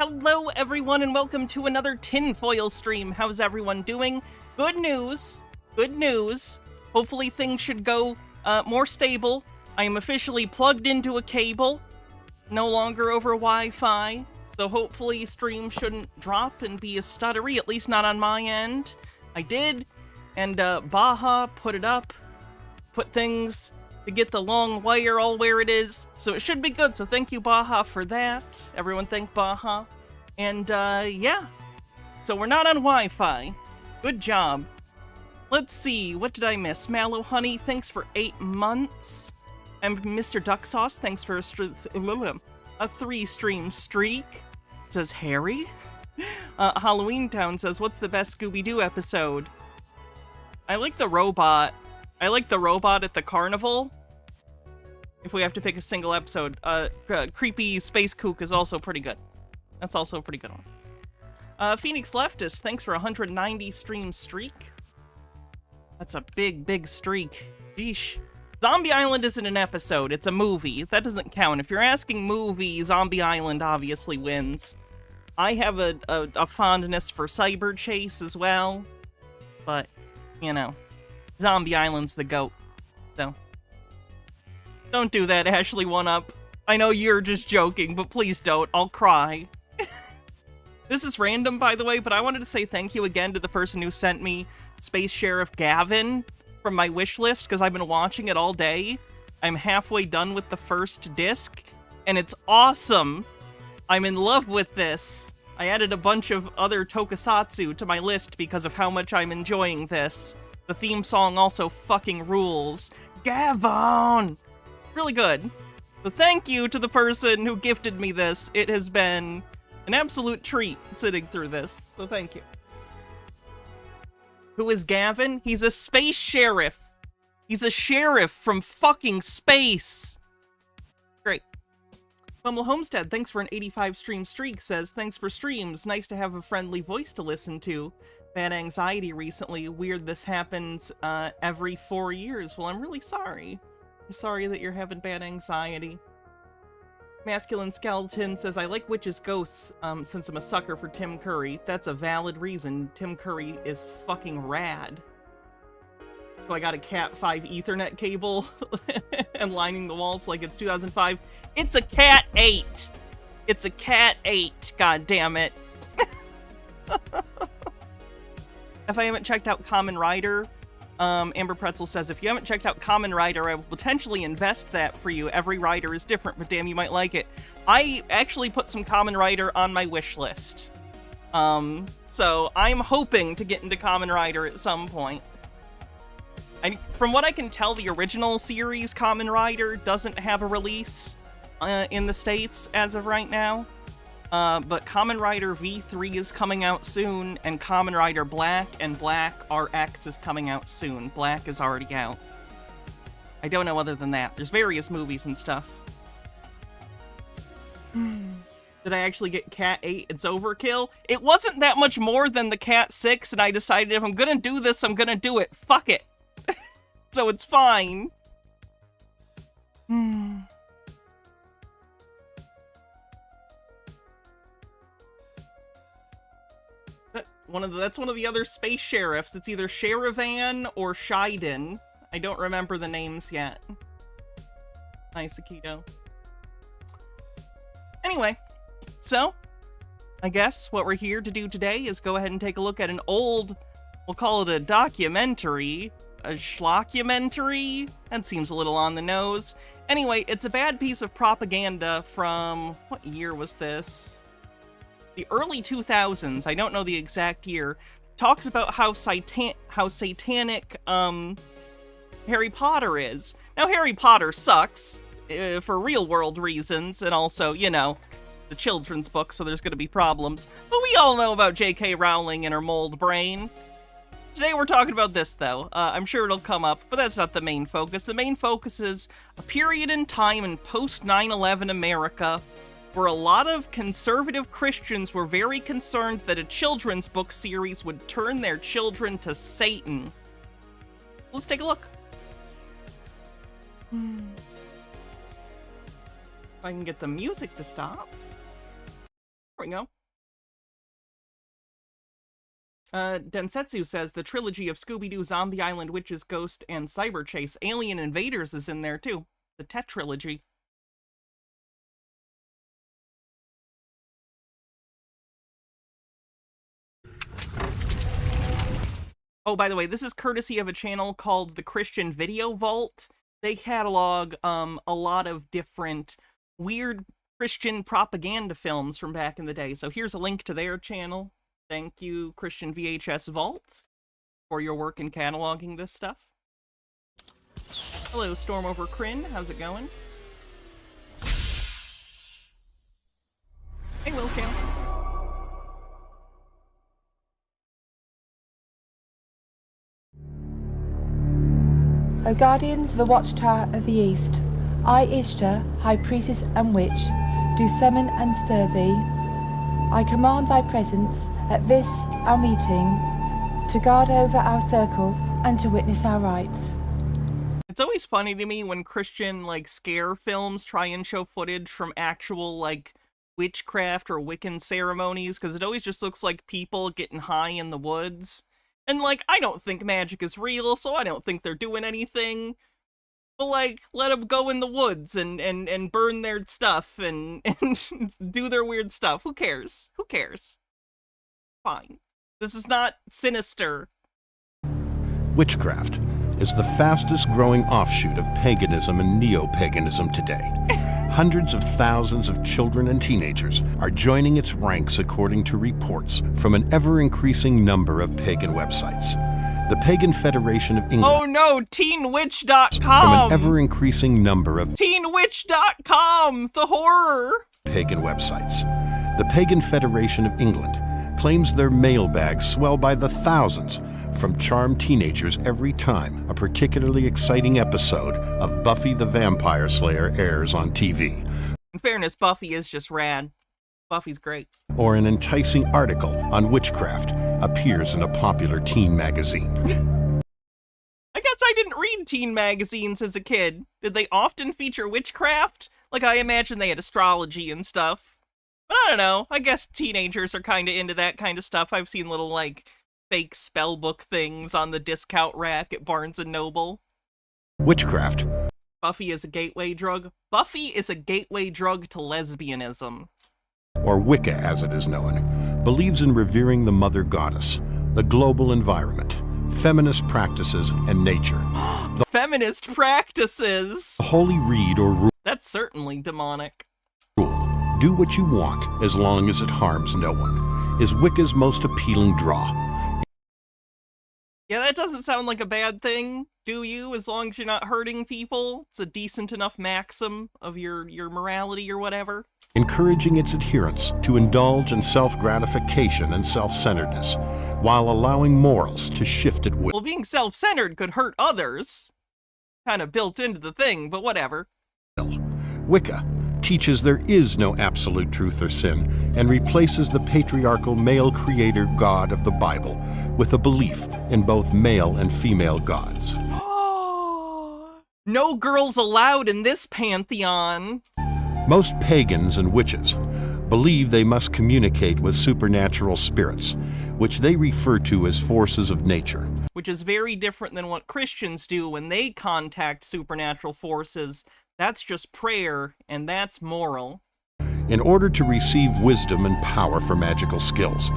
Hello everyone and welcome to another Tinfoil stream. How's everyone doing? Good news. Good news. Hopefully things should go more stable. I am officially plugged into a cable. No longer over Wi-Fi. So hopefully stream shouldn't drop and be a stuttery, at least not on my end. I did. And Baja put it up. Put things to get the long wire all where it is. So it should be good. So thank you, Baja, for that. Everyone thank Baja. And yeah. So we're not on Wi-Fi. Good job. Let's see. What did I miss? Mallow Honey, thanks for 8 months. And Mr. Duck Sauce, thanks for a 3-stream streak. Says Harry. Halloween Town says, what's the best Scooby-Doo episode? I like the robot. I like the robot at the carnival. If we have to pick a single episode. Creepy Space Kook is also pretty good. That's also a pretty good one. Phoenix Leftist, thanks for 190 stream streak. That's a big, big streak. Sheesh. Zombie Island isn't an episode, it's a movie. That doesn't count. If you're asking movie, Zombie Island obviously wins. I have a fondness for Cyber Chase as well. But, you know, Zombie Island's the GOAT. So, don't do that, Ashley 1-Up. I know you're just joking, but please don't. I'll cry. This is random, by the way, but I wanted to say thank you again to the person who sent me Space Sheriff Gavin from my wish list, because I've been watching it all day. I'm halfway done with the first disc, and it's awesome. I'm in love with this. I added a bunch of other tokusatsu to my list because of how much I'm enjoying this. The theme song also fucking rules. Gavin! Really good. So thank you to the person who gifted me this. It has been an absolute treat sitting through this, so thank you. Who is Gavin? He's a space sheriff. He's a sheriff from fucking space. Great. Bumble Homestead, thanks for an 85 stream streak, says, thanks for streams. Nice to have a friendly voice to listen to. Bad anxiety recently. Weird this happens every 4 years. Well, I'm really sorry. I'm sorry that you're having bad anxiety. Masculine Skeleton says, I like Witches Ghosts since I'm a sucker for Tim Curry. That's a valid reason. Tim Curry is fucking rad. So I got a Cat 5 Ethernet cable and lining the walls like it's 2005. It's a Cat 8! It's a Cat 8, god damn it. If I haven't checked out Kamen Rider, Amber Pretzel says, if you haven't checked out Kamen Rider, I will potentially invest that for you. Every rider is different, but damn, you might like it. I actually put some Kamen Rider on my wish list. So I'm hoping to get into Kamen Rider at some point. From what I can tell, the original series, Kamen Rider, doesn't have a release in the States as of right now. But Kamen Rider V3 is coming out soon, and Kamen Rider Black and Black RX is coming out soon. Black is already out. I don't know other than that. There's various movies and stuff. Did I actually get Cat 8? It's overkill? It wasn't that much more than the Cat 6, and I decided if I'm gonna do this, I'm gonna do it. Fuck it. So it's fine. That's one of the other space sheriffs. It's either Sherivan or Shiden. I don't remember the names yet. Nice, Akito. Anyway, so I guess what we're here to do today is go ahead and take a look at an old, we'll call it a documentary, a schlockumentary. That seems a little on the nose. Anyway, it's a bad piece of propaganda from, what year was this? The early 2000s, I don't know the exact year, talks about how satanic Harry Potter is. Now, Harry Potter sucks for real-world reasons, and also, you know, the children's book, so there's going to be problems. But we all know about J.K. Rowling and her mold brain. Today we're talking about this, though. I'm sure it'll come up, but that's not the main focus. The main focus is a period in time in post-9/11 America where a lot of conservative Christians were very concerned that a children's book series would turn their children to Satan. Let's take a look. If I can get the music to stop. There we go. Densetsu says the trilogy of Scooby-Doo, Zombie Island, Witches, Ghost, and Cyber Chase. Alien Invaders is in there, too. The tetralogy. Oh, by the way, this is courtesy of a channel called the Christian Video Vault. They catalog a lot of different weird Christian propaganda films from back in the day. So here's a link to their channel. Thank you, Christian VHS Vault, for your work in cataloging this stuff. Hello, Storm over Kryn. How's it going? Hey, Will Cam. O guardians of the watchtower of the east, I, Ishtar, high priestess and witch, do summon and stir thee. I command thy presence at this our meeting, to guard over our circle and to witness our rights. It's always funny to me when Christian, like, scare films try and show footage from actual, like, witchcraft or Wiccan ceremonies, because it always just looks like people getting high in the woods. And, like, I don't think magic is real, so I don't think they're doing anything. But, like, let them go in the woods and burn their stuff and do their weird stuff. Who cares? Who cares? Fine. This is not sinister. Witchcraft is the fastest growing offshoot of paganism and neo-paganism today. Hundreds of thousands of children and teenagers are joining its ranks according to reports from an ever-increasing number of pagan websites. The Pagan Federation of England... Oh no, teenwitch.com! From an ever-increasing number of... Teenwitch.com! The horror! Pagan websites. The Pagan Federation of England claims their mailbags swell by the thousands from charmed teenagers every time a particularly exciting episode of Buffy the Vampire Slayer airs on TV. In fairness, Buffy is just rad. Buffy's great. Or an enticing article on witchcraft appears in a popular teen magazine. I guess I didn't read teen magazines as a kid. Did they often feature witchcraft? Like, I imagine they had astrology and stuff. But I don't know. I guess teenagers are kind of into that kind of stuff. I've seen little, like, fake spellbook things on the discount rack at Barnes & Noble. Witchcraft. Buffy is a gateway drug. Buffy is a gateway drug to lesbianism. Or Wicca as it is known, believes in revering the mother goddess, the global environment, feminist practices, and nature. The feminist practices! Holy read or rule. That's certainly demonic. Do what you want as long as it harms no one, is Wicca's most appealing draw. Yeah, that doesn't sound like a bad thing, do you? As long as you're not hurting people, it's a decent enough maxim of your morality or whatever. Encouraging its adherents to indulge in self-gratification and self-centeredness, while allowing morals to shift at will. Well, being self-centered could hurt others. Kind of built into the thing, but whatever. Wicca teaches there is no absolute truth or sin, and replaces the patriarchal male creator god of the Bible with a belief in both male and female gods. No girls allowed in this pantheon. Most pagans and witches believe they must communicate with supernatural spirits, which they refer to as forces of nature. Which is very different than what Christians do when they contact supernatural forces. That's just prayer, and that's moral. In order to receive wisdom and power for magical skills,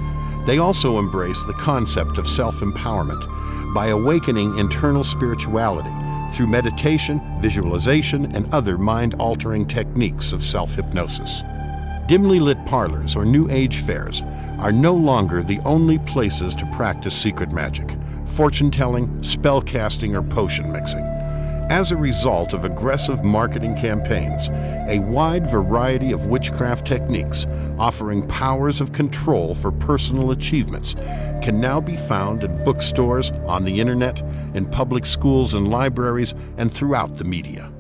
they also embrace the concept of self-empowerment by awakening internal spirituality through meditation, visualization, and other mind-altering techniques of self-hypnosis. Dimly lit parlors or New Age fairs are no longer the only places to practice secret magic, fortune-telling, spell-casting, or potion mixing. As a result of aggressive marketing campaigns, a wide variety of witchcraft techniques offering powers of control for personal achievements can now be found in bookstores, on the internet, in public schools and libraries, and throughout the media.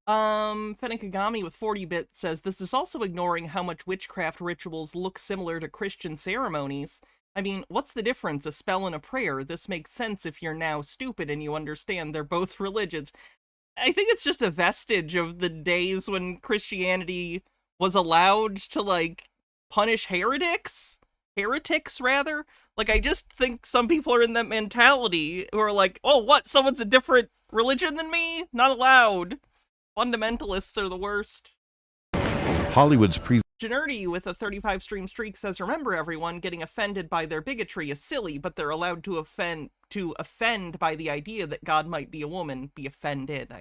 Fennikagami with 40-bit says, this is also ignoring how much witchcraft rituals look similar to Christian ceremonies. I mean, what's the difference? A spell and a prayer. This makes sense if you're now stupid and you understand they're both religions. I think it's just a vestige of the days when Christianity was allowed to, like, punish heretics. heretics, rather. Like, I just think some people are in that mentality who are like, oh, what? Someone's a different religion than me? Not allowed. Fundamentalists are the worst. Hollywood's Generty with a 35 stream streak says, remember everyone, getting offended by their bigotry is silly, but they're allowed to offend by the idea that God might be a woman, be offended.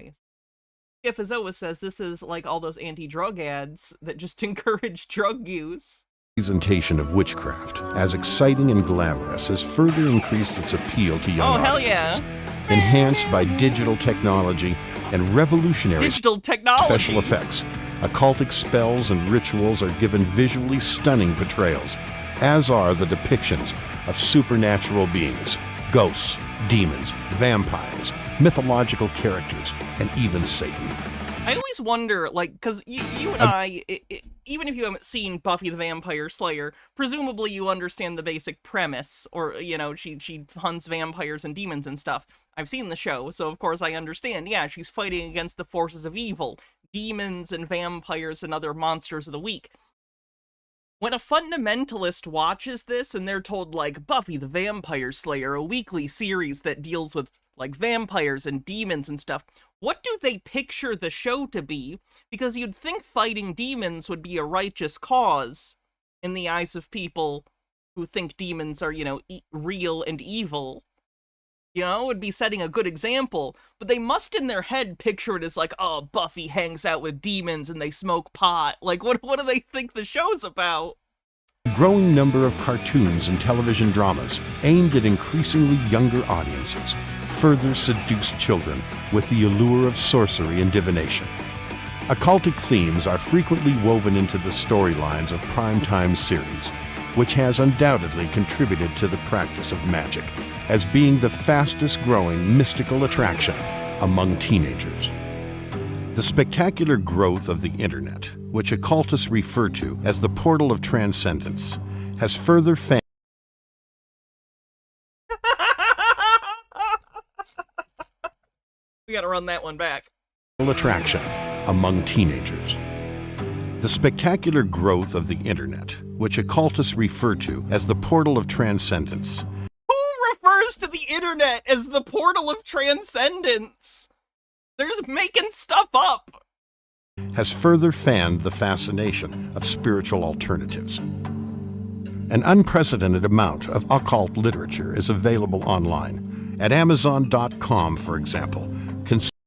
Ifazoa says this is like all those anti-drug ads that just encourage drug use. presentation of witchcraft, as exciting and glamorous, has further increased its appeal to young hell audiences. yeah. Enhanced by digital technology and revolutionary Digital technology. special effects, occultic spells and rituals are given visually stunning portrayals, as are the depictions of supernatural beings, ghosts, demons, vampires, mythological characters, and even Satan. I always wonder, like, because you and I, even if you haven't seen Buffy the Vampire Slayer, presumably you understand the basic premise, or, you know, she hunts vampires and demons and stuff. I've seen the show, so of course I understand. Yeah, she's fighting against the forces of evil, demons and vampires and other monsters of the week. When a fundamentalist watches this and they're told, like, Buffy the Vampire Slayer, a weekly series that deals with, like, vampires and demons and stuff, what do they picture the show to be? Because you'd think fighting demons would be a righteous cause in the eyes of people who think demons are, you know, real and evil. You know, would be setting a good example, but they must in their head picture it as like, oh, Buffy hangs out with demons and they smoke pot. Like, what do they think the show's about? A growing number of cartoons and television dramas aimed at increasingly younger audiences further seduce children with the allure of sorcery and divination. Occultic themes are frequently woven into the storylines of primetime series, which has undoubtedly contributed to the practice of magic as being the fastest growing mystical attraction among teenagers. The spectacular growth of the internet, which occultists refer to as the portal of transcendence, has further fanned We gotta run that one back. attraction among teenagers. The spectacular growth of the internet, which occultists refer to as the portal of transcendence. Who refers to the internet as the portal of transcendence? They're just making stuff up. Has further fanned the fascination of spiritual alternatives. An unprecedented amount of occult literature is available online. At Amazon.com, for example,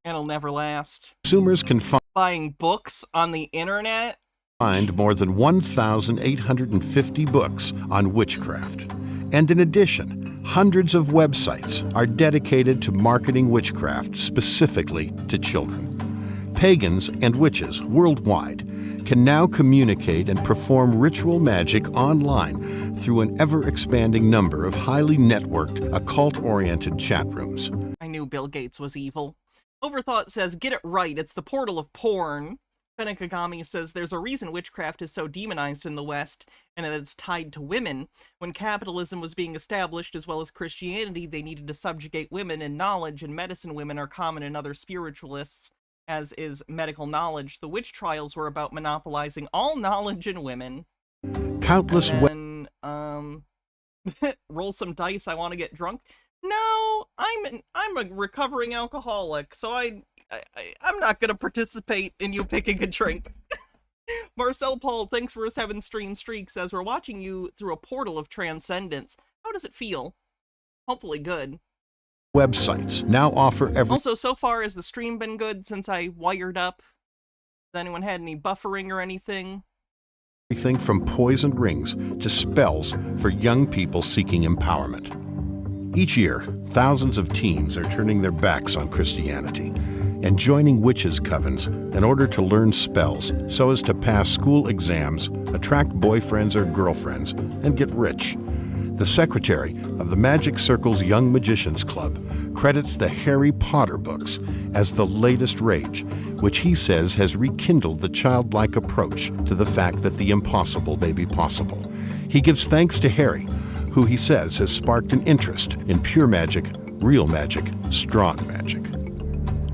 It'll never last. consumers can Buying books on the internet? find more than 1,850 books on witchcraft. And in addition, hundreds of websites are dedicated to marketing witchcraft specifically to children. Pagans and witches worldwide can now communicate and perform ritual magic online through an ever-expanding number of highly networked, occult-oriented chat rooms. I knew Bill Gates was evil. Overthought says, get it right, it's the portal of porn. Fenekagami says, there's a reason witchcraft is so demonized in the West, and that it's tied to women. When capitalism was being established, as well as Christianity, they needed to subjugate women, and knowledge and medicine women are common in other spiritualists, as is medical knowledge. The witch trials were about monopolizing all knowledge in women. Countless And roll some dice, I want to get drunk. No, I'm a recovering alcoholic, so I'm not gonna participate in you picking a drink. Marcel Paul, thanks for 7 stream streaks, as we're watching you through a portal of transcendence. How does it feel? Hopefully good. websites now offer Also, so far, has the stream been good since I wired up? Has anyone had any buffering or anything? everything from poisoned rings to spells for young people seeking empowerment. Each year, thousands of teens are turning their backs on Christianity and joining witches' covens in order to learn spells so as to pass school exams, attract boyfriends or girlfriends, and get rich. The secretary of the Magic Circle's Young Magicians Club credits the Harry Potter books as the latest rage, which he says has rekindled the childlike approach to the fact that the impossible may be possible. He gives thanks to Harry, who he says has sparked an interest in pure magic, real magic, strong magic.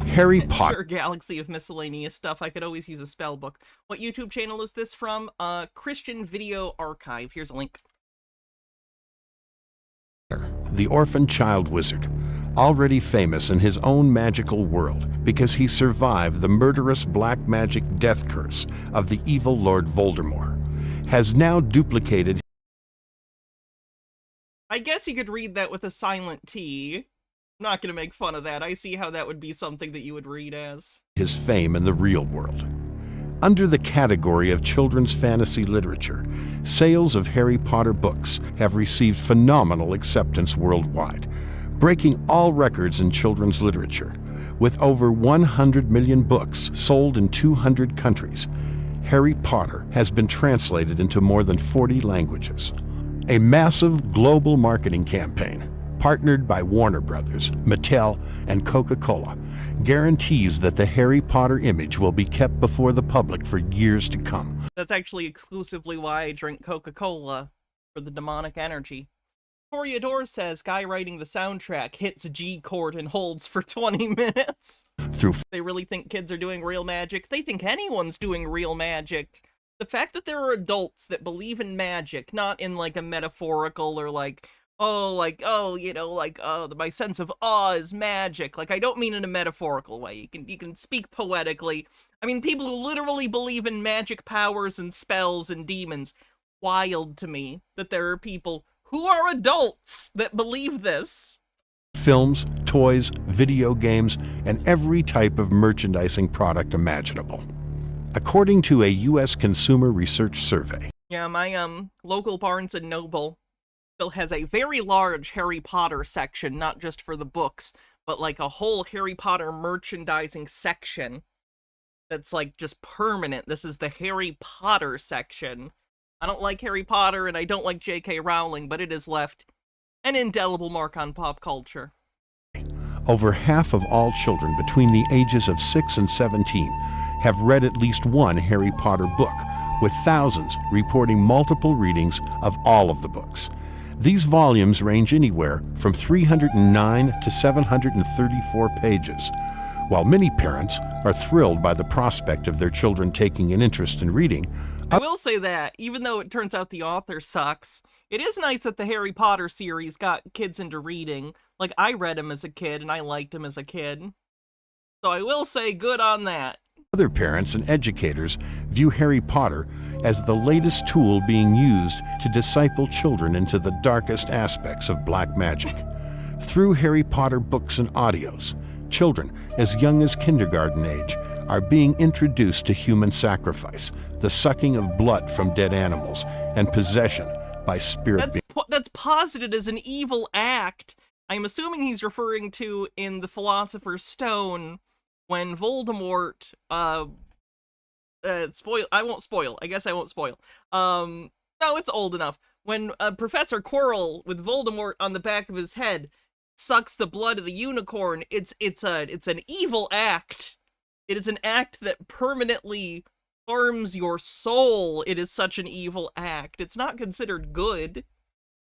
Harry Potter. Sure, galaxy of miscellaneous stuff. I could always use a spell book. What YouTube channel is this from? Christian Video Archive. Here's a link. the orphan child wizard, already famous in his own magical world because he survived the murderous black magic death curse of the evil Lord Voldemort, has now duplicated. I guess you could read that with a silent T. I'm not going to make fun of that. I see how that would be something that you would read as His fame in the real world. Under the category of children's fantasy literature, sales of Harry Potter books have received phenomenal acceptance worldwide, breaking all records in children's literature. With over 100 million books sold in 200 countries, Harry Potter has been translated into more than 40 languages. A massive global marketing campaign, partnered by Warner Brothers, Mattel, and Coca-Cola, guarantees that the Harry Potter image will be kept before the public for years to come. That's actually exclusively why I drink Coca-Cola, for the demonic energy. Toreador says guy writing the soundtrack hits G chord and holds for 20 minutes. They really think kids are doing real magic. They think anyone's doing real magic. The fact that there are adults that believe in magic, not in like a metaphorical or like, my sense of awe is magic. Like, I don't mean in a metaphorical way. You can speak poetically. I mean, people who literally believe in magic powers and spells and demons. Wild to me that there are people who are adults that believe this. Films, toys, video games, and every type of merchandising product imaginable. According to a U.S. Consumer Research Survey. Yeah, my local Barnes & Noble still has a very large Harry Potter section, not just for the books, but like a whole Harry Potter merchandising section that's like just permanent. This is the Harry Potter section. I don't like Harry Potter and I don't like J.K. Rowling, but it has left an indelible mark on pop culture. Over half of all children between the ages of 6 and 17 have read at least one Harry Potter book, with thousands reporting multiple readings of all of the books. These volumes range anywhere from 309 to 734 pages. While many parents are thrilled by the prospect of their children taking an interest in reading, I will say that, even though it turns out the author sucks, it is nice that the Harry Potter series got kids into reading. Like, I read him as a kid, and I liked him as a kid. So I will say good on that. Other parents and educators view Harry Potter as the latest tool being used to disciple children into the darkest aspects of black magic. Through Harry Potter books and audios, children as young as kindergarten age are being introduced to human sacrifice, the sucking of blood from dead animals, and possession by spirit beings. That's posited as an evil act. I'm assuming he's referring to in the Philosopher's Stone when Voldemort, I won't spoil. I guess I won't spoil. No, it's old enough. When Professor Quirrell, with Voldemort on the back of his head, sucks the blood of the unicorn, it's an evil act. It is an act that permanently harms your soul. It is such an evil act. It's not considered good.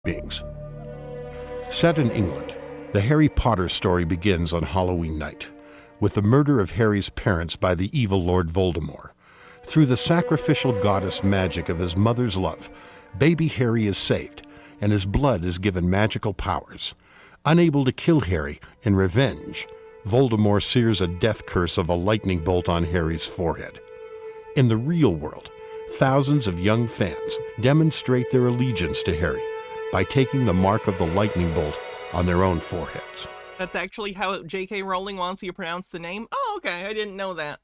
Beings. Set in England, the Harry Potter story begins on Halloween night, with the murder of Harry's parents by the evil Lord Voldemort. Through the sacrificial goddess magic of his mother's love, baby Harry is saved, and his blood is given magical powers. Unable to kill Harry in revenge, Voldemort sears a death curse of a lightning bolt on Harry's forehead. In the real world, thousands of young fans demonstrate their allegiance to Harry by taking the mark of the lightning bolt on their own foreheads. That's actually how J.K. Rowling wants you to pronounce the name? Oh, okay, I didn't know that.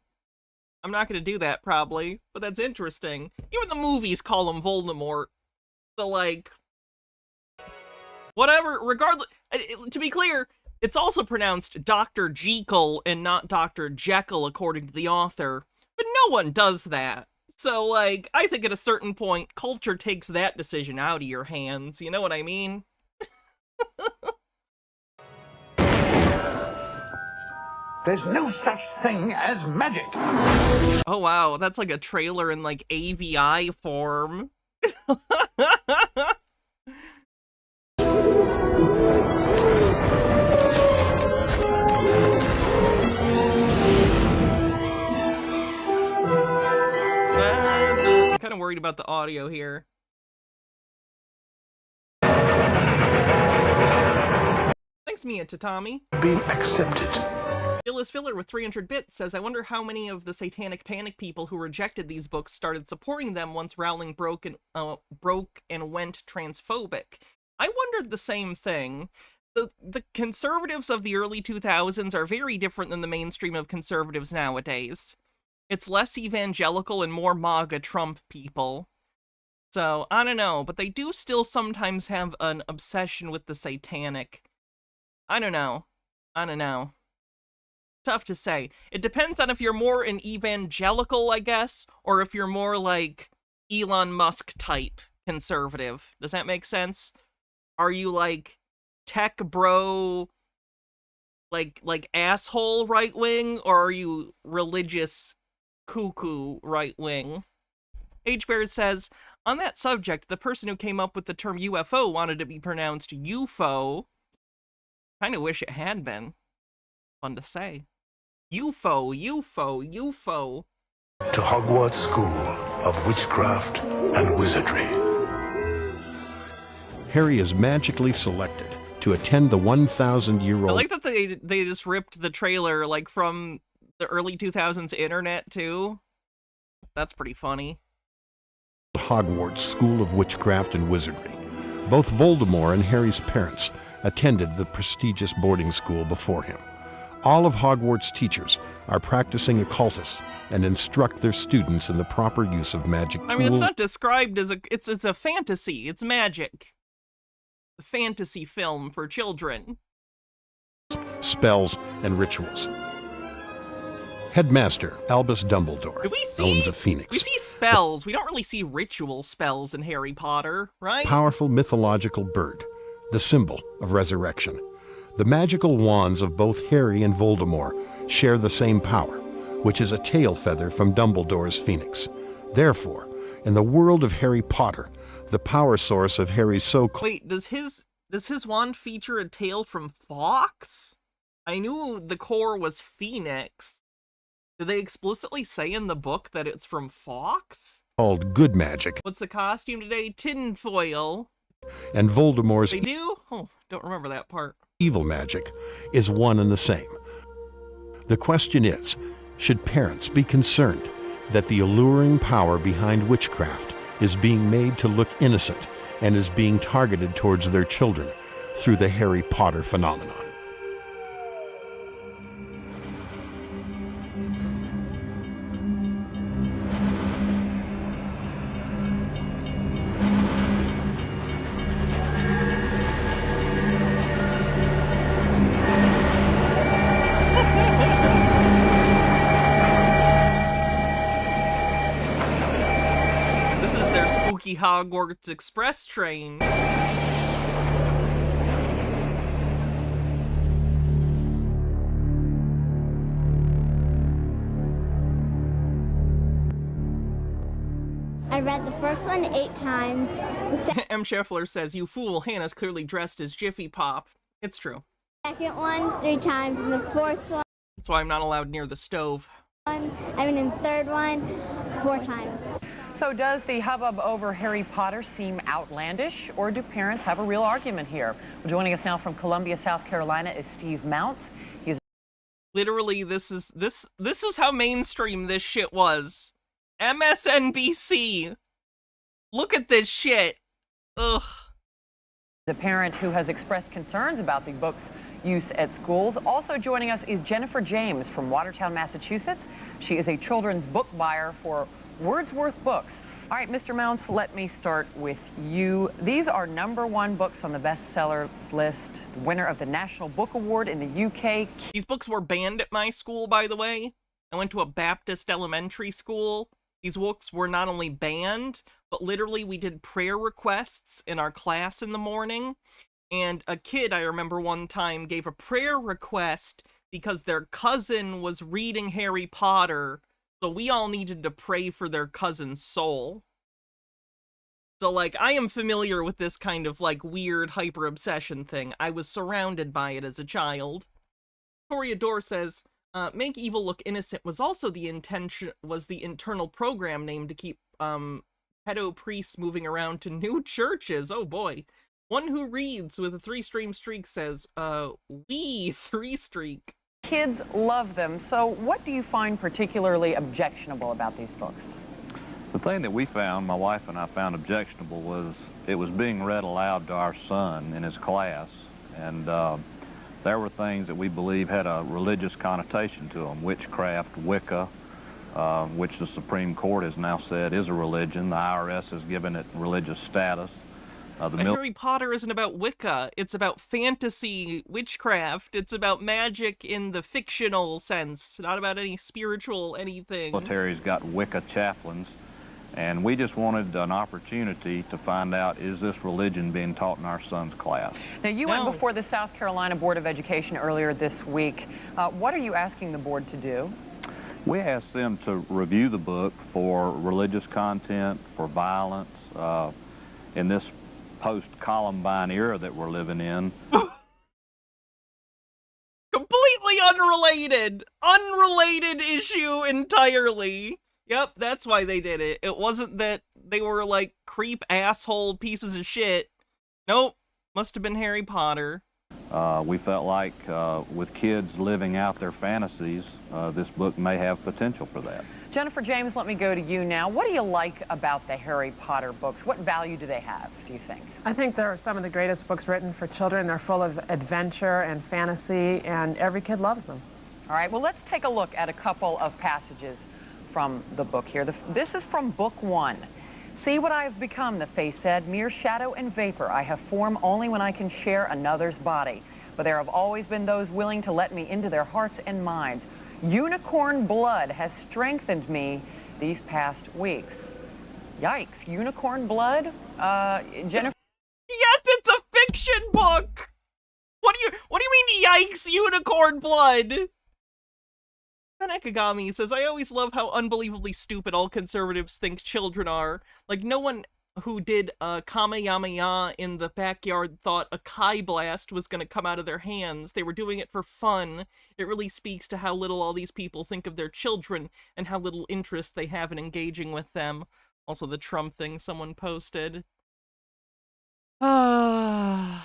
I'm not going to do that, probably, but that's interesting. Even the movies call him Voldemort. So, like, whatever, regardless, to be clear, it's also pronounced Dr. Jekyll and not Dr. Jekyll, according to the author. But no one does that. So, like, I think at a certain point, culture takes that decision out of your hands. You know what I mean? There's no such thing as magic. Oh, wow. That's like a trailer in, like, AVI form. I'm kind of worried about the audio here. It's Mia Tatami. Been accepted. Phyllis Filler with 300 bits says, I wonder how many of the Satanic Panic people who rejected these books started supporting them once Rowling broke and went transphobic. I wondered the same thing. The conservatives of the early 2000s are very different than the mainstream of conservatives nowadays. It's less evangelical and more MAGA Trump people. So, I don't know, but they do still sometimes have an obsession with the satanic. I don't know. Tough to say. It depends on if you're more an evangelical, I guess, or if you're more like Elon Musk type conservative. Does that make sense? Are you like tech bro, like asshole right wing, or are you religious cuckoo right wing? H-Bear says, on that subject, the person who came up with the term UFO wanted to be pronounced UFO. Kind of wish it had been. Fun to say. UFO. To Hogwarts School of Witchcraft and Wizardry. Harry is magically selected to attend the 1,000-year-old... I like that they just ripped the trailer, like, from the early 2000s internet, too. That's pretty funny. Hogwarts School of Witchcraft and Wizardry. Both Voldemort and Harry's parents attended the prestigious boarding school before him. All of Hogwarts' teachers are practicing occultists and instruct their students in the proper use of magic tools. I mean, it's not described as it's a fantasy. It's magic. A fantasy film for children. Spells and rituals. Headmaster Albus Dumbledore owns a phoenix. We see spells. We don't really see ritual spells in Harry Potter, right? Powerful mythological bird, the symbol of resurrection. The magical wands of both Harry and Voldemort share the same power, which is a tail feather from Dumbledore's phoenix. Therefore, in the world of Harry Potter, the power source of Harry's so-called... Wait, does his wand feature a tail from Fox? I knew the core was Phoenix. Did they explicitly say in the book that it's from Fox? ...called good magic. What's the costume today? Tinfoil. And Voldemort's... They do? Oh, don't remember that part. ...evil magic is one and the same. The question is, should parents be concerned that the alluring power behind witchcraft is being made to look innocent and is being targeted towards their children through the Harry Potter phenomenon? Hogwarts Express train. I read the first one 8 times. M. Scheffler says, you fool, Hannah's clearly dressed as Jiffy Pop. It's true. Second one 3 times, and the fourth one. That's why I'm not allowed near the stove. In the third one 4 times. So does the hubbub over Harry Potter seem outlandish, or do parents have a real argument here? Well, joining us now from Columbia, South Carolina is Steve Mounts. He's literally this is how mainstream this shit was. MSNBC. Look at this shit. Ugh. the parent who has expressed concerns about the book's use at schools. Also joining us is Jennifer James from Watertown, Massachusetts. She is a children's book buyer for Wordsworth Books. All right, Mr. Mounts, let me start with you. These are #1 books on the bestsellers list, the winner of the National Book Award in the UK. These books were banned at my school, by the way. I went to a Baptist elementary school. These books were not only banned, but literally we did prayer requests in our class in the morning. And a kid, I remember one time, gave a prayer request because their cousin was reading Harry Potter. So we all needed to pray for their cousin's soul. So, like, I am familiar with this kind of, like, weird hyper-obsession thing. I was surrounded by it as a child. Toria Dore says, Make Evil Look Innocent was also the internal program name to keep pedo priests moving around to new churches. Oh boy. One who reads with a 3-stream streak says, we 3-streak. Kids love them, so what do you find particularly objectionable about these books? The thing that we found, my wife and I found objectionable, was it was being read aloud to our son in his class, and there were things that we believe had a religious connotation to them. Witchcraft, Wicca, which the Supreme Court has now said is a religion. The IRS has given it religious status. Harry Potter isn't about Wicca. It's about fantasy, witchcraft. It's about magic in the fictional sense, not about any spiritual anything. The military's got Wicca chaplains, and we just wanted an opportunity to find out, is this religion being taught in our son's class? Now, you went before the South Carolina Board of Education earlier this week. What are you asking the board to do? We asked them to review the book for religious content, for violence, in this post-Columbine era that we're living in. Completely unrelated! Unrelated issue entirely! Yep, that's why they did it. It wasn't that they were, like, creep asshole pieces of shit. Nope. Must have been Harry Potter. We felt like with kids living out their fantasies, this book may have potential for that. Jennifer James, let me go to you now. What do you like about the Harry Potter books? What value do they have, do you think? I think they're some of the greatest books written for children. They're full of adventure and fantasy, and every kid loves them. All right, well, let's take a look at a couple of passages from the book here. This is from Book 1. See what I have become, the face said, mere shadow and vapor. I have form only when I can share another's body. But there have always been those willing to let me into their hearts and minds. Unicorn blood has strengthened me these past weeks. Yikes, unicorn blood? Jennifer? Yes, it's a fiction book! What do you mean, yikes, unicorn blood? Ekagami says, I always love how unbelievably stupid all conservatives think children are. Like, no one who did Kamehameha in the backyard thought a Kai blast was going to come out of their hands. They were doing it for fun. It really speaks to how little all these people think of their children and how little interest they have in engaging with them. Also, the Trump thing someone posted. Oh,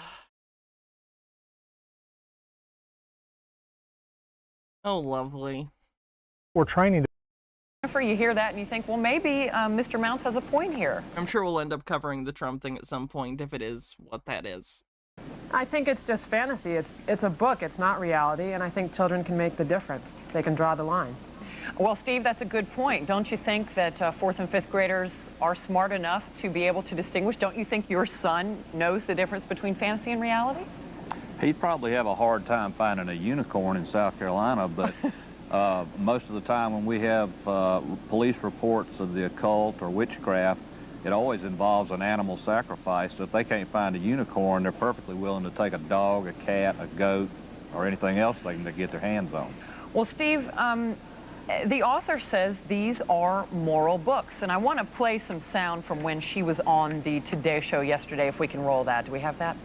lovely. We're trying to... Jennifer, you hear that and you think, well, maybe Mr. Mounts has a point here. I'm sure we'll end up covering the Trump thing at some point, if it is what that is. I think it's just fantasy. It's a book. It's not reality, and I think children can make the difference. They can draw the line. Well, Steve, that's a good point. Don't you think that 4th and 5th graders are smart enough to be able to distinguish? Don't you think your son knows the difference between fantasy and reality? He'd probably have a hard time finding a unicorn in South Carolina, but most of the time when we have police reports of the occult or witchcraft, it always involves an animal sacrifice. So if they can't find a unicorn, they're perfectly willing to take a dog, a cat, a goat, or anything else they can get their hands on. Well, Steve, the author says these are moral books, and I want to play some sound from when she was on the Today Show yesterday, if we can roll that. Do we have that?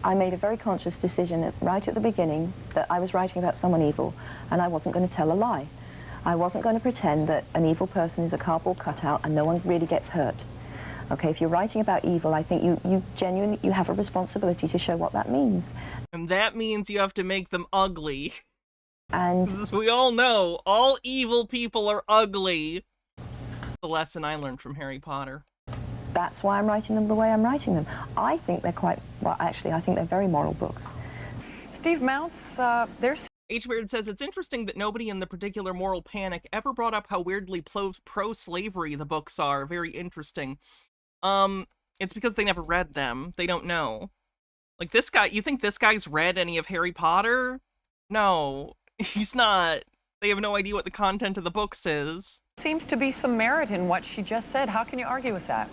I made a very conscious decision right at the beginning that I was writing about someone evil, and I wasn't going to tell a lie. I wasn't going to pretend that an evil person is a cardboard cutout and no one really gets hurt. Okay, if you're writing about evil, I think you genuinely, you have a responsibility to show what that means. And that means you have to make them ugly. And as we all know, all evil people are ugly. The lesson I learned from Harry Potter. That's why I'm writing them the way I'm writing them. I think they're quite, well, actually, I think they're very moral books. Steve Mounts, there's... H-Beard says, it's interesting that nobody in the particular moral panic ever brought up how weirdly pro-slavery the books are. Very interesting. It's because they never read them. They don't know. Like, this guy, you think this guy's read any of Harry Potter? No, he's not. They have no idea what the content of the books is. Seems to be some merit in what she just said. How can you argue with that?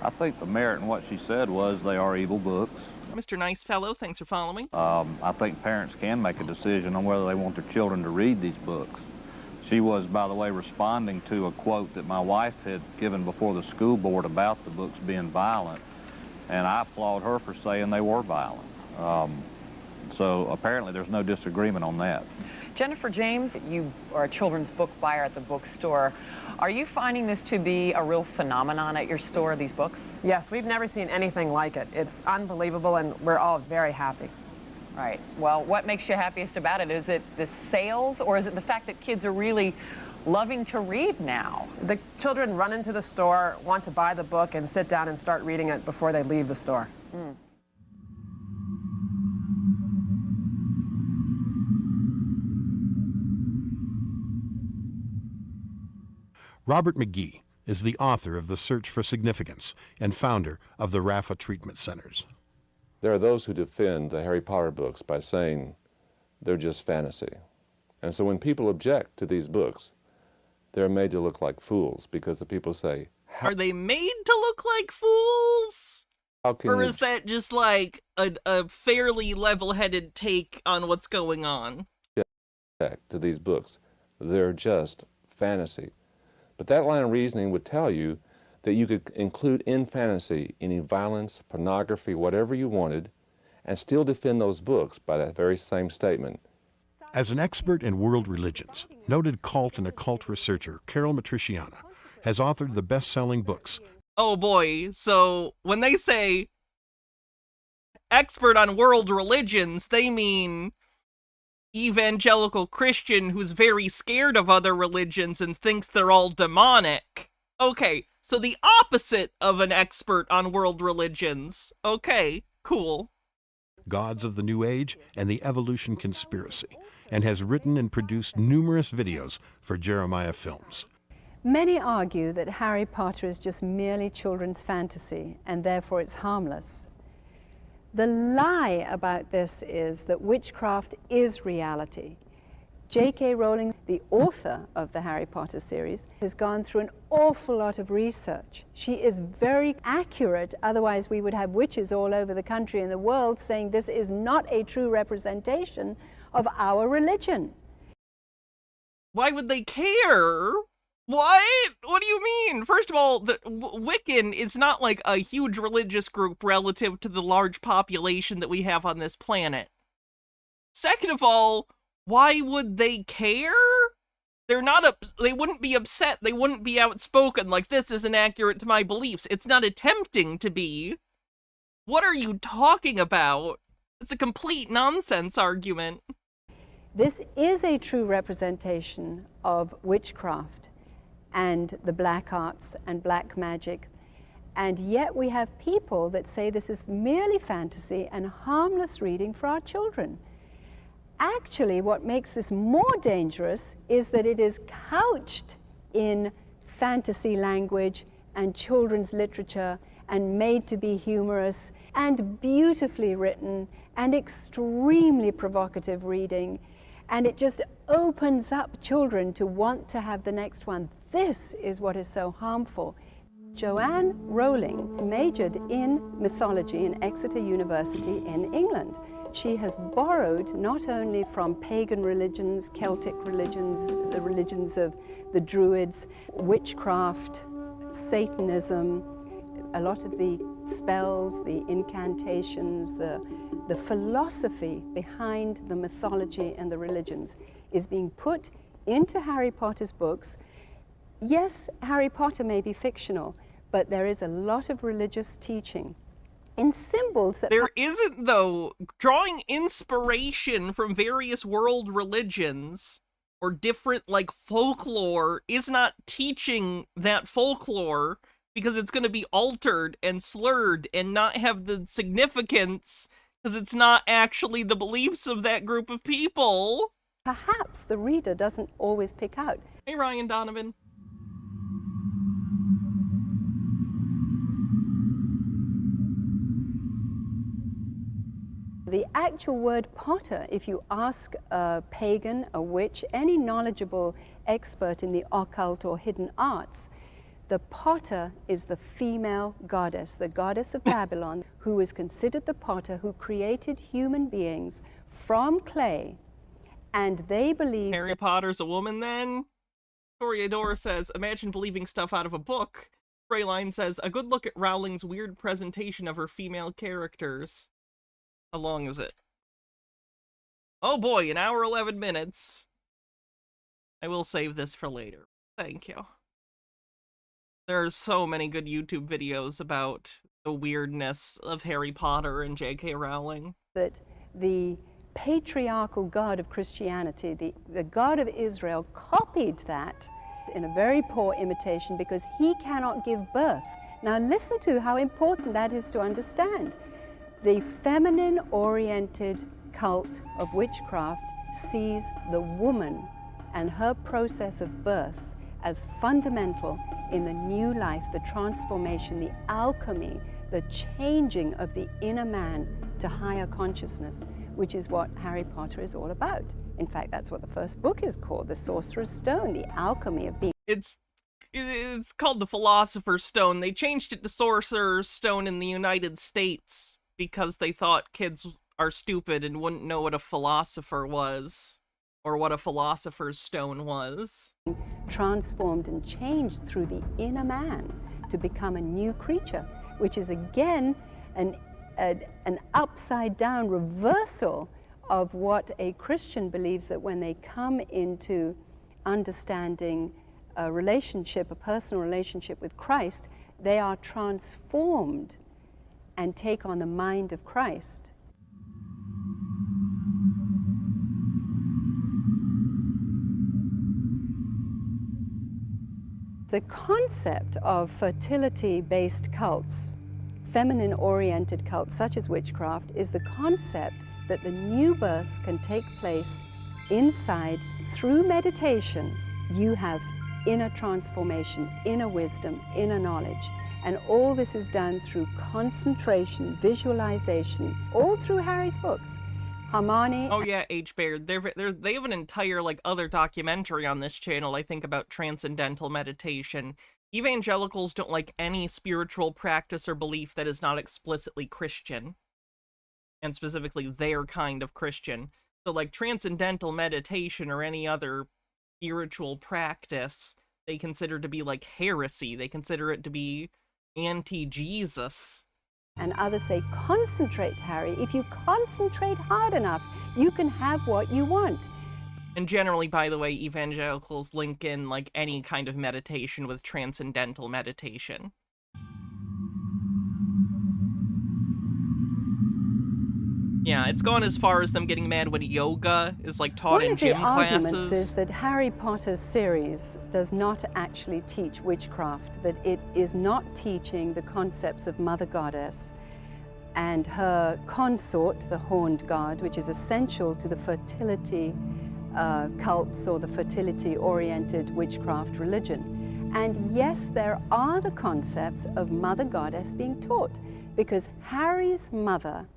I think the merit in what she said was they are evil books. Mr. Nice Fellow, thanks for following. I think parents can make a decision on whether they want their children to read these books. She was, by the way, responding to a quote that my wife had given before the school board about the books being violent, and I applaud her for saying they were violent. So apparently there's no disagreement on that. Jennifer James, you are a children's book buyer at the bookstore. Are you finding this to be a real phenomenon at your store, these books? Yes, we've never seen anything like it. It's unbelievable, and we're all very happy. Right. Well, what makes you happiest about it? Is it the sales, or is it the fact that kids are really loving to read now? The children run into the store, want to buy the book, and sit down and start reading it before they leave the store. Mm. Robert McGee is the author of The Search for Significance and founder of the Rafa Treatment Centers. There are those who defend the Harry Potter books by saying they're just fantasy. And so when people object to these books, they're made to look like fools because the people say, are they made to look like fools? How can or you is that just like a fairly level-headed take on what's going on? object to these books? They're just fantasy. But that line of reasoning would tell you that you could include in fantasy any violence, pornography, whatever you wanted, and still defend those books by that very same statement. As an expert in world religions, noted cult and occult researcher Carol Matriciana has authored the best-selling books. Oh boy, so when they say expert on world religions, they mean evangelical Christian who's very scared of other religions and thinks they're all demonic. Okay, so the opposite of an expert on world religions. Okay, cool. Gods of the New Age and the Evolution Conspiracy, and has written and produced numerous videos for Jeremiah Films. Many argue that Harry Potter is just merely children's fantasy, and therefore it's harmless. The lie about this is that witchcraft is reality. J.K. Rowling, the author of the Harry Potter series, has gone through an awful lot of research. She is very accurate, otherwise we would have witches all over the country and the world saying this is not a true representation of our religion. Why would they care? What? What do you mean? First of all, the Wiccan is not like a huge religious group relative to the large population that we have on this planet. Second of all, why would they care? They're not they wouldn't be upset. They wouldn't be outspoken like this isn't accurate to my beliefs. It's not attempting to be. What are you talking about? It's a complete nonsense argument. This is a true representation of witchcraft and the black arts and black magic, and yet we have people that say this is merely fantasy and harmless reading for our children. Actually, what makes this more dangerous is that it is couched in fantasy language and children's literature and made to be humorous and beautifully written and extremely provocative reading, and it just opens up children to want to have the next one. This is what is so harmful. Joanne Rowling majored in mythology in Exeter University in England. She has borrowed not only from pagan religions, Celtic religions, the religions of the Druids, witchcraft, Satanism, a lot of the spells, the incantations, the philosophy behind the mythology and the religions is being put into Harry Potter's books. Yes, Harry Potter may be fictional, but there is a lot of religious teaching in symbols that... There isn't, though. Drawing inspiration from various world religions or different, like, folklore is not teaching that folklore, because it's going to be altered and slurred and not have the significance because it's not actually the beliefs of that group of people. Perhaps the reader doesn't always pick out. Hey, Ryan Donovan. The actual word Potter, if you ask a pagan, a witch, any knowledgeable expert in the occult or hidden arts, the potter is the female goddess, the goddess of Babylon, who is considered the potter who created human beings from clay, and they believe... Harry Potter's a woman, then? Toreador says, imagine believing stuff out of a book. Freyline says, a good look at Rowling's weird presentation of her female characters. How long is it? Oh boy, 1 hour 11 minutes. I will save this for later. Thank you. There are so many good YouTube videos about the weirdness of Harry Potter and J.K. Rowling. That the patriarchal God of Christianity, the God of Israel, copied that in a very poor imitation because he cannot give birth. Now listen to how important that is to understand. The feminine-oriented cult of witchcraft sees the woman and her process of birth as fundamental in the new life, the transformation, the alchemy, the changing of the inner man to higher consciousness, which is what Harry Potter is all about. In fact, that's what the first book is called, The Sorcerer's Stone, the alchemy of being. It's called the Philosopher's Stone. They changed it to Sorcerer's Stone in the United States because they thought kids are stupid and wouldn't know what a philosopher was or what a philosopher's stone was. Transformed and changed through the inner man to become a new creature, which is again an upside down reversal of what a Christian believes, that when they come into understanding a relationship, a personal relationship with Christ, they are transformed and take on the mind of Christ. The concept of fertility-based cults, feminine-oriented cults such as witchcraft, is the concept that the new birth can take place inside. Through meditation, you have inner transformation, inner wisdom, inner knowledge. And all this is done through concentration, visualization, all through Harry's books. Harmony. Oh yeah, H. Baird. They have an entire other documentary on this channel, I think, about transcendental meditation. Evangelicals don't like any spiritual practice or belief that is not explicitly Christian, and specifically their kind of Christian. So transcendental meditation or any other spiritual practice, they consider to be heresy. They consider it to be anti-Jesus. And others say, concentrate, Harry. If you concentrate hard enough, you can have what you want. And generally, by the way, evangelicals link in any kind of meditation with transcendental meditation. Yeah, it's gone as far as them getting mad when yoga is taught in gym classes. One of the arguments is that Harry Potter's series does not actually teach witchcraft, that it is not teaching the concepts of Mother Goddess and her consort, the Horned God, which is essential to the fertility cults or the fertility-oriented witchcraft religion. And yes, there are the concepts of Mother Goddess being taught, because Harry's mother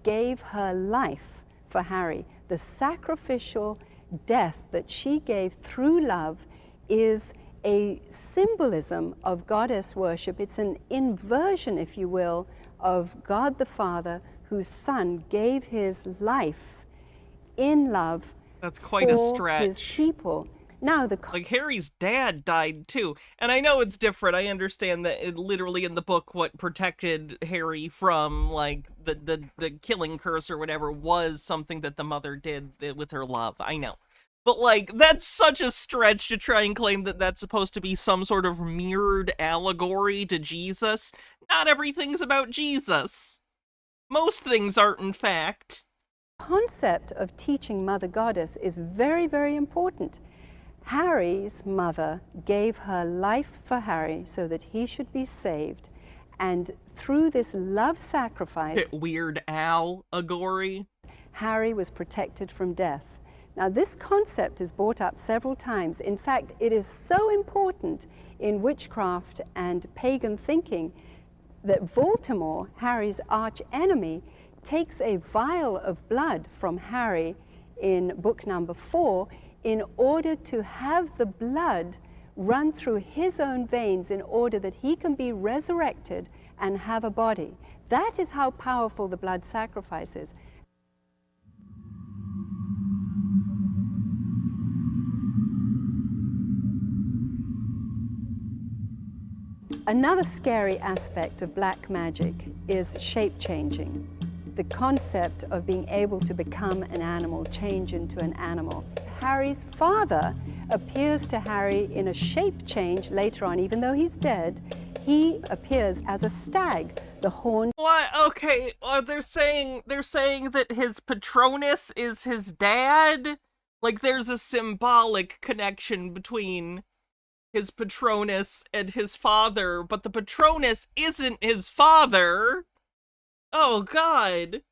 gave her life for Harry. The sacrificial death that she gave through love is a symbolism of goddess worship. It's an inversion, if you will, of God the Father, whose Son gave his life in love. That's quite a stretch. His people. Now Harry's dad died too, and I know it's different. I understand that it literally in the book what protected Harry from the killing curse or whatever was something that the mother did with her love. I know, but that's such a stretch to try and claim that that's supposed to be some sort of mirrored allegory to Jesus. Not everything's about Jesus. Most things aren't, in fact. The concept of teaching Mother Goddess is very, very important. Harry's mother gave her life for Harry so that he should be saved, and through this love sacrifice, Weird Al allegory, Harry was protected from death. Now this concept is brought up several times. In fact, it is so important in witchcraft and pagan thinking that Voldemort, Harry's arch enemy, takes a vial of blood from Harry in book number 4 in order to have the blood run through his own veins in order that he can be resurrected and have a body. That is how powerful the blood sacrifice is. Another scary aspect of black magic is shape changing. The concept of being able to become an animal, change into an animal. Harry's father appears to Harry in a shape change later on. Even though he's dead, he appears as a stag, the horned. What? Okay, they're saying that his Patronus is his dad? Like, there's a symbolic connection between his Patronus and his father, but the Patronus isn't his father! Oh, God!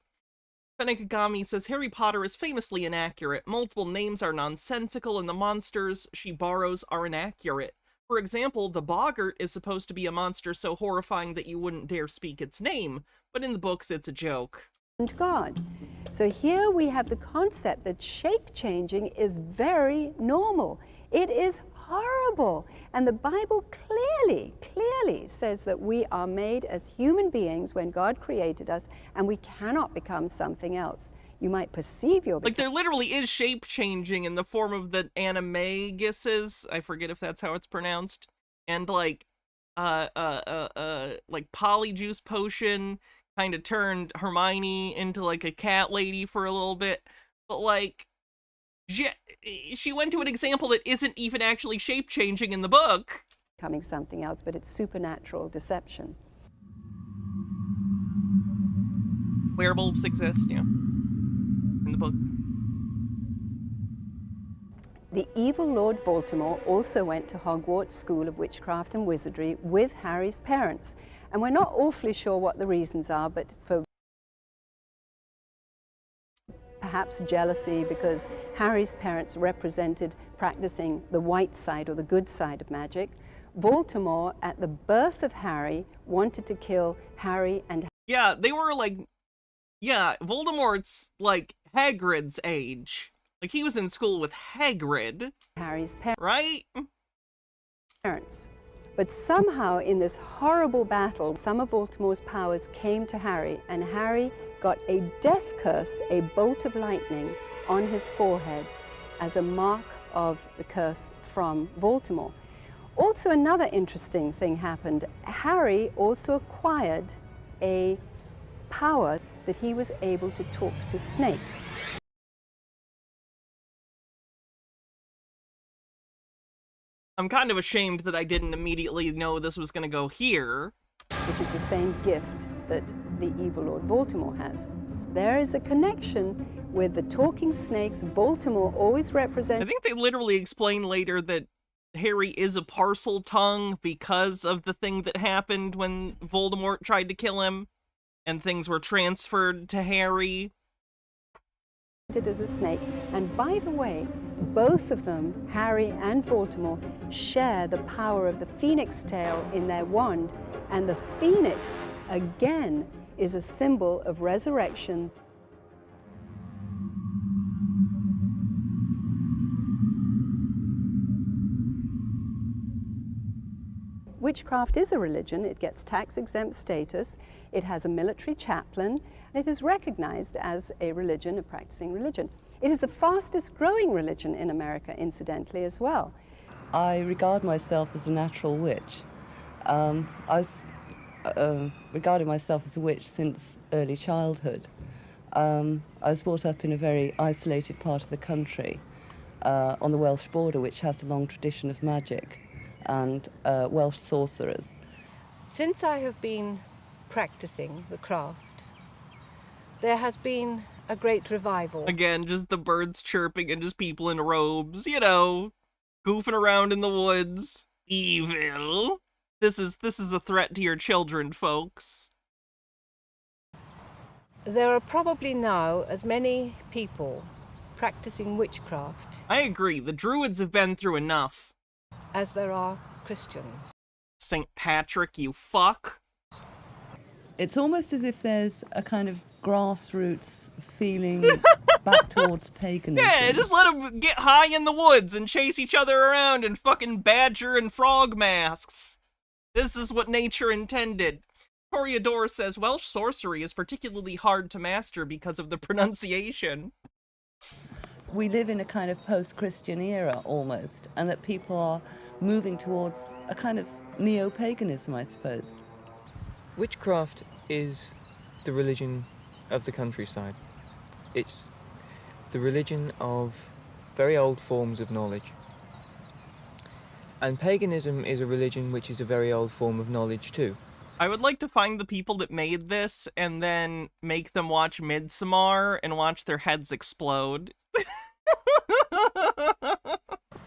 Fenekagami says, Harry Potter is famously inaccurate. Multiple names are nonsensical, and the monsters she borrows are inaccurate. For example, the Boggart is supposed to be a monster so horrifying that you wouldn't dare speak its name, but in the books it's a joke. God. So here we have the concept that shape changing is very normal. It is horrible. And the Bible clearly says that we are made as human beings when God created us, and we cannot become something else. You might perceive your... Like, there literally is shape changing in the form of the animaguses. I forget if that's how it's pronounced. And like, like Polyjuice Potion kind of turned Hermione into like a cat lady for a little bit. But like, she went to an example that isn't even actually shape changing in the book. Becoming something else, but it's supernatural deception. Werewolves exist, yeah. In the book. The evil Lord Voldemort also went to Hogwarts School of Witchcraft and Wizardry with Harry's parents. And we're not awfully sure what the reasons are, but for perhaps jealousy, because Harry's parents represented practicing the white side or the good side of magic. Voldemort, at the birth of Harry, wanted to kill Harry and... Yeah, they were like... Yeah, Voldemort's like Hagrid's age. Like, he was in school with Hagrid. Harry's parents. Right? Parents. But somehow, in this horrible battle, some of Voldemort's powers came to Harry, and Harry got a death curse, a bolt of lightning, on his forehead as a mark of the curse from Voldemort. Also, another interesting thing happened. Harry also acquired a power that he was able to talk to snakes. I'm kind of ashamed that I didn't immediately know this was going to go here. Which is the same gift that the evil Lord Voldemort has. There is a connection with the talking snakes. Voldemort always represents... I think they literally explain later that Harry is a parcel tongue because of the thing that happened when Voldemort tried to kill him, and things were transferred to Harry. As a snake. And by the way, both of them, Harry and Voldemort, share the power of the phoenix tail in their wand, and the phoenix, again, is a symbol of resurrection. Witchcraft is a religion. It gets tax-exempt status. It has a military chaplain. And it is recognized as a religion, a practicing religion. It is the fastest growing religion in America, incidentally, as well. I regard myself as a natural witch. I was regarded myself as a witch since early childhood. I was brought up in a very isolated part of the country, on the Welsh border, which has a long tradition of magic and Welsh sorcerers. Since I have been practicing the craft, there has been a great revival. Again, just the birds chirping and just people in robes, you know, goofing around in the woods. Evil. This is a threat to your children, folks. There are probably now as many people practicing witchcraft. I agree. The Druids have been through enough. As there are Christians. St. Patrick, you fuck. It's almost as if there's a kind of grassroots feeling back towards paganism. Yeah, just let them get high in the woods and chase each other around in fucking badger and frog masks. This is what nature intended. Toreador says, Welsh sorcery is particularly hard to master because of the pronunciation. We live in a kind of post-Christian era, almost, and that people are moving towards a kind of neo-paganism, I suppose. Witchcraft is the religion of the countryside. It's the religion of very old forms of knowledge. And paganism is a religion which is a very old form of knowledge too. I would like to find the people that made this and then make them watch Midsommar and watch their heads explode.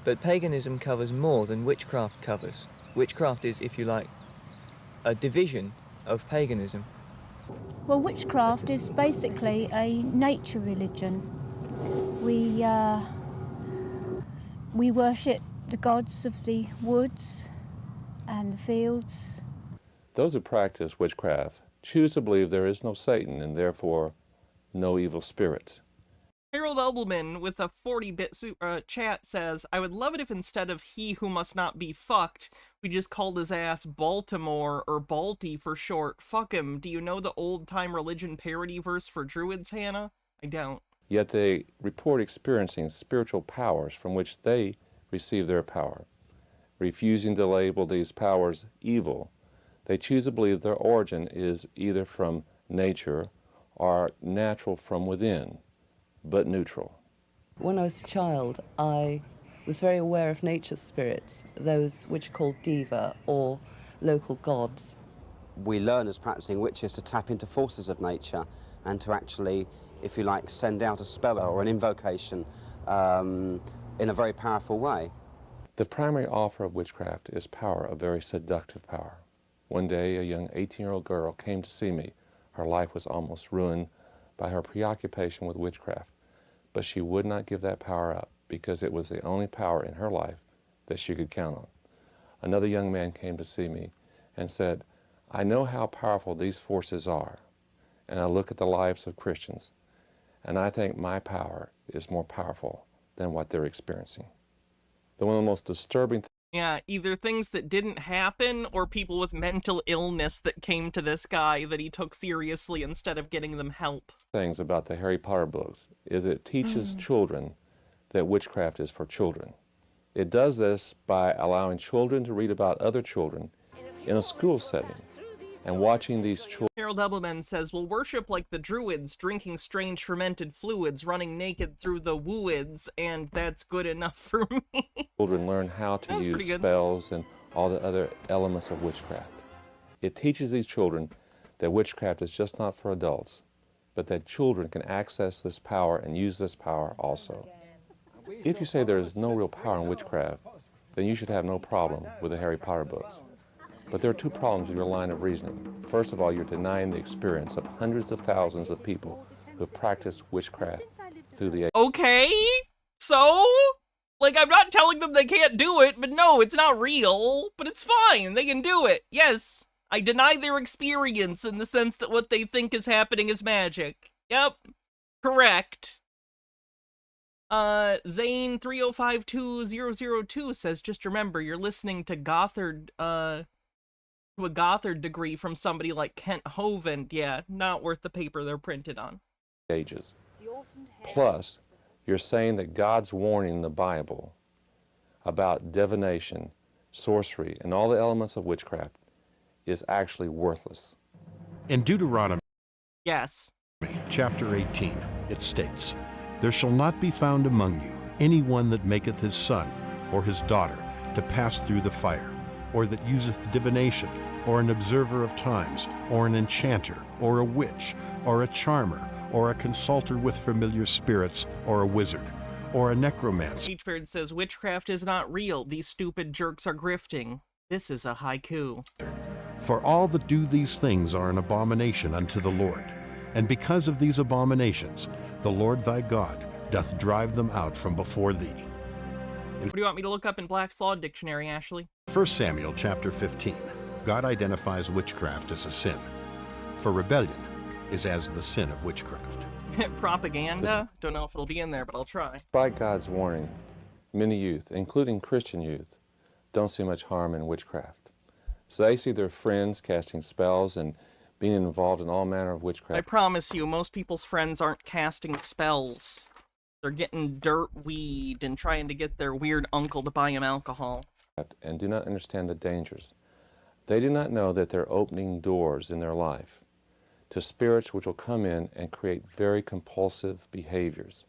But paganism covers more than witchcraft covers. Witchcraft is, if you like, a division of paganism. Well, witchcraft is basically a nature religion. We worship the gods of the woods and the fields. Those who practice witchcraft choose to believe there is no Satan and therefore no evil spirits. Harold Elbelman with a 40-bit chat says, I would love it if instead of he who must not be fucked, we just called his ass Baltimore or Balti for short. Fuck him. Do you know the old-time religion parody verse for druids, Hannah? I don't. Yet they report experiencing spiritual powers from which they receive their power. Refusing to label these powers evil, they choose to believe their origin is either from nature or natural from within, but neutral. When I was a child, I was very aware of nature's spirits, those which are called diva or local gods. We learn as practicing witches to tap into forces of nature and to actually, if you like, send out a spell or an invocation in a very powerful way. The primary offer of witchcraft is power, a very seductive power. One day, a young 18-year-old girl came to see me. Her life was almost ruined by her preoccupation with witchcraft, but she would not give that power up because it was the only power in her life that she could count on. Another young man came to see me and said, I know how powerful these forces are, and I look at the lives of Christians, and I think my power is more powerful than what they're experiencing. One of the most disturbing Yeah, either things that didn't happen or people with mental illness that came to this guy that he took seriously instead of getting them help. things about the Harry Potter books is it teaches children that witchcraft is for children. It does this by allowing children to read about other children in a school setting and watching these children. Harold Doubleman says, we'll worship like the druids, drinking strange fermented fluids, running naked through the woods, and that's good enough for me. Children learn how to use spells and all the other elements of witchcraft. It teaches these children that witchcraft is just not for adults, but that children can access this power and use this power also. If you say there is no real power in witchcraft, then you should have no problem with the Harry Potter books. But there are two problems with your line of reasoning. First of all, you're denying the experience of hundreds of thousands of people who have practiced witchcraft through the ages. Okay, so? Like, I'm not telling them they can't do it, but no, it's not real. But it's fine, they can do it. Yes, I deny their experience in the sense that what they think is happening is magic. Yep, correct. Zane3052002 says, just remember, you're listening to Gothard, to a Gothard degree from somebody like Kent Hovind. Yeah, not worth the paper they're printed on. Ages. Plus, you're saying that God's warning in the Bible about divination, sorcery, and all the elements of witchcraft is actually worthless. In Deuteronomy, yes, chapter 18, it states, There shall not be found among you any one that maketh his son or his daughter to pass through the fire, or that useth divination, or an observer of times, or an enchanter, or a witch, or a charmer, or a consulter with familiar spirits, or a wizard, or a necromancer. H-Bird says, witchcraft is not real. These stupid jerks are grifting. This is a haiku. For all that do these things are an abomination unto the Lord. And because of these abominations, the Lord thy God doth drive them out from before thee. What do you want me to look up in Black's Law Dictionary, Ashley? 1 Samuel chapter 15. God identifies witchcraft as a sin. For rebellion is as the sin of witchcraft. Propaganda? Don't know if it'll be in there, but I'll try. By God's warning, many youth, including Christian youth, don't see much harm in witchcraft. So they see their friends casting spells and being involved in all manner of witchcraft. I promise you, most people's friends aren't casting spells. They're getting dirt weed and trying to get their weird uncle to buy him alcohol. And do not understand the dangers. They do not know that they're opening doors in their life to spirits which will come in and create very compulsive behaviors.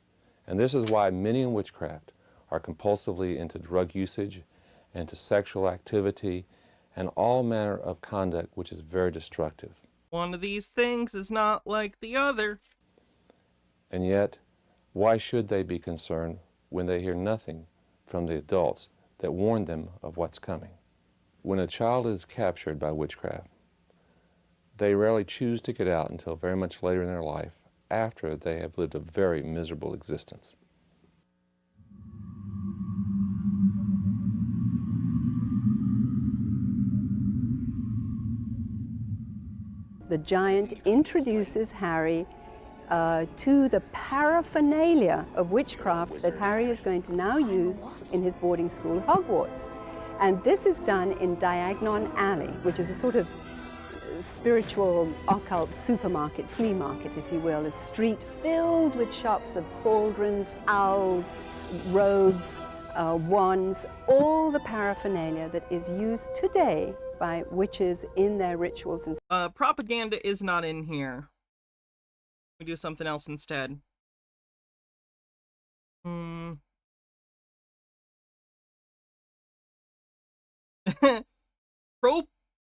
And this is why many in witchcraft are compulsively into drug usage and to sexual activity and all manner of conduct which is very destructive. One of these things is not like the other. And yet, why should they be concerned when they hear nothing from the adults that warn them of what's coming? When a child is captured by witchcraft, they rarely choose to get out until very much later in their life, after they have lived a very miserable existence. The giant introduces Harry to the paraphernalia of witchcraft that Harry is going to now use in his boarding school, Hogwarts. And this is done in Diagon Alley, which is a sort of spiritual occult supermarket, flea market, if you will, a street filled with shops of cauldrons, owls, robes, wands, all the paraphernalia that is used today by witches in their rituals. And propaganda is not in here. We do something else instead.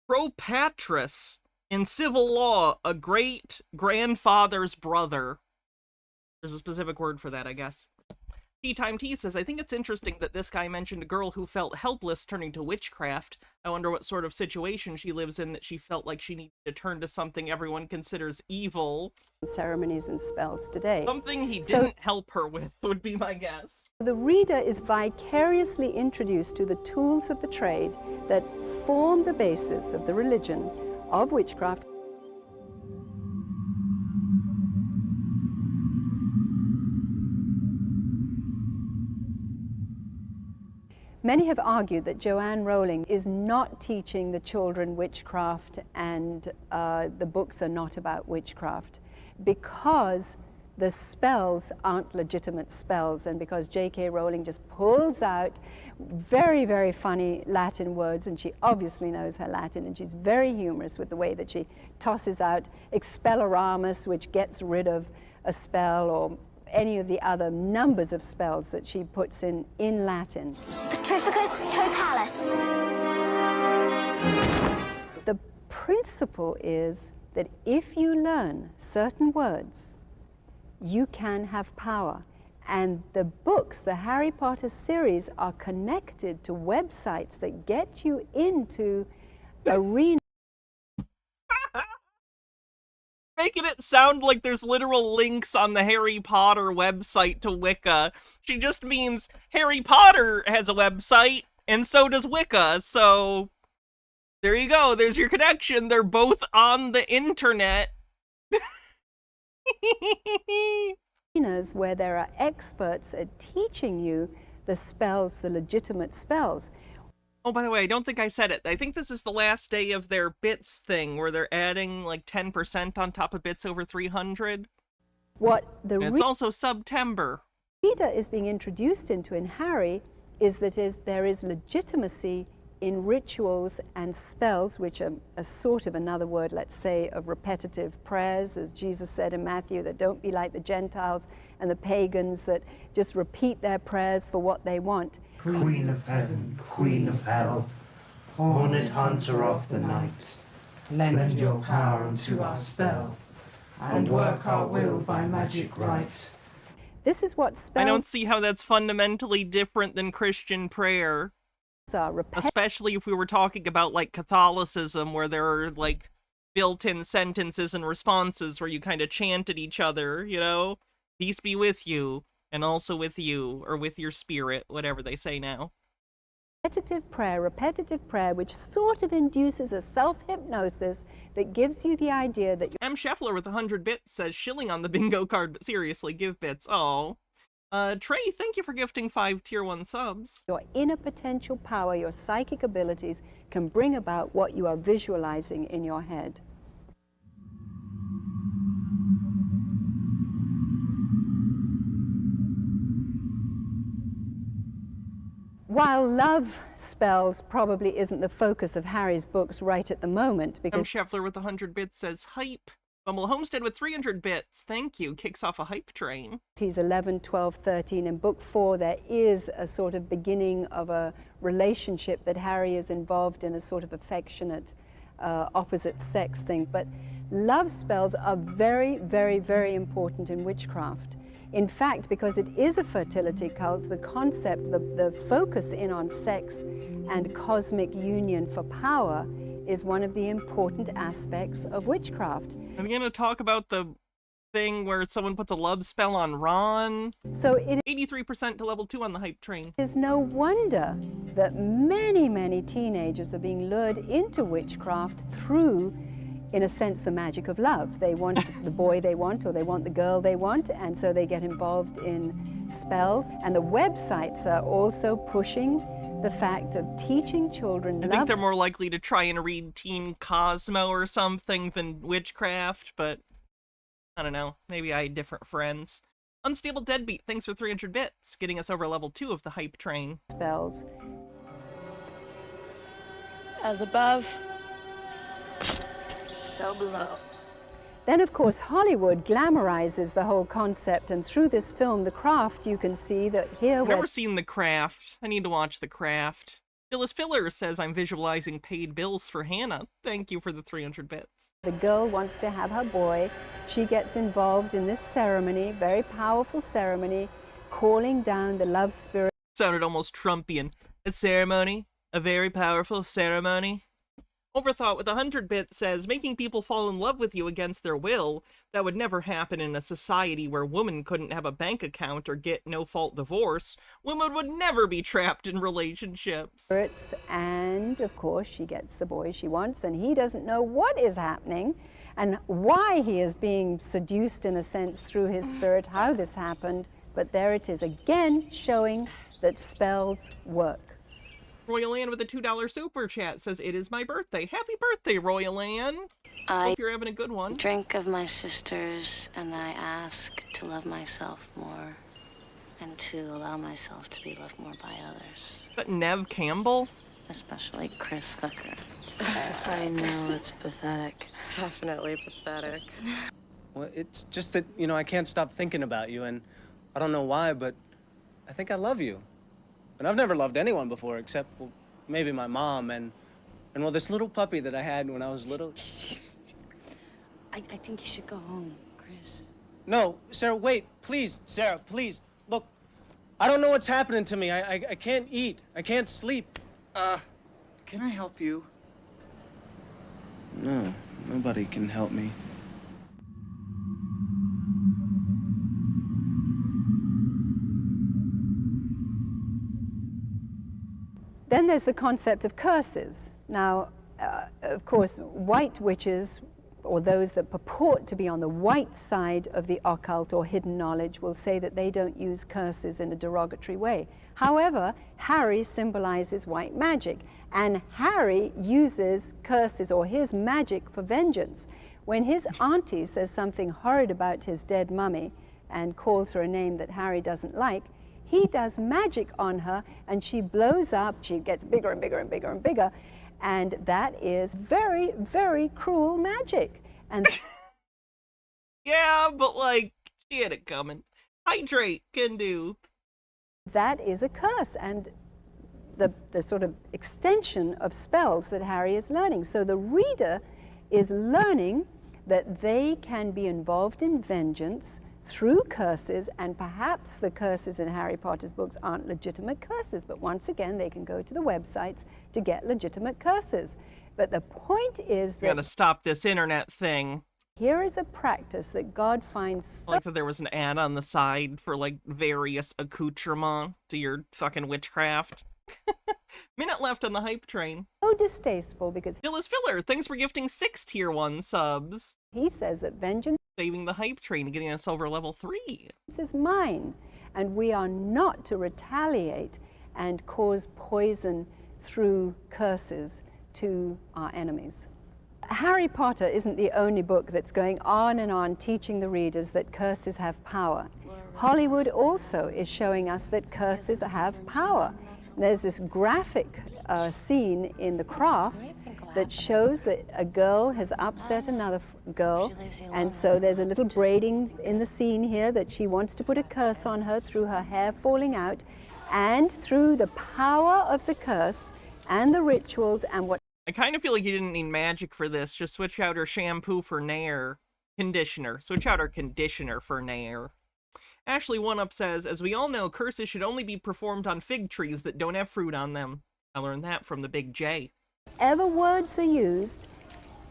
Propatris, in civil law, a great grandfather's brother. There's a specific word for that, I guess. Tea Time Tea says, I think it's interesting that this guy mentioned a girl who felt helpless turning to witchcraft. I wonder what sort of situation she lives in that she felt like she needed to turn to something everyone considers evil. Ceremonies and spells today. Something he didn't help her with, would be my guess. The reader is vicariously introduced to the tools of the trade that form the basis of the religion of witchcraft. Many have argued that Joanne Rowling is not teaching the children witchcraft and the books are not about witchcraft because the spells aren't legitimate spells and because J.K. Rowling just pulls out very, very funny Latin words, and she obviously knows her Latin, and she's very humorous with the way that she tosses out expelloramus, which gets rid of a spell, or any of the other numbers of spells that she puts in Latin. Petrificus totalis. The principle is that if you learn certain words, you can have power. And the books, the Harry Potter series, are connected to websites that get you into arena. Making it sound like there's literal links on the Harry Potter website to Wicca. She just means Harry Potter has a website, and so does Wicca, so there you go, there's your connection. They're both on the internet. Where there are experts at teaching you the spells, the legitimate spells. Oh, by the way, I don't think I said it. I think this is the last day of their bits thing, where they're adding like 10% on top of bits over 300. It's also September. Reader is being introduced into in Harry is that there is legitimacy in rituals and spells, which are a sort of another word, let's say, of repetitive prayers, as Jesus said in Matthew, that don't be like the Gentiles and the pagans that just repeat their prayers for what they want. Queen of heaven, Queen of hell, horned hunter of the night, lend your power unto our spell, and work our will by magic right. This is what spells... I don't see how that's fundamentally different than Christian prayer. Especially if we were talking about, like, Catholicism, where there are, like, built-in sentences and responses where you kind of chant at each other, you know? Peace be with you, and also with you, or with your spirit, whatever they say now. Repetitive prayer, which sort of induces a self-hypnosis that gives you the idea that... M. Scheffler with 100 bits says, shilling on the bingo card, but seriously, give bits. Oh. Trey, thank you for gifting 5 tier 1 subs. Your inner potential power, your psychic abilities, can bring about what you are visualizing in your head. While love spells probably isn't the focus of Harry's books right at the moment, because... Scheffler with 100 bits says, hype. Bumble Homestead with 300 bits. Thank you. Kicks off a hype train. He's 11, 12, 13. In book 4, there is a sort of beginning of a relationship that Harry is involved in, a sort of affectionate opposite sex thing. But love spells are very, very, very important in witchcraft. In fact, because it is a fertility cult, the concept, the focus in on sex and cosmic union for power is one of the important aspects of witchcraft. I'm going to talk about the thing where someone puts a love spell on Ron. So it 83% to level 2 on the hype train. is no wonder that many, many teenagers are being lured into witchcraft through, in a sense, the magic of love. They want the boy they want, or they want the girl they want, and so they get involved in spells. And the websites are also pushing the fact of teaching children I think they're more likely to try and read Teen Cosmo or something than witchcraft, but I don't know. Maybe I had different friends. Unstable Deadbeat, thanks for 300 bits, getting us over level 2 of the hype train. Spells. As above, so below. Then, of course, Hollywood glamorizes the whole concept, and through this film, The Craft, you can see that here... I've never seen The Craft. I need to watch The Craft. Phyllis Filler says, I'm visualizing paid bills for Hannah. Thank you for the 300 bits. The girl wants to have her boy. She gets involved in this ceremony, very powerful ceremony, calling down the love spirit. Sounded almost Trumpian. A ceremony? A very powerful ceremony? Overthought with 100 bits says, making people fall in love with you against their will, that would never happen in a society where women couldn't have a bank account or get no-fault divorce. Women would never be trapped in relationships. And, of course, she gets the boy she wants, and he doesn't know what is happening and why he is being seduced, in a sense, through his spirit, how this happened. But there it is, again, showing that spells work. Royal Ann with a $2 super chat says, it is my birthday. Happy birthday, Royal Ann. Hope you're having a good one. I drink of my sisters, and I ask to love myself more and to allow myself to be loved more by others. Is that Nev Campbell? Especially Chris Hooker. I know, it's pathetic. Definitely pathetic. Well, it's just that, you know, I can't stop thinking about you, and I don't know why, but I think I love you. And I've never loved anyone before, except, well, maybe my mom, and well, this little puppy that I had when I was little. I think you should go home, Chris. No, Sarah, wait, please, Sarah, please. Look, I don't know what's happening to me. I can't eat. I can't sleep. Can I help you? No, nobody can help me. Then there's the concept of curses. Now, of course, white witches, or those that purport to be on the white side of the occult or hidden knowledge, will say that they don't use curses in a derogatory way. However, Harry symbolizes white magic, and Harry uses curses or his magic for vengeance. When his auntie says something horrid about his dead mummy and calls her a name that Harry doesn't like, he does magic on her, and she blows up. She gets bigger and bigger and bigger and bigger, and that is very, very cruel magic. And yeah, but like, she had it coming. Hydrate can do. That is a curse, and the sort of extension of spells that Harry is learning. So the reader is learning that they can be involved in vengeance through curses, and perhaps the curses in Harry Potter's books aren't legitimate curses, but once again, they can go to the websites to get legitimate curses. But the point is that... Gotta stop this internet thing. Here is a practice that God finds so... I like that there was an ad on the side for, like, various accoutrements to your fucking witchcraft. Minute left on the hype train. So distasteful because... Phyllis Filler, thanks for gifting 6 tier 1 subs. He says that vengeance... Saving the hype train and getting us over level 3. This is mine, and we are not to retaliate and cause poison through curses to our enemies. Harry Potter isn't the only book that's going on and on teaching the readers that curses have power. Hollywood also is showing us that curses have power. There's this graphic scene in The Craft that shows that a girl has upset another girl, and so there's a little braiding in the scene here that she wants to put a curse on her through her hair falling out, and through the power of the curse and the rituals and what... I kind of feel like you didn't need magic for this. Just switch out her shampoo for Nair. Conditioner. Switch out her conditioner for Nair. Ashley One Up says, as we all know, curses should only be performed on fig trees that don't have fruit on them. I learned that from the Big J. Whatever words are used,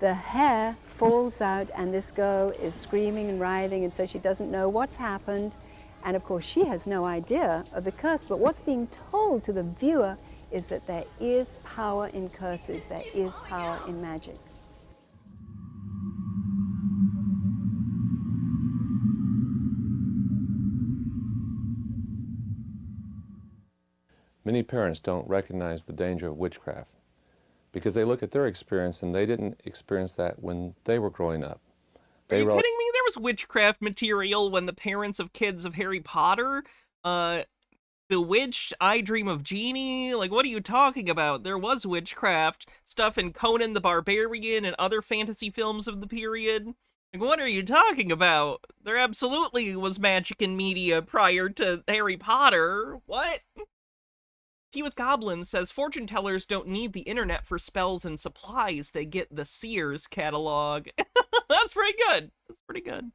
the hair falls out, and this girl is screaming and writhing, and so she doesn't know what's happened. And of course, she has no idea of the curse, but what's being told to the viewer is that there is power in curses, there is power in magic. Many parents don't recognize the danger of witchcraft because they look at their experience and they didn't experience that when they were growing up. Are you kidding me? There was witchcraft material when the parents of kids of Harry Potter, Bewitched, I Dream of Jeannie, like, what are you talking about? There was witchcraft stuff in Conan the Barbarian and other fantasy films of the period. Like, what are you talking about? There absolutely was magic in media prior to Harry Potter. What? Tea with Goblins says, fortune tellers don't need the internet for spells and supplies. They get the Sears catalog. That's pretty good. That's pretty good.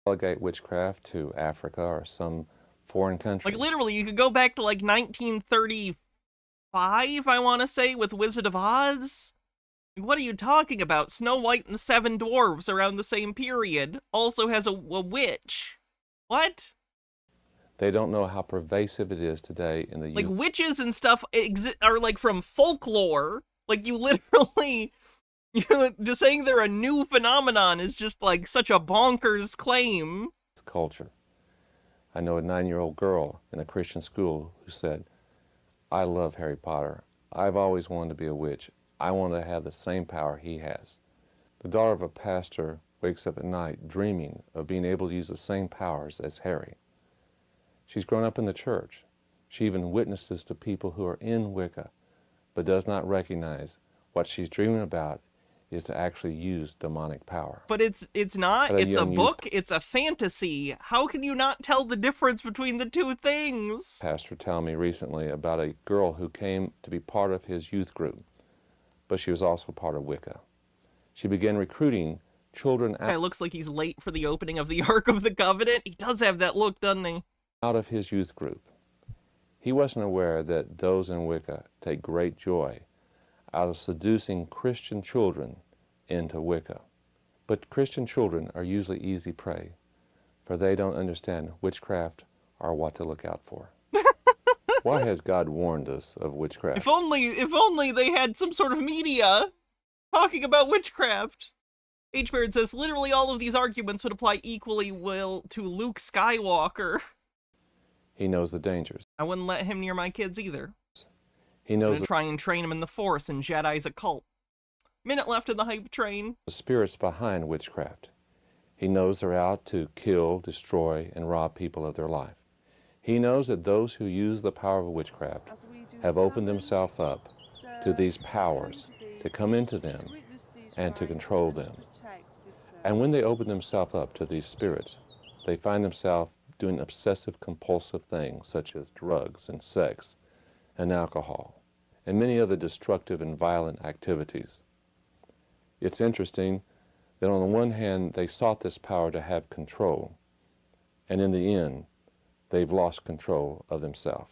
Relegate witchcraft to Africa or some foreign country. Like, literally, you could go back to, like, 1935, I want to say, with Wizard of Oz. Like, what are you talking about? Snow White and the Seven Dwarfs around the same period also has a witch. What? They don't know how pervasive it is today in the youth. Like, witches and stuff are, like, from folklore. Like, you literally... just saying they're a new phenomenon is just, like, such a bonkers claim. Culture. I know a 9-year-old girl in a Christian school who said, I love Harry Potter. I've always wanted to be a witch. I want to have the same power he has. The daughter of a pastor wakes up at night dreaming of being able to use the same powers as Harry. She's grown up in the church. She even witnesses to people who are in Wicca, but does not recognize what she's dreaming about is to actually use demonic power. But it's not. It's a book. It's a fantasy. How can you not tell the difference between the two things? Pastor told me recently about a girl who came to be part of his youth group, but she was also part of Wicca. She began recruiting children out. Guy looks like he's late for the opening of the Ark of the Covenant. He does have that look, doesn't he? Out of his youth group. He wasn't aware that those in Wicca take great joy out of seducing Christian children into Wicca. But Christian children are usually easy prey, for they don't understand witchcraft or what to look out for. Why has God warned us of witchcraft? If only they had some sort of media talking about witchcraft. H-Bird says, literally all of these arguments would apply equally well to Luke Skywalker. He knows the dangers. I wouldn't let him near my kids either. He knows try and train him in the Force and Jedi's occult. Minute left in the hype train. The spirits behind witchcraft. He knows they're out to kill, destroy, and rob people of their life. He knows that those who use the power of witchcraft have opened themselves up to these powers to come into them and to control them. And when they open themselves up to these spirits, they find themselves doing obsessive compulsive things such as drugs and sex and alcohol and many other destructive and violent activities. It's interesting that on the one hand they sought this power to have control, and in the end they've lost control of themselves.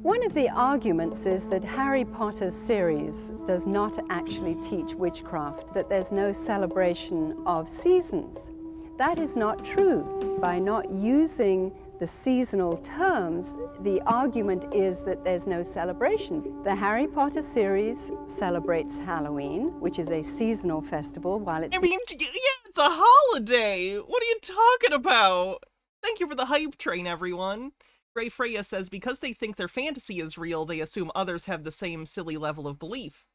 One of the arguments is that Harry Potter's series does not actually teach witchcraft, that there's no celebration of seasons. That is not true. By not using the seasonal terms, the argument is that there's no celebration. The Harry Potter series celebrates Halloween, which is a seasonal festival, while it's... I mean, yeah, it's a holiday! What are you talking about? Thank you for the hype train, everyone. Ray Freya says, because they think their fantasy is real, they assume others have the same silly level of belief.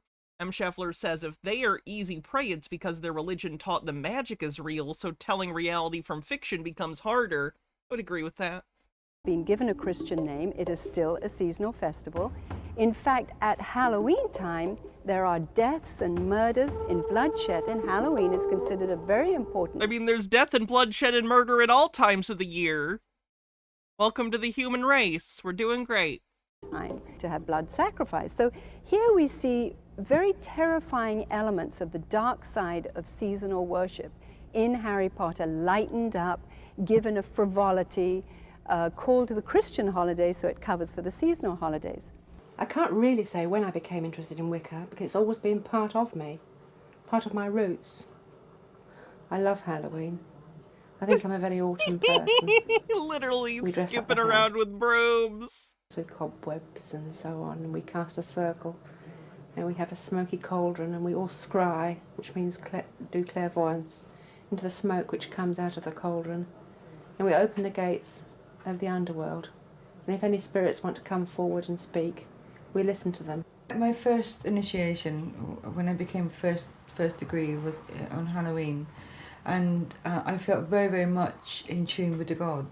M. Scheffler says if they are easy prey, it's because their religion taught them magic is real, so telling reality from fiction becomes harder. I would agree with that. Being given a Christian name, it is still a seasonal festival. In fact, at Halloween time, there are deaths and murders and bloodshed, and Halloween is considered a very important... I mean, there's death and bloodshed and murder at all times of the year. Welcome to the human race. We're doing great. ...time to have blood sacrifice. So here we see very terrifying elements of the dark side of seasonal worship in Harry Potter, lightened up, given a frivolity, called the Christian holidays, so it covers for the seasonal holidays. I can't really say when I became interested in Wicca, because it's always been part of me, part of my roots. I love Halloween. I think I'm a very autumn person. Literally skipping around with brooms. With cobwebs and so on, and we cast a circle, and we have a smoky cauldron, and we all scry, which means do clairvoyance, into the smoke which comes out of the cauldron. And we open the gates of the underworld, and if any spirits want to come forward and speak, we listen to them. My first initiation, when I became first degree, was on Halloween, and I felt very, very much in tune with the God.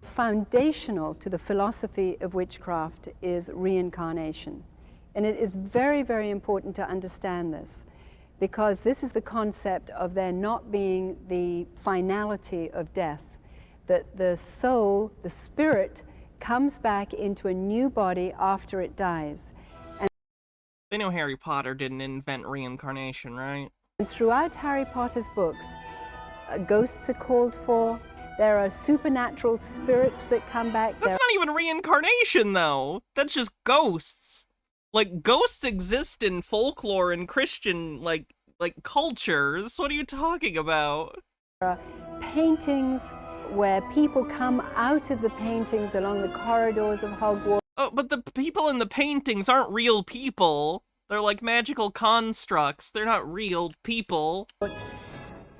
Foundational to the philosophy of witchcraft is reincarnation. And it is very, very important to understand this, because this is the concept of there not being the finality of death, that the soul, the spirit, comes back into a new body after it dies. And they know Harry Potter didn't invent reincarnation, right? And throughout Harry Potter's books, ghosts are called for. There are supernatural spirits that come back. That's not even reincarnation, though. That's just ghosts. Like, ghosts exist in folklore and Christian, like cultures. What are you talking about? There are paintings where people come out of the paintings along the corridors of Hogwarts. Oh, but the people in the paintings aren't real people. They're like magical constructs. They're not real people.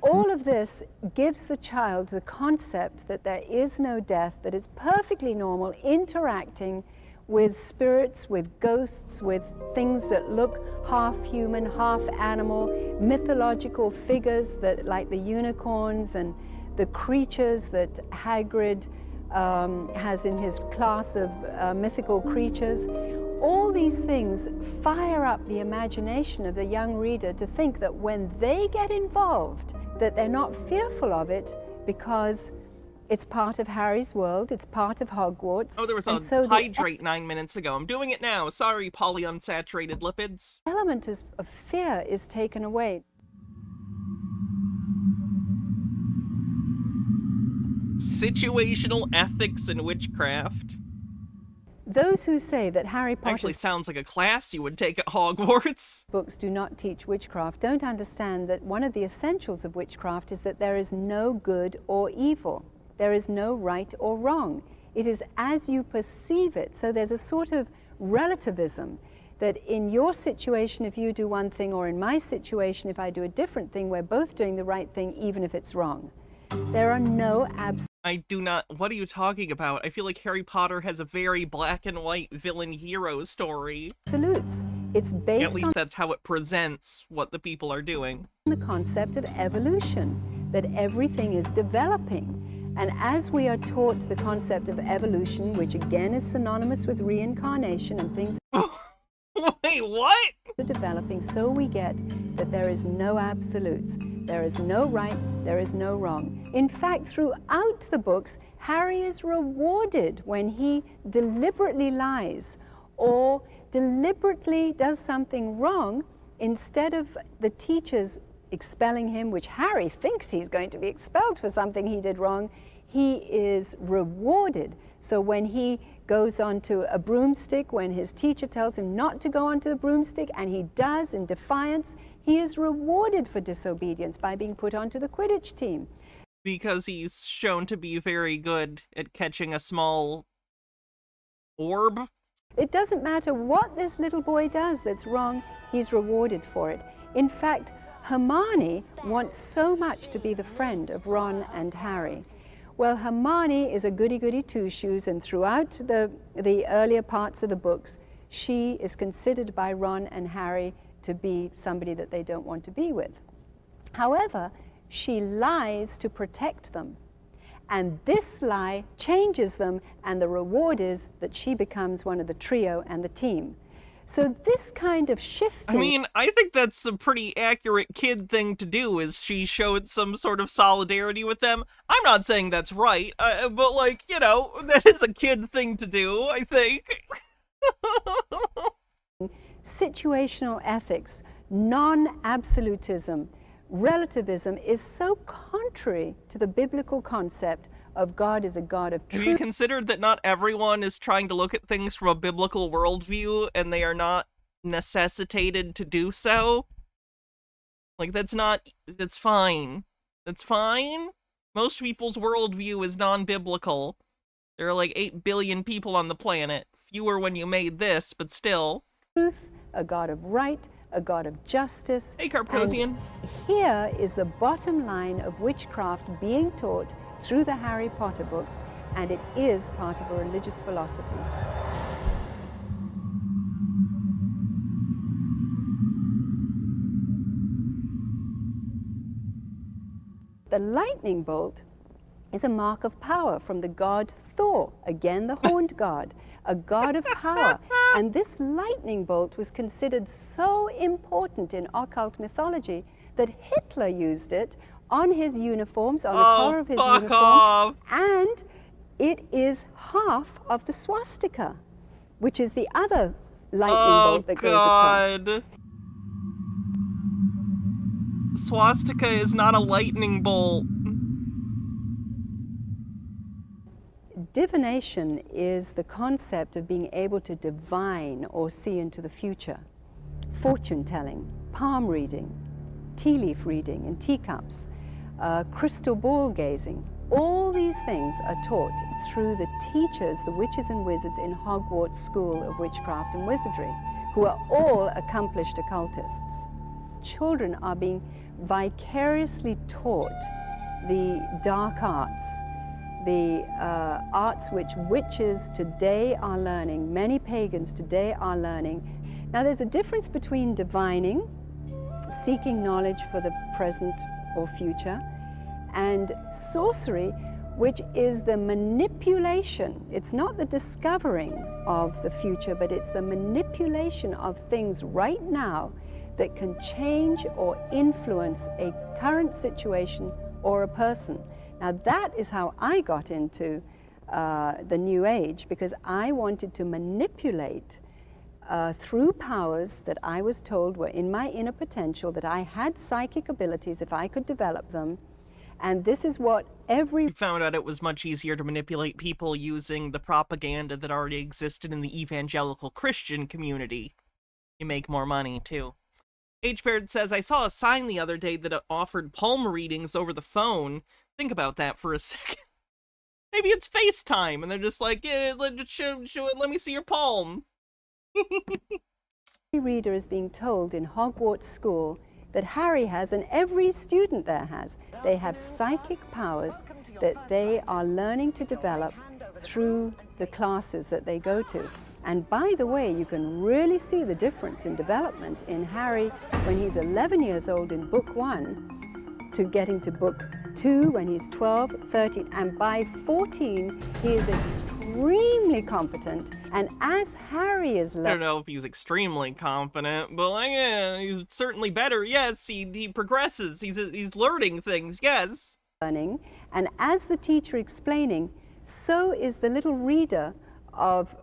All of this gives the child the concept that there is no death, that it's perfectly normal interacting with spirits, with ghosts, with things that look half human, half animal, mythological figures that, like the unicorns and the creatures that Hagrid has in his class of mythical creatures. All these things fire up the imagination of the young reader to think that when they get involved, that they're not fearful of it because it's part of Harry's world, it's part of Hogwarts. Oh, there was a hydrate 9 minutes ago. I'm doing it now. Sorry, polyunsaturated lipids. The element of fear is taken away. Situational ethics in witchcraft. Those who say that Harry Potter actually sounds like a class you would take at Hogwarts. Books do not teach witchcraft don't understand that one of the essentials of witchcraft is that there is no good or evil. There is no right or wrong. It is as you perceive it. So there's a sort of relativism that in your situation, if you do one thing, or in my situation, if I do a different thing, we're both doing the right thing, even if it's wrong. There are no I do not. What are you talking about? I feel like Harry Potter has a very black and white villain hero story. Absolutes. It's based At least that's how it presents what the people are doing. The concept of evolution, that everything is developing. And as we are taught the concept of evolution, which again is synonymous with reincarnation and things Wait, what? are developing, so we get that there is no absolutes. There is no right, there is no wrong. In fact, throughout the books, Harry is rewarded when he deliberately lies or deliberately does something wrong. Instead of the teachers expelling him, which Harry thinks he's going to be expelled for something he did wrong, he is rewarded. So when he goes onto a broomstick, when his teacher tells him not to go onto the broomstick, and he does in defiance, he is rewarded for disobedience by being put onto the Quidditch team. Because he's shown to be very good at catching a small orb. It doesn't matter what this little boy does that's wrong, he's rewarded for it. In fact, Hermione wants so much to be the friend of Ron and Harry. Well, Hermione is a goody-goody two-shoes, and throughout the earlier parts of the books, she is considered by Ron and Harry to be somebody that they don't want to be with. However, she lies to protect them. And this lie changes them, and the reward is that she becomes one of the trio and the team. So this kind of shifting... I mean, I think that's a pretty accurate kid thing to do, is she showed some sort of solidarity with them. I'm not saying that's right, but like, you know, that is a kid thing to do, I think. Situational ethics, non-absolutism, relativism is so contrary to the biblical concept of God as a God of truth. Have you considered that not everyone is trying to look at things from a biblical worldview, and they are not necessitated to do so? Like, that's fine. That's fine. Most people's worldview is non-biblical. There are like 8 billion people on the planet. Fewer when you made this, but still. Truth, a God of right, a God of justice. Hey, Carpcosian. Here is the bottom line of witchcraft being taught through the Harry Potter books, and it is part of a religious philosophy. The lightning bolt is a mark of power from the god Thor, again the horned god, a god of power. And this lightning bolt was considered so important in occult mythology that Hitler used it on his uniforms, on the collar of his uniform, off. And it is half of the swastika, which is the other lightning bolt that goes across. Swastika is not a lightning bolt. Divination is the concept of being able to divine or see into the future. Fortune telling, palm reading, tea leaf reading in teacups, crystal ball gazing. All these things are taught through the teachers, the witches and wizards in Hogwarts School of Witchcraft and Wizardry, who are all accomplished occultists. Children are being vicariously taught the dark arts, the arts which witches today are learning, many pagans today are learning. Now there's a difference between divining, seeking knowledge for the present or future, and sorcery, which is the manipulation. It's not the discovering of the future, but it's the manipulation of things right now that can change or influence a current situation or a person. Now that is how I got into the New Age, because I wanted to manipulate through powers that I was told were in my inner potential, that I had psychic abilities if I could develop them. And this is what We found out it was much easier to manipulate people using the propaganda that already existed in the evangelical Christian community. You make more money, too. H-Baird says, I saw a sign the other day that offered palm readings over the phone. Think about that for a second. Maybe it's FaceTime, and they're just like, yeah, let me see your palm. Every reader is being told in Hogwarts School that Harry has, and every student there has. They have psychic powers that they are learning to develop through the classes that they go to. And by the way, you can really see the difference in development in Harry when he's 11 years old in book 1 to getting to book 2 when he's 12, 13, and by 14 he is extremely competent. And as Harry is I don't know if he's extremely competent, but like, yeah, he's certainly better. Yes, he progresses. He's learning things. Yes. Learning, and as the teacher explaining, so is the little reader of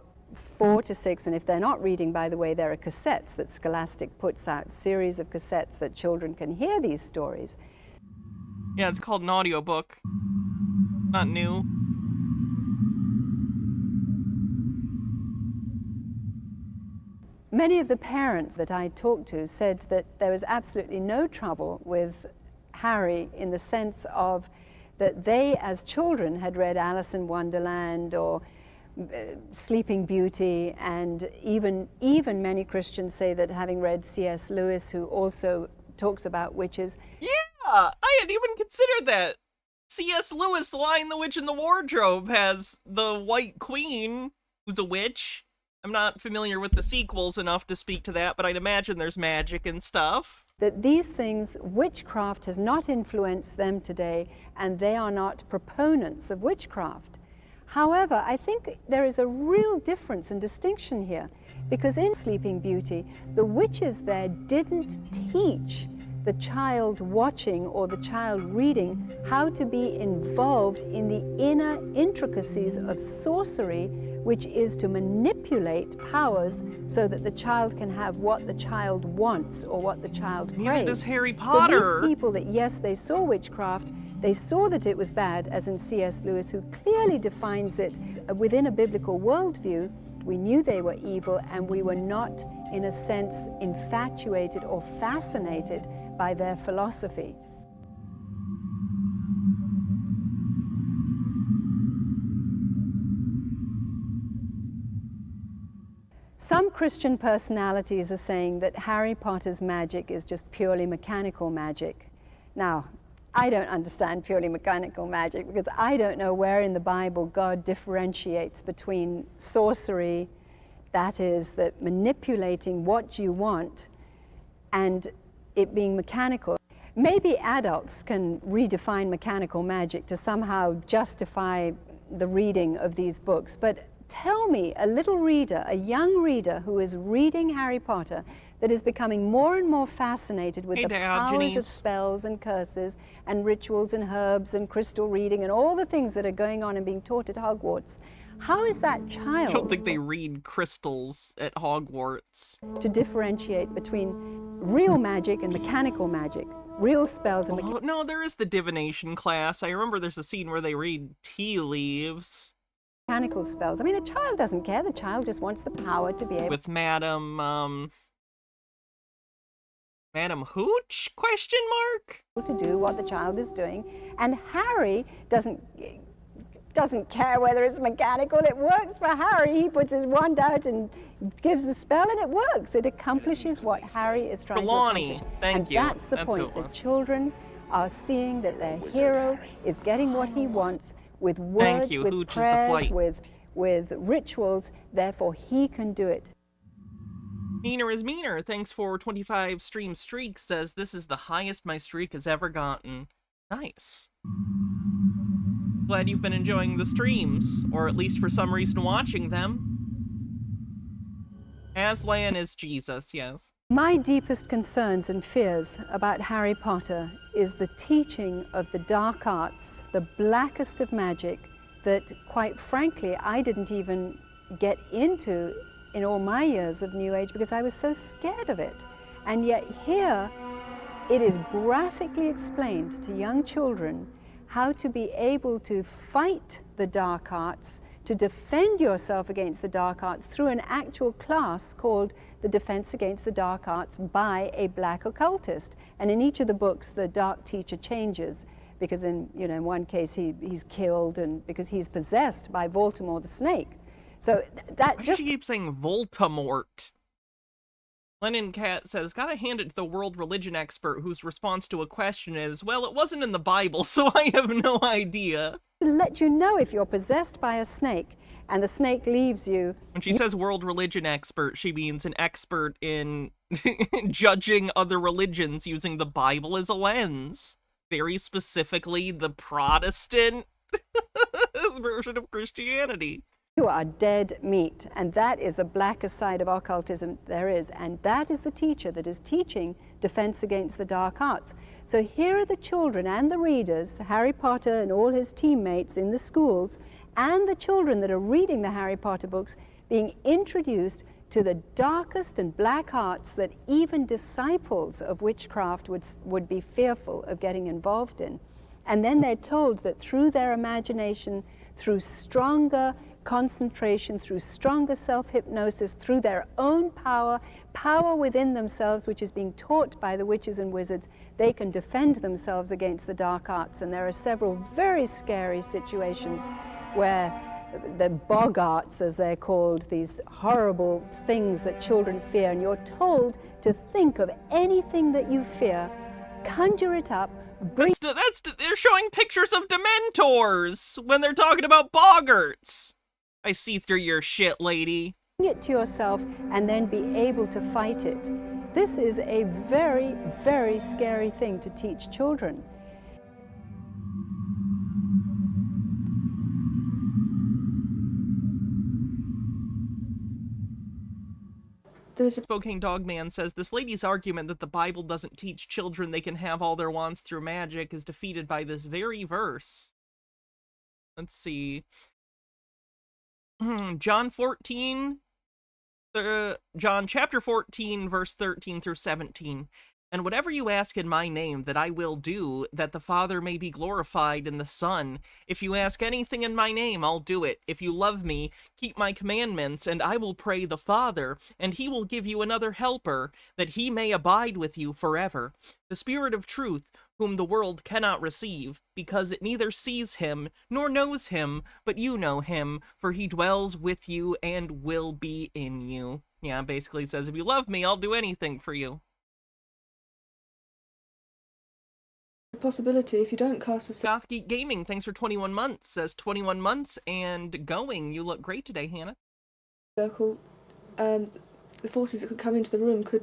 4 to 6, and if they're not reading, by the way, there are cassettes that Scholastic puts out, series of cassettes that children can hear these stories. Yeah, it's called an audiobook. Not new. Many of the parents that I talked to said that there was absolutely no trouble with Harry in the sense of that they, as children, had read Alice in Wonderland or Sleeping Beauty, and even many Christians say that having read C.S. Lewis, who also talks about witches. Yeah, I hadn't even considered that. C.S. Lewis, The Lion, the Witch, and the Wardrobe, has the White Queen, who's a witch. I'm not familiar with the sequels enough to speak to that, but I'd imagine there's magic and stuff. That these things, witchcraft has not influenced them today, and they are not proponents of witchcraft. However, I think there is a real difference and distinction here, because in Sleeping Beauty, the witches there didn't teach the child watching or the child reading how to be involved in the inner intricacies of sorcery, which is to manipulate powers so that the child can have what the child wants or what the child craves. Neither does Harry Potter. So these people that, yes, they saw witchcraft, they saw that it was bad, as in C.S. Lewis, who clearly defines it within a biblical worldview. We knew they were evil, and we were not, in a sense, infatuated or fascinated by their philosophy. Some Christian personalities are saying that Harry Potter's magic is just purely mechanical magic. Now, I don't understand purely mechanical magic because I don't know where in the Bible God differentiates between sorcery, that is, that manipulating what you want, and it being mechanical. Maybe adults can redefine mechanical magic to somehow justify the reading of these books, but tell me, a little reader, a young reader who is reading Harry Potter, that is becoming more and more fascinated with the powers of spells and curses and rituals and herbs and crystal reading and all the things that are going on and being taught at Hogwarts. How is that child? I don't think they read crystals at Hogwarts. To differentiate between real magic and mechanical magic, real spells and no, there is the divination class. I remember there's a scene where they read tea leaves. Mechanical spells. I mean, a child doesn't care. The child just wants the power to be able... With Madam Hooch? Question mark? To do what the child is doing. And Harry doesn't care whether it's mechanical. It works for Harry. He puts his wand out and gives the spell and it works. It accomplishes what Harry is trying to accomplish. Thank you. And that's the point. The children are seeing that their hero is getting what he wants with words, with Hooch prayers, with rituals. Therefore, he can do it. Meaner is Meaner, thanks for 25 stream streaks, says this is the highest my streak has ever gotten. Nice. Glad you've been enjoying the streams, or at least for some reason watching them. Aslan is Jesus, yes. My deepest concerns and fears about Harry Potter is the teaching of the dark arts, the blackest of magic, that quite frankly I didn't even get into in all my years of New Age because I was so scared of it. And yet here it is graphically explained to young children how to be able to fight the dark arts, to defend yourself against the dark arts through an actual class called the Defense Against the Dark Arts by a black occultist. And in each of the books, the dark teacher changes because in one case he's killed and because he's possessed by Voldemort the snake. So that Why do you keep saying Voldemort? Lennon Cat says, gotta hand it to the world religion expert whose response to a question is, well, it wasn't in the Bible, so I have no idea. Let you know if you're possessed by a snake and the snake leaves you. When she says world religion expert, she means an expert in judging other religions using the Bible as a lens. Very specifically, the Protestant version of Christianity. You are dead meat, and that is the blackest side of occultism there is, and that is the teacher that is teaching defense against the dark arts. So here are the children and the readers, Harry Potter and all his teammates in the schools, and the children that are reading the Harry Potter books being introduced to the darkest and black arts that even disciples of witchcraft would be fearful of getting involved in. And then they're told that through their imagination, through stronger concentration, through stronger self-hypnosis, through their own power within themselves, which is being taught by the witches and wizards, they can defend themselves against the dark arts. And there are several very scary situations where the boggarts, as they're called, these horrible things that children fear, and you're told to think of anything that you fear, conjure it up, They're showing pictures of Dementors when they're talking about boggarts. I see through your shit, lady. Bring it to yourself and then be able to fight it. This is a very, very scary thing to teach children. Spokane Dogman says, this lady's argument that the Bible doesn't teach children they can have all their wants through magic is defeated by this very verse. Let's see. John chapter 14, verse 13 through 17. And whatever you ask in my name, that I will do, that the Father may be glorified in the Son. If you ask anything in my name, I'll do it. If you love me, keep my commandments, and I will pray the Father, and he will give you another helper, that he may abide with you forever. The Spirit of truth, whom the world cannot receive, because it neither sees him, nor knows him, but you know him, for he dwells with you and will be in you. Yeah, basically says, if you love me, I'll do anything for you. Possibility if you don't cast a Goth Geek Gaming, thanks for 21 months, says 21 months and going. You look great today, Hannah. Circle, the forces that could come into the room could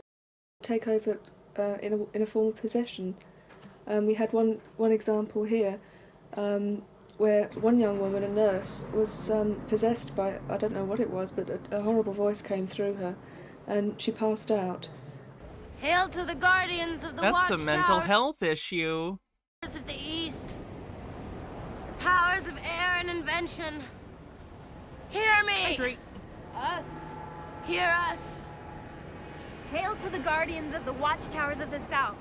take over in a form of possession. We had one example here where one young woman, a nurse, was possessed by, I don't know what it was, but a horrible voice came through her and she passed out. Hail to the guardians of the That's watchtower. a mental health issue. Of the East, the powers of air and invention. Hear me! Hydrate. Us. Hear us. Hail to the guardians of the watchtowers of the South,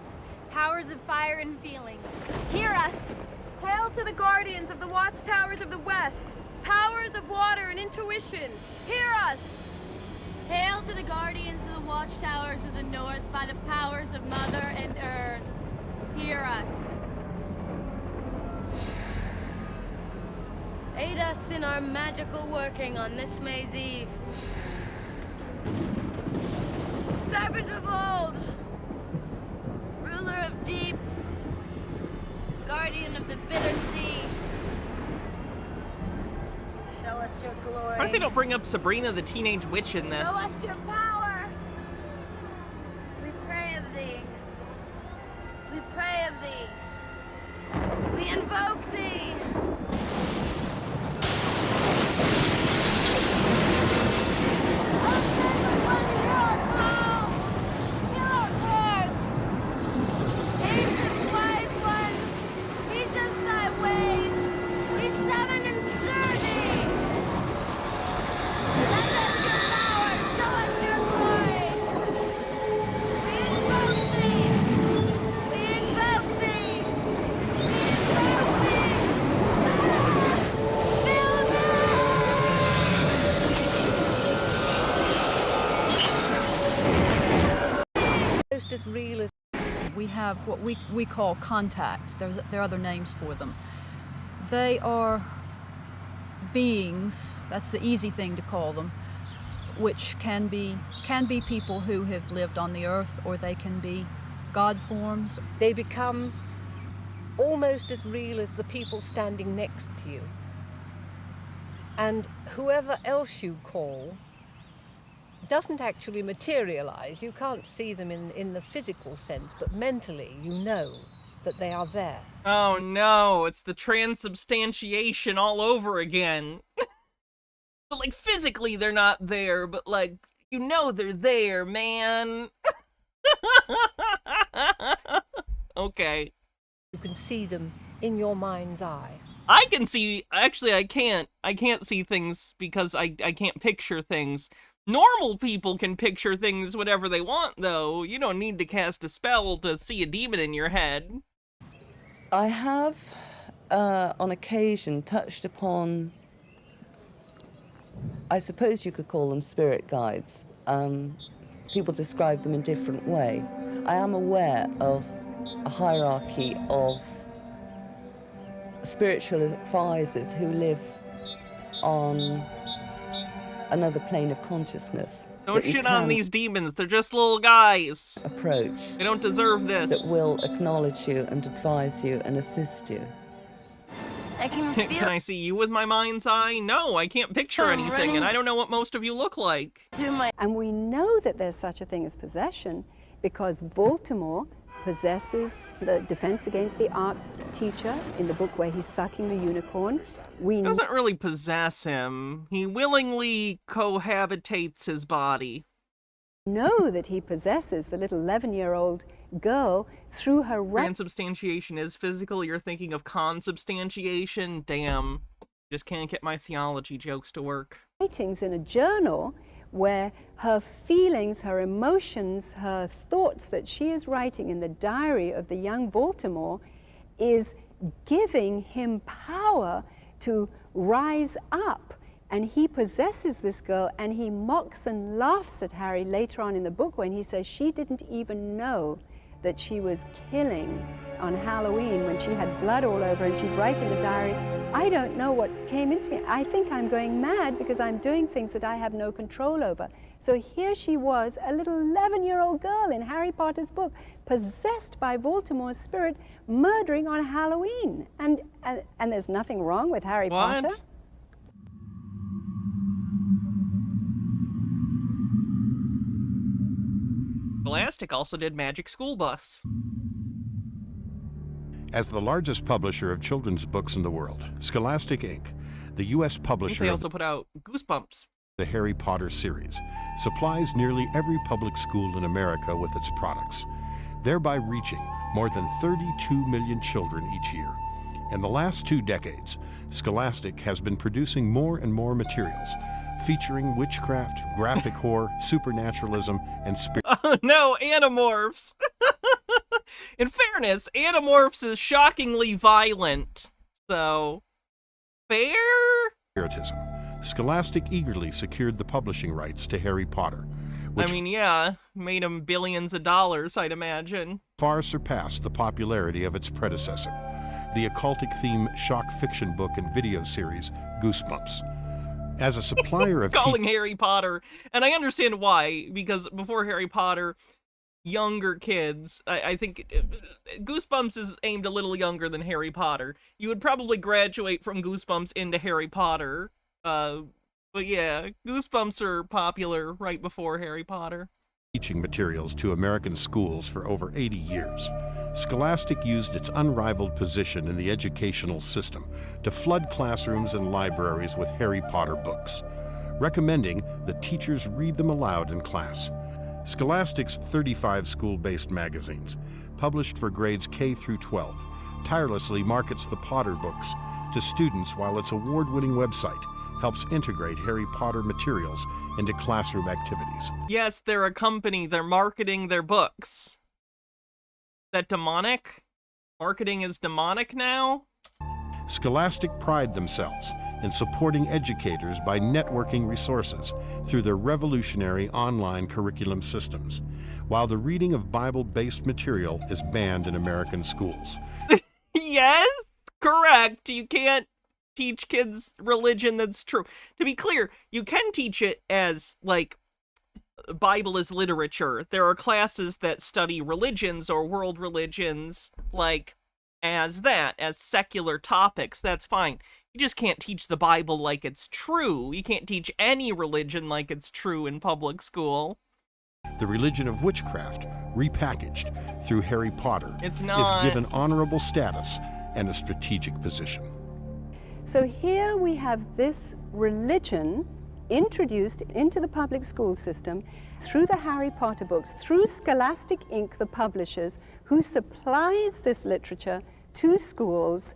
powers of fire and feeling. Hear us! Hail to the guardians of the watchtowers of the West, powers of water and intuition. Hear us! Hail to the guardians of the watchtowers of the North by the powers of Mother and Earth. Hear us. Aid us in our magical working on this May's Eve. Serpent of old, ruler of deep, guardian of the bitter sea. Show us your glory. Why do they don't bring up Sabrina the Teenage Witch in this? Show us your power. We pray of thee. We pray of thee. We invoke thee. As real as we have what we call contacts. There are other names for them. They are beings, that's the easy thing to call them, which can be people who have lived on the earth, or they can be God forms. They become almost as real as the people standing next to you. And whoever else you call doesn't actually materialize. You can't see them in the physical sense, but mentally you know that they are there. Oh no, it's the transubstantiation all over again. But like physically they're not there, but like you know they're there, man. Okay. You can see them in your mind's eye. I can see, actually I can't see things because I can't picture things. Normal people can picture things whatever they want, though. You don't need to cast a spell to see a demon in your head. I have, on occasion, touched upon, I suppose you could call them spirit guides. People describe them in different way. I am aware of a hierarchy of spiritual advisors who live on another plane of consciousness. Don't shit on these demons. They're just little guys. Approach. They don't deserve this. That will acknowledge you and advise you and assist you. I can feel. Can I see you with my mind's eye? No, I can't picture anything, and I don't know what most of you look like. And we know that there's such a thing as possession because Baltimore possesses the Defense Against the Arts teacher in the book where he's sucking the unicorn. He doesn't really possess him. He willingly cohabitates his body. Know that he possesses the little 11-year-old girl through her Transubstantiation is physical. You're thinking of consubstantiation. Damn. Just can't get my theology jokes to work. Writings in a journal where her feelings, her emotions, her thoughts that she is writing in the diary of the young Baltimore is giving him power to rise up. And he possesses this girl, and he mocks and laughs at Harry later on in the book when he says she didn't even know that she was killing on Halloween when she had blood all over and she'd write in the diary, I don't know what came into me. I think I'm going mad because I'm doing things that I have no control over. So here she was, a little 11-year-old girl in Harry Potter's book, possessed by Voldemort's spirit, murdering on Halloween. And there's nothing wrong with Harry Potter. Scholastic also did Magic School Bus. As the largest publisher of children's books in the world, Scholastic Inc., the U.S. publisher They of also put out Goosebumps. the Harry Potter series, supplies nearly every public school in America with its products, thereby reaching more than 32 million children each year. In the last 2 decades, Scholastic has been producing more and more materials featuring witchcraft, graphic horror, supernaturalism, and Oh no, Animorphs! In fairness, Animorphs is shockingly violent, so fair? spiritism. Scholastic eagerly secured the publishing rights to Harry Potter, which I mean, yeah, made him billions of dollars, I'd imagine. far surpassed the popularity of its predecessor, the occultic theme shock fiction book and video series Goosebumps. As a supplier of Calling Harry Potter, and I understand why, because before Harry Potter, younger kids, I think Goosebumps is aimed a little younger than Harry Potter. You would probably graduate from Goosebumps into Harry Potter. But yeah, Goosebumps are popular right before Harry Potter. teaching materials to American schools for over 80 years. Scholastic used its unrivaled position in the educational system to flood classrooms and libraries with Harry Potter books, recommending that teachers read them aloud in class. Scholastic's 35 school-based magazines, published for grades K through 12, tirelessly markets the Potter books to students, while its award-winning website helps integrate Harry Potter materials into classroom activities. Yes, they're a company. They're marketing their books. Is that demonic? Marketing is demonic now? Scholastic pride themselves in supporting educators by networking resources through their revolutionary online curriculum systems, while the reading of Bible-based material is banned in American schools. Yes, correct. You can't teach kids religion that's true. To be clear, you can teach it as, like, Bible is literature. There are classes that study religions or world religions, like, as secular topics. That's fine. You just can't teach the Bible like it's true. You can't teach any religion like it's true in public school. The religion of witchcraft, repackaged through Harry Potter, It's not. is given honorable status and a strategic position. So here we have this religion introduced into the public school system through the Harry Potter books, through Scholastic Inc., the publishers, who supplies this literature to schools.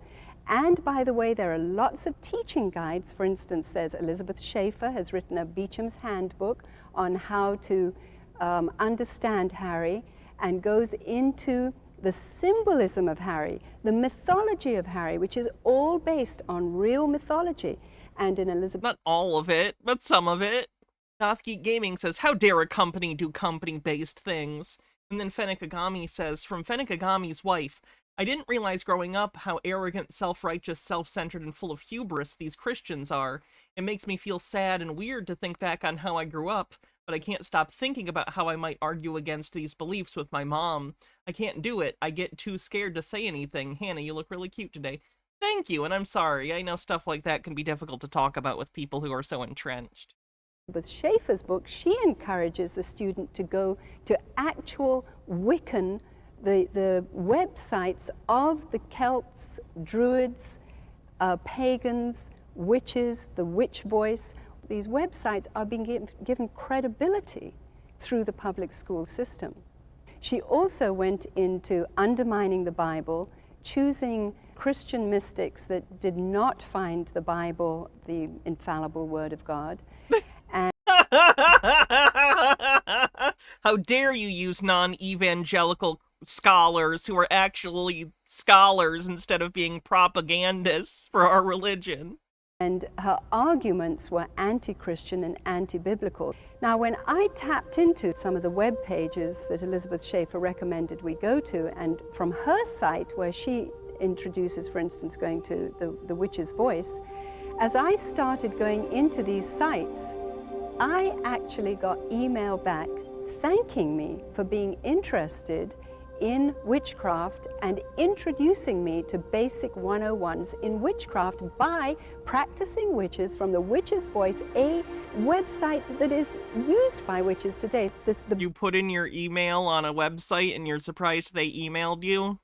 And by the way, there are lots of teaching guides. For instance, there's Elizabeth Schaefer has written a Beecham's Handbook on how to understand Harry, and goes into the symbolism of Harry, the mythology of Harry, which is all based on real mythology. And in Elizabeth... Not all of it, but some of it. Goth Geek Gaming says, how dare a company do company-based things? And then Fennec Agami says, from Fennec Agami's wife, I didn't realize growing up how arrogant, self-righteous, self-centered, and full of hubris these Christians are. It makes me feel sad and weird to think back on how I grew up, but I can't stop thinking about how I might argue against these beliefs with my mom. I can't do it. I get too scared to say anything. Hannah, you look really cute today. Thank you, and I'm sorry. I know stuff like that can be difficult to talk about with people who are so entrenched. With Schaeffer's book, she encourages the student to go to actual Wiccan, the websites of the Celts, Druids, pagans, witches, the witch voice. These websites are being given credibility through the public school system. She also went into undermining the Bible, choosing Christian mystics that did not find the Bible the infallible word of God. And how dare you use non-evangelical scholars who are actually scholars instead of being propagandists for our religion. And her arguments were anti-Christian and anti-biblical. Now, when I tapped into some of the web pages that Elizabeth Schaeffer recommended we go to, and from her site where she introduces, for instance, going to the Witch's Voice, as I started going into these sites, I actually got email back thanking me for being interested in witchcraft and introducing me to basic 101s in witchcraft by practicing witches from the Witch's Voice, a website that is used by witches today. You put in your email on a website and you're surprised they emailed you?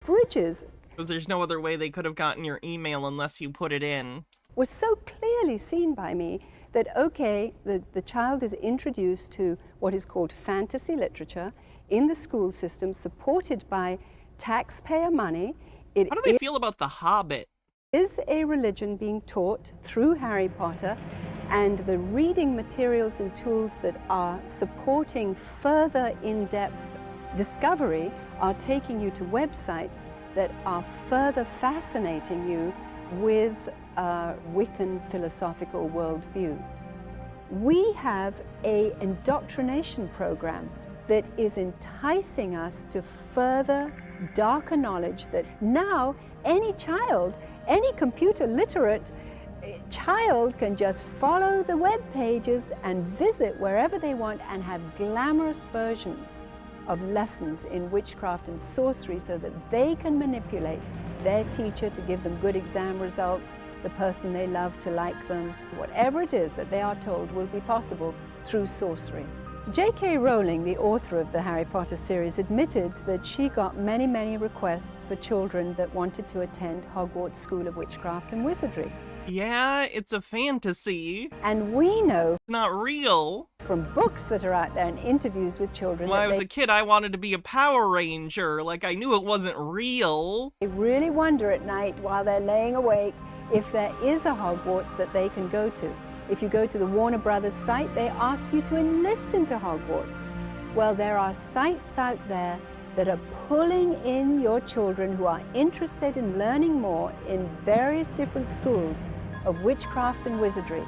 Bridges. Because there's no other way they could have gotten your email unless you put it in. Was so clearly seen by me that, okay, the child is introduced to what is called fantasy literature in the school system, supported by taxpayer money. How do they feel about The Hobbit? Is a religion being taught through Harry Potter, and the reading materials and tools that are supporting further in-depth discovery are taking you to websites that are further fascinating you with a Wiccan philosophical worldview. We have an indoctrination program that is enticing us to further darker knowledge that now any child, any computer literate child can just follow the web pages and visit wherever they want and have glamorous versions of lessons in witchcraft and sorcery so that they can manipulate their teacher to give them good exam results, the person they love to like them. Whatever it is that they are told will be possible through sorcery. J.K. Rowling, the author of the Harry Potter series, admitted that she got many, many requests for children that wanted to attend Hogwarts School of Witchcraft and Wizardry. Yeah, it's a fantasy. And we know it's not real from books that are out there and interviews with children. When I was a kid, I wanted to be a Power Ranger. Like, I knew it wasn't real. They really wonder at night while they're laying awake if there is a Hogwarts that they can go to. If you go to the Warner Brothers site, they ask you to enlist into Hogwarts. Well, there are sites out there that are pulling in your children who are interested in learning more in various different schools of witchcraft and wizardry.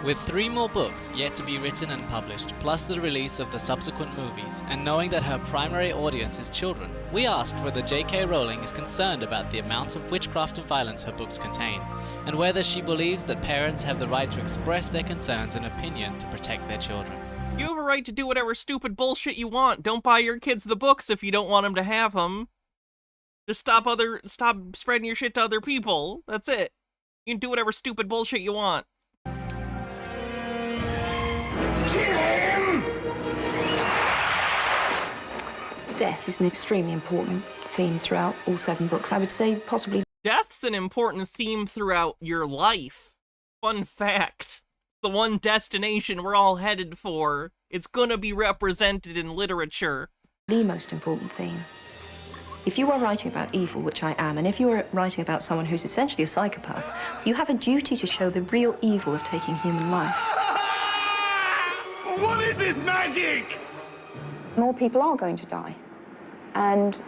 With 3 more books yet to be written and published, plus the release of the subsequent movies, and knowing that her primary audience is children, we asked whether J.K. Rowling is concerned about the amount of witchcraft and violence her books contain, and whether she believes that parents have the right to express their concerns and opinion to protect their children. You have a right to do whatever stupid bullshit you want. Don't buy your kids the books if you don't want them to have them. Just stop spreading your shit to other people. That's it. You can do whatever stupid bullshit you want. Death is an extremely important theme throughout all 7 books. I would say possibly... Death's an important theme throughout your life. Fun fact. The one destination we're all headed for. It's gonna be represented in literature. The most important theme. If you are writing about evil, which I am, and if you are writing about someone who's essentially a psychopath, you have a duty to show the real evil of taking human life. What is this magic? More people are going to die. And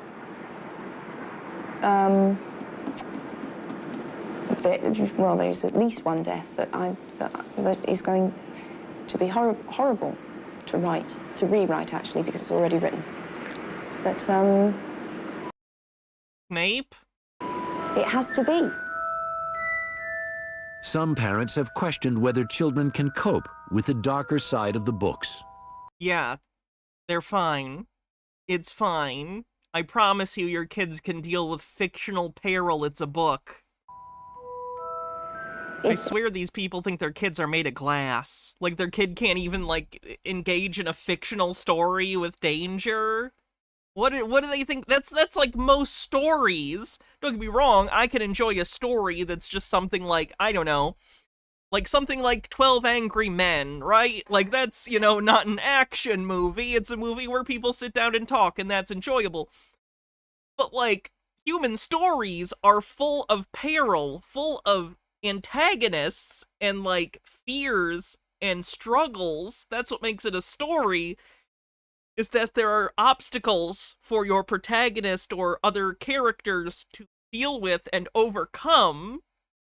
there's at least one death that is going to be horrible to write, to rewrite actually, because it's already written. But, Snape? It has to be. Some parents have questioned whether children can cope with the darker side of the books. Yeah, they're fine. It's fine. I promise you your kids can deal with fictional peril. It's a book. I swear these people think their kids are made of glass. Like, their kid can't even, like, engage in a fictional story with danger. What do they think? That's like most stories. Don't get me wrong, I can enjoy a story that's just something like, I don't know, like something like 12 Angry Men, right? Like, that's, you know, not an action movie. It's a movie where people sit down and talk, and that's enjoyable. But, like, human stories are full of peril, full of antagonists, and, like, fears and struggles. That's what makes it a story, is that there are obstacles for your protagonist or other characters to deal with and overcome.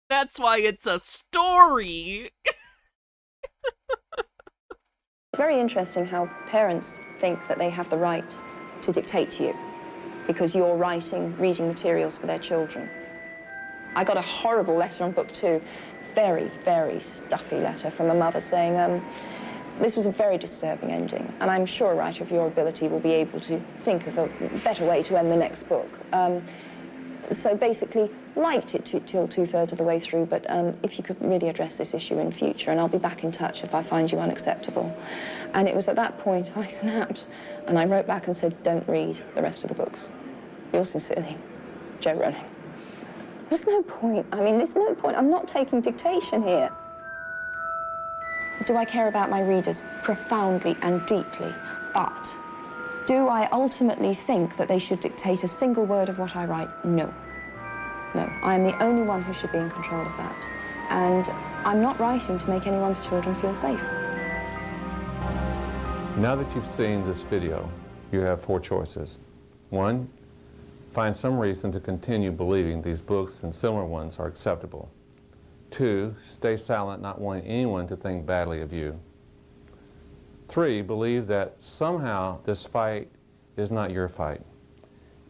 That's why it's a story. It's very interesting how parents think that they have the right to dictate to you because you're writing reading materials for their children. I got a horrible letter on book 2, very, very stuffy letter from a mother saying, this was a very disturbing ending, and I'm sure a writer of your ability will be able to think of a better way to end the next book. So basically, liked it till 2/3 of the way through, but if you could really address this issue in future, and I'll be back in touch if I find you unacceptable. And it was at that point I snapped, and I wrote back and said, don't read the rest of the books. Yours sincerely, Joe Rowling. There's no point. I mean, there's no point. I'm not taking dictation here. Do I care about my readers? Profoundly and deeply. But do I ultimately think that they should dictate a single word of what I write? No. No. I am the only one who should be in control of that. And I'm not writing to make anyone's children feel safe. Now that you've seen this video, you have 4 choices. 1, find some reason to continue believing these books and similar ones are acceptable. 2, stay silent, not wanting anyone to think badly of you. 3, believe that somehow this fight is not your fight.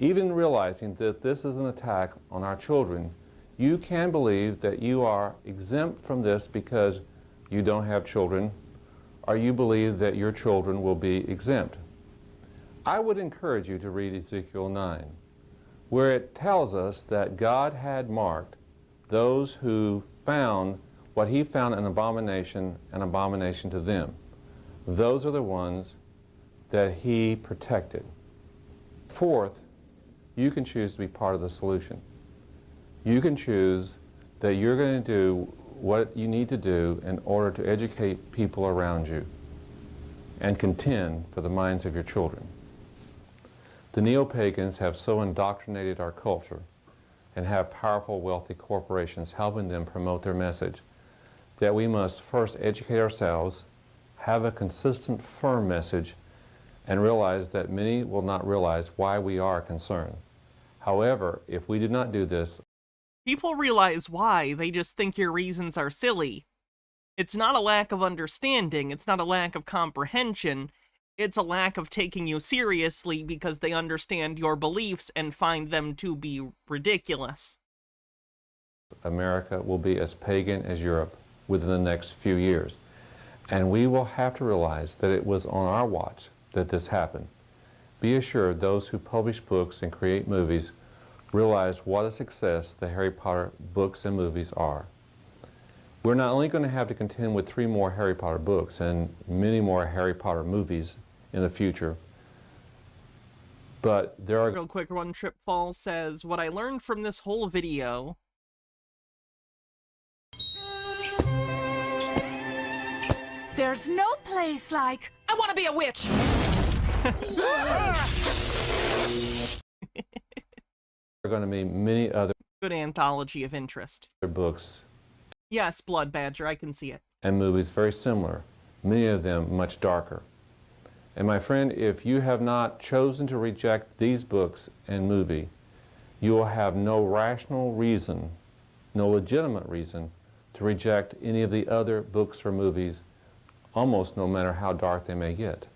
Even realizing that this is an attack on our children, you can believe that you are exempt from this because you don't have children, or you believe that your children will be exempt. I would encourage you to read Ezekiel 9, where it tells us that God had marked those who found what he found an abomination to them. Those are the ones that he protected. 4th, you can choose to be part of the solution. You can choose that you're going to do what you need to do in order to educate people around you and contend for the minds of your children. The neo-pagans have so indoctrinated our culture and have powerful, wealthy corporations helping them promote their message that we must first educate ourselves, have a consistent, firm message, and realize that many will not realize why we are concerned. However, if we do not do this, people realize why, they just think your reasons are silly. It's not a lack of understanding, it's not a lack of comprehension, it's a lack of taking you seriously because they understand your beliefs and find them to be ridiculous. America will be as pagan as Europe within the next few years. And we will have to realize that it was on our watch that this happened. Be assured those who publish books and create movies realize what a success the Harry Potter books and movies are. We're not only going to have to contend with 3 more Harry Potter books and many more Harry Potter movies in the future, but there are... Real quick, One Trip Fall says, what I learned from this whole video... There's no place like, I want to be a witch! There are going to be many other... Good anthology of interest. ...books. Yes, Blood Badger, I can see it. And movies very similar, many of them much darker. And my friend, if you have not chosen to reject these books and movie, you will have no rational reason, no legitimate reason, to reject any of the other books or movies almost no matter how dark they may get.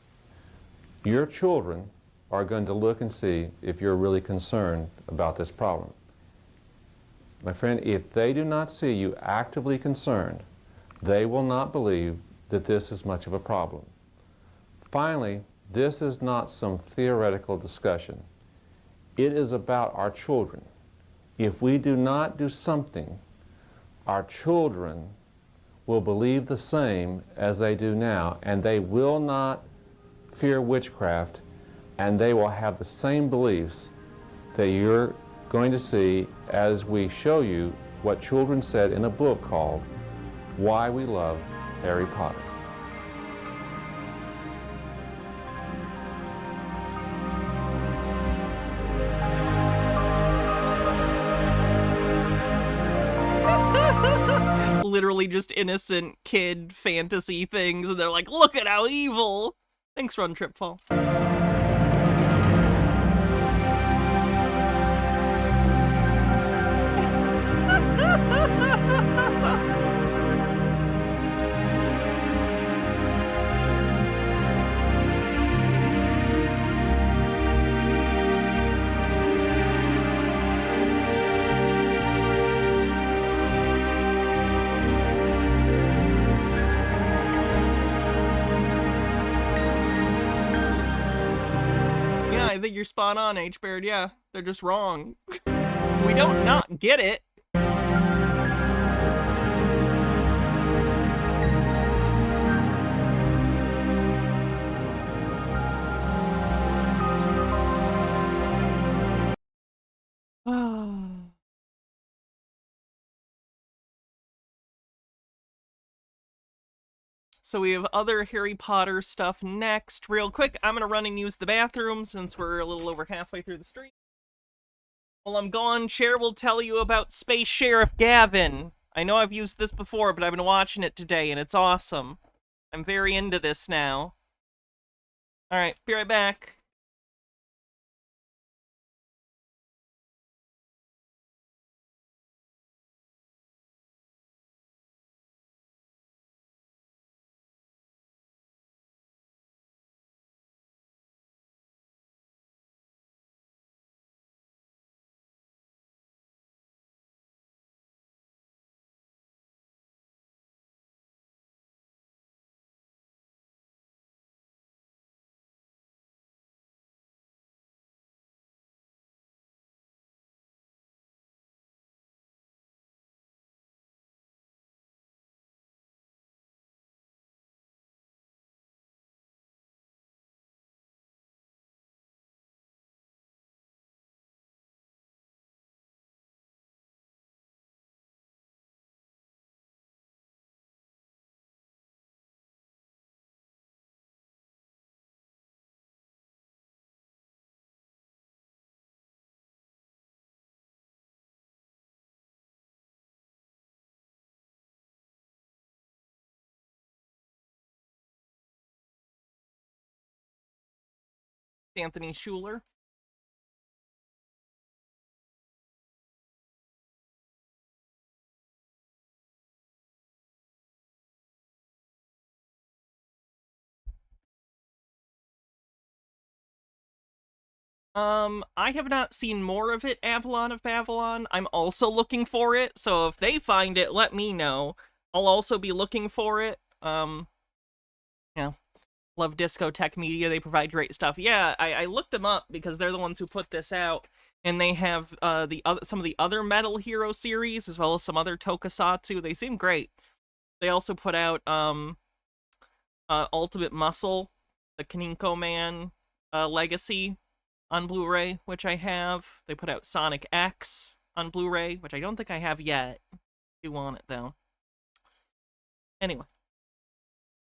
Your children are going to look and see if you're really concerned about this problem. My friend, if they do not see you actively concerned, they will not believe that this is much of a problem. Finally, this is not some theoretical discussion. It is about our children. If we do not do something, our children will believe the same as they do now, and they will not fear witchcraft, and they will have the same beliefs that you're going to see as we show you what children said in a book called Why We Love Harry Potter. Literally just innocent kid fantasy things, and they're like, look at how evil! Thanks, Run Tripfall. I think you're spot on, H-Baird. Yeah, they're just wrong. We don't not get it. So we have other Harry Potter stuff next. Real quick, I'm going to run and use the bathroom since we're a little over halfway through the stream. While I'm gone, Cher will tell you about Space Sheriff Gavin. I know I've used this before, but I've been watching it today, and it's awesome. I'm very into this now. Alright, be right back. Anthony Schuler. I have not seen more of it, Avalon of Babylon. I'm also looking for it, so if they find it, let me know. I'll also be looking for it. Yeah. Love Discotech Media, they provide great stuff. Yeah, I looked them up because they're the ones who put this out, and they have some of the other Metal Hero series, as well as some other tokusatsu. They seem great. They also put out, Ultimate Muscle, the Kaninko Man, Legacy, on Blu-ray, which I have. They put out Sonic X on Blu-ray, which I don't think I have yet. I do want it, though. Anyway.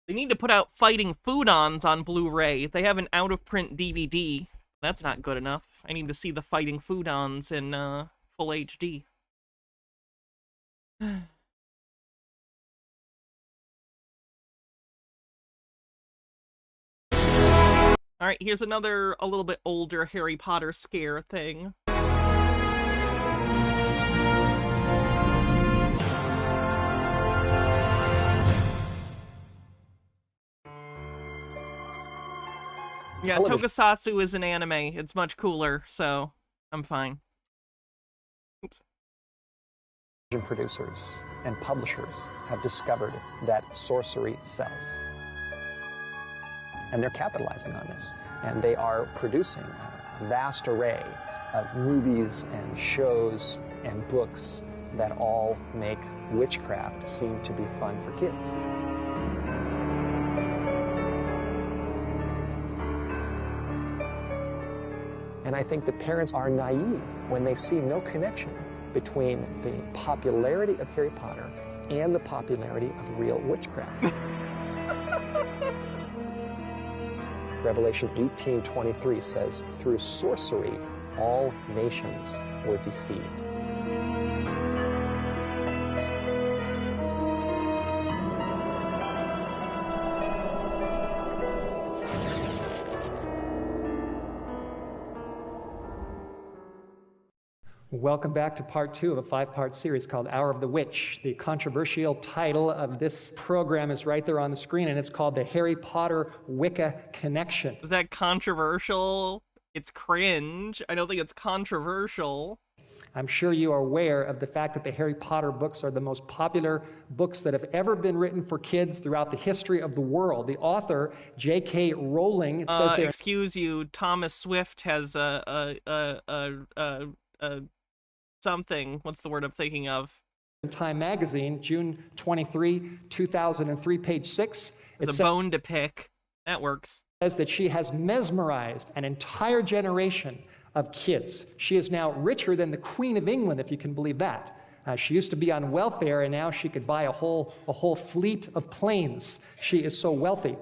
They need to put out Fighting Foodons on Blu-ray. They have an out-of-print DVD. That's not good enough. I need to see the Fighting Foodons in, full HD. Alright, here's another, a little bit older Harry Potter scare thing. Yeah, television Tokusatsu is an anime. It's much cooler, so I'm fine. Oops. producers and publishers have discovered that sorcery sells. And they're capitalizing on this. And they are producing a vast array of movies and shows and books that all make witchcraft seem to be fun for kids. And I think that parents are naive when they see no connection between the popularity of Harry Potter and the popularity of real witchcraft. Revelation 18:23 says, "Through sorcery, all nations were deceived." Welcome back to part 2 of a 5-part series called Hour of the Witch. The controversial title of this program is right there on the screen, and it's called The Harry Potter Wicca Connection. Is that controversial? It's cringe. I don't think it's controversial. I'm sure you are aware of the fact that the Harry Potter books are the most popular books that have ever been written for kids throughout the history of the world. The author, J.K. Rowling, it says there... Excuse you, Thomas Swift has something. What's the word I'm thinking of? In Time magazine, June 23, 2003, page 6. It's a bone to pick. That works. Says that she has mesmerized an entire generation of kids. She is now richer than the Queen of England, if you can believe that. She used to be on welfare, and now she could buy a whole fleet of planes. She is so wealthy.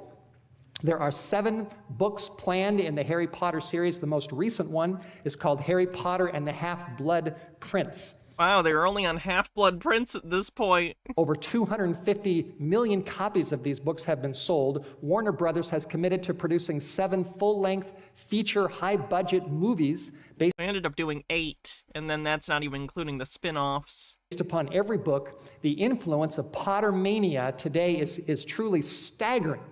There are 7 books planned in the Harry Potter series. The most recent one is called Harry Potter and the Half-Blood Prince. Wow, they're only on Half-Blood Prince at this point. Over 250 million copies of these books have been sold. Warner Brothers has committed to producing 7 full-length feature high-budget movies They ended up doing 8, and then that's not even including the spin-offs. Based upon every book. The influence of Pottermania today is truly staggering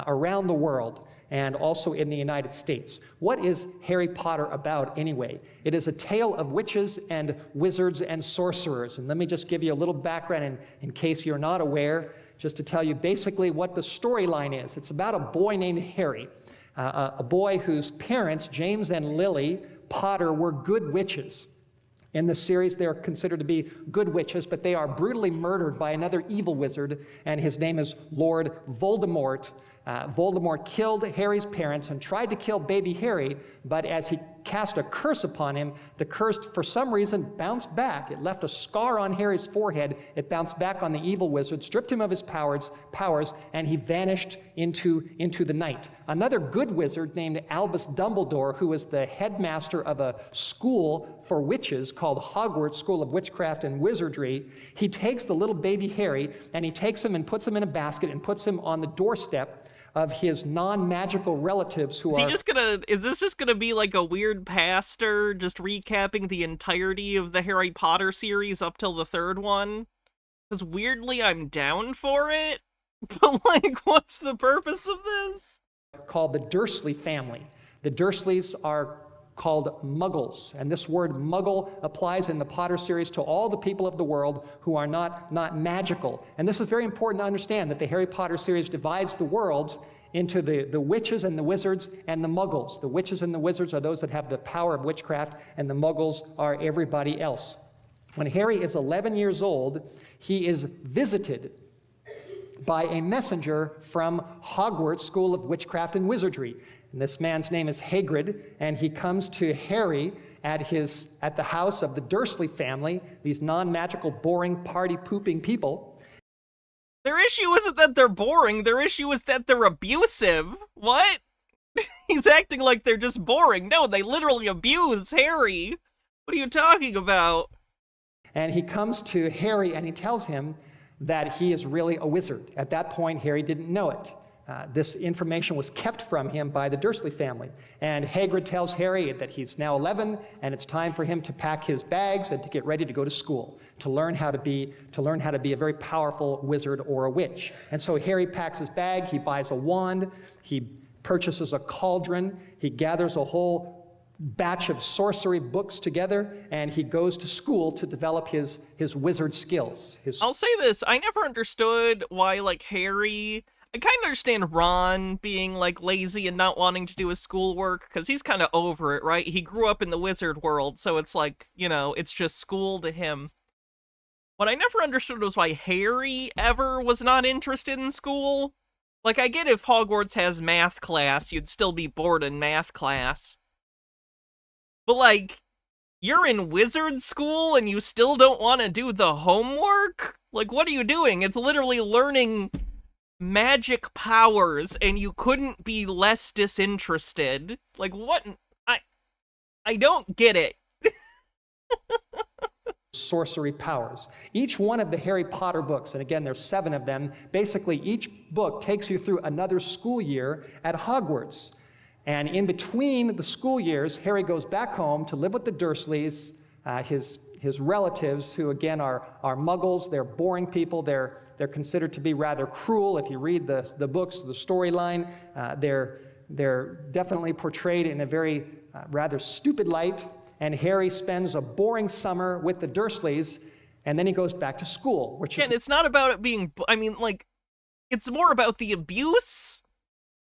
around the world and also in the United States. What is Harry Potter about anyway? It is a tale of witches and wizards and sorcerers. And let me just give you a little background in case you're not aware, just to tell you basically what the storyline is. It's about a boy named Harry, a boy whose parents, James and Lily Potter, were good witches. In the series, they are considered to be good witches, but they are brutally murdered by another evil wizard, and his name is Lord Voldemort. Voldemort killed Harry's parents and tried to kill baby Harry, but as he cast a curse upon him, the curse, for some reason, bounced back. It left a scar on Harry's forehead. It bounced back on the evil wizard, stripped him of his powers, and he vanished into the night. Another good wizard named Albus Dumbledore, who was the headmaster of a school for witches called Hogwarts School of Witchcraft and Wizardry, he takes the little baby Harry, and he takes him and puts him in a basket and puts him on the doorstep of his non-magical relatives who are... Is this just gonna be like a weird pastor just recapping the entirety of the Harry Potter series up till the 3rd one? Because weirdly, I'm down for it, but like, what's the purpose of this? Called the Dursley family. The Dursleys are called Muggles, and this word Muggle applies in the Potter series to all the people of the world who are not magical. And this is very important to understand, that the Harry Potter series divides the worlds into the witches and the wizards and the Muggles. The witches and the wizards are those that have the power of witchcraft, and the Muggles are everybody else. When Harry is 11 years old, he is visited by a messenger from Hogwarts School of Witchcraft and Wizardry. And this man's name is Hagrid, and he comes to Harry at the house of the Dursley family, these non-magical, boring, party-pooping people. Their issue isn't that they're boring, their issue is that they're abusive. What? He's acting like they're just boring. No, they literally abuse Harry. What are you talking about? And he comes to Harry and he tells him that he is really a wizard. At that point, Harry didn't know it. This information was kept from him by the Dursley family. And Hagrid tells Harry that he's now 11 and it's time for him to pack his bags and to get ready to go to school, to learn how to be a very powerful wizard or a witch. And so Harry packs his bag, he buys a wand, he purchases a cauldron, he gathers a whole batch of sorcery books together, and he goes to school to develop his wizard skills. I'll say this, I never understood why, like, Harry... I kind of understand Ron being, like, lazy and not wanting to do his schoolwork, because he's kind of over it, right? He grew up in the wizard world, so it's like, you know, it's just school to him. What I never understood was why Harry ever was not interested in school. Like, I get if Hogwarts has math class, you'd still be bored in math class. But, like, you're in wizard school and you still don't want to do the homework? Like, what are you doing? It's literally learning magic powers and you couldn't be less disinterested. Like, what? I don't get it. Sorcery powers. Each one of the Harry Potter books, and again there's 7 of them, basically each book takes you through another school year at Hogwarts. And in between the school years, Harry goes back home to live with the Dursleys, his relatives, who again are muggles. They're boring people. They're considered to be rather cruel. If you read the books, the storyline, they're definitely portrayed in a very rather stupid light. And Harry spends a boring summer with the Dursleys, and then he goes back to school. And it's not about it being, I mean, like, it's more about the abuse.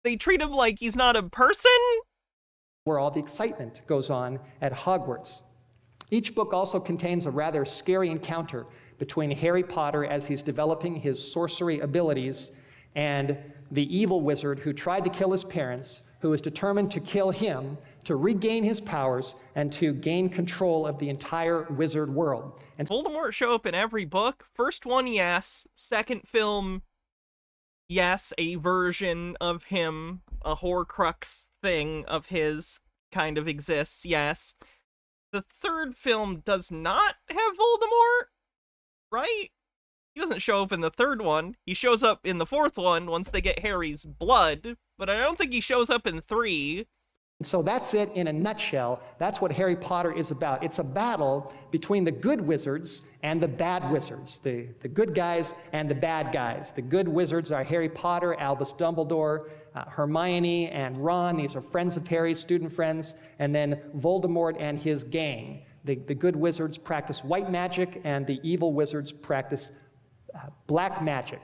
They treat him like he's not a person. Where all the excitement goes on at Hogwarts. Each book also contains a rather scary encounter between Harry Potter as he's developing his sorcery abilities and the evil wizard who tried to kill his parents, who is determined to kill him to regain his powers and to gain control of the entire wizard world. And Voldemort show up in every book. First one, yes. Second film, yes, a version of him, a Horcrux thing of his kind of exists, yes. The third film does not have Voldemort, right? He doesn't show up in the third one. He shows up in the fourth one once they get Harry's blood, but I don't think he shows up in 3. So that's it in a nutshell. That's what Harry Potter is about. It's a battle between the good wizards and the bad wizards, the good guys and the bad guys. The good wizards are Harry Potter, Albus Dumbledore, Hermione, and Ron. These are friends of Harry's, student friends. And then Voldemort and his gang. The good wizards practice white magic, and the evil wizards practice black magic.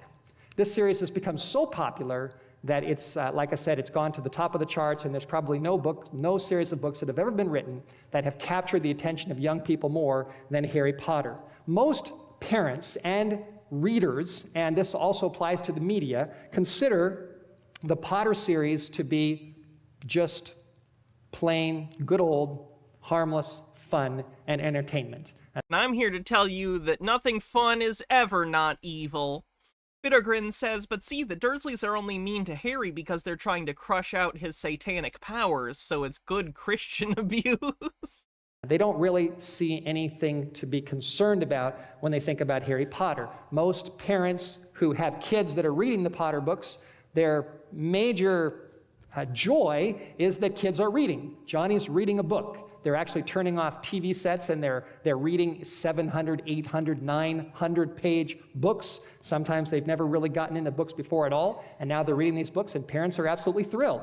This series has become so popular that it's, like I said, it's gone to the top of the charts, and there's probably no series of books that have ever been written that have captured the attention of young people more than Harry Potter. Most parents and readers, and this also applies to the media, consider the Potter series to be just plain, good old, harmless fun and entertainment. And I'm here to tell you that nothing fun is ever not evil. Bittergrin says, but see, the Dursleys are only mean to Harry because they're trying to crush out his satanic powers, so it's good Christian abuse. They don't really see anything to be concerned about when they think about Harry Potter. Most parents who have kids that are reading the Potter books, their major joy is that kids are reading. Johnny's reading a book. They're actually turning off TV sets and they're reading 700, 800, 900-page books. Sometimes they've never really gotten into books before at all, and now they're reading these books, and parents are absolutely thrilled.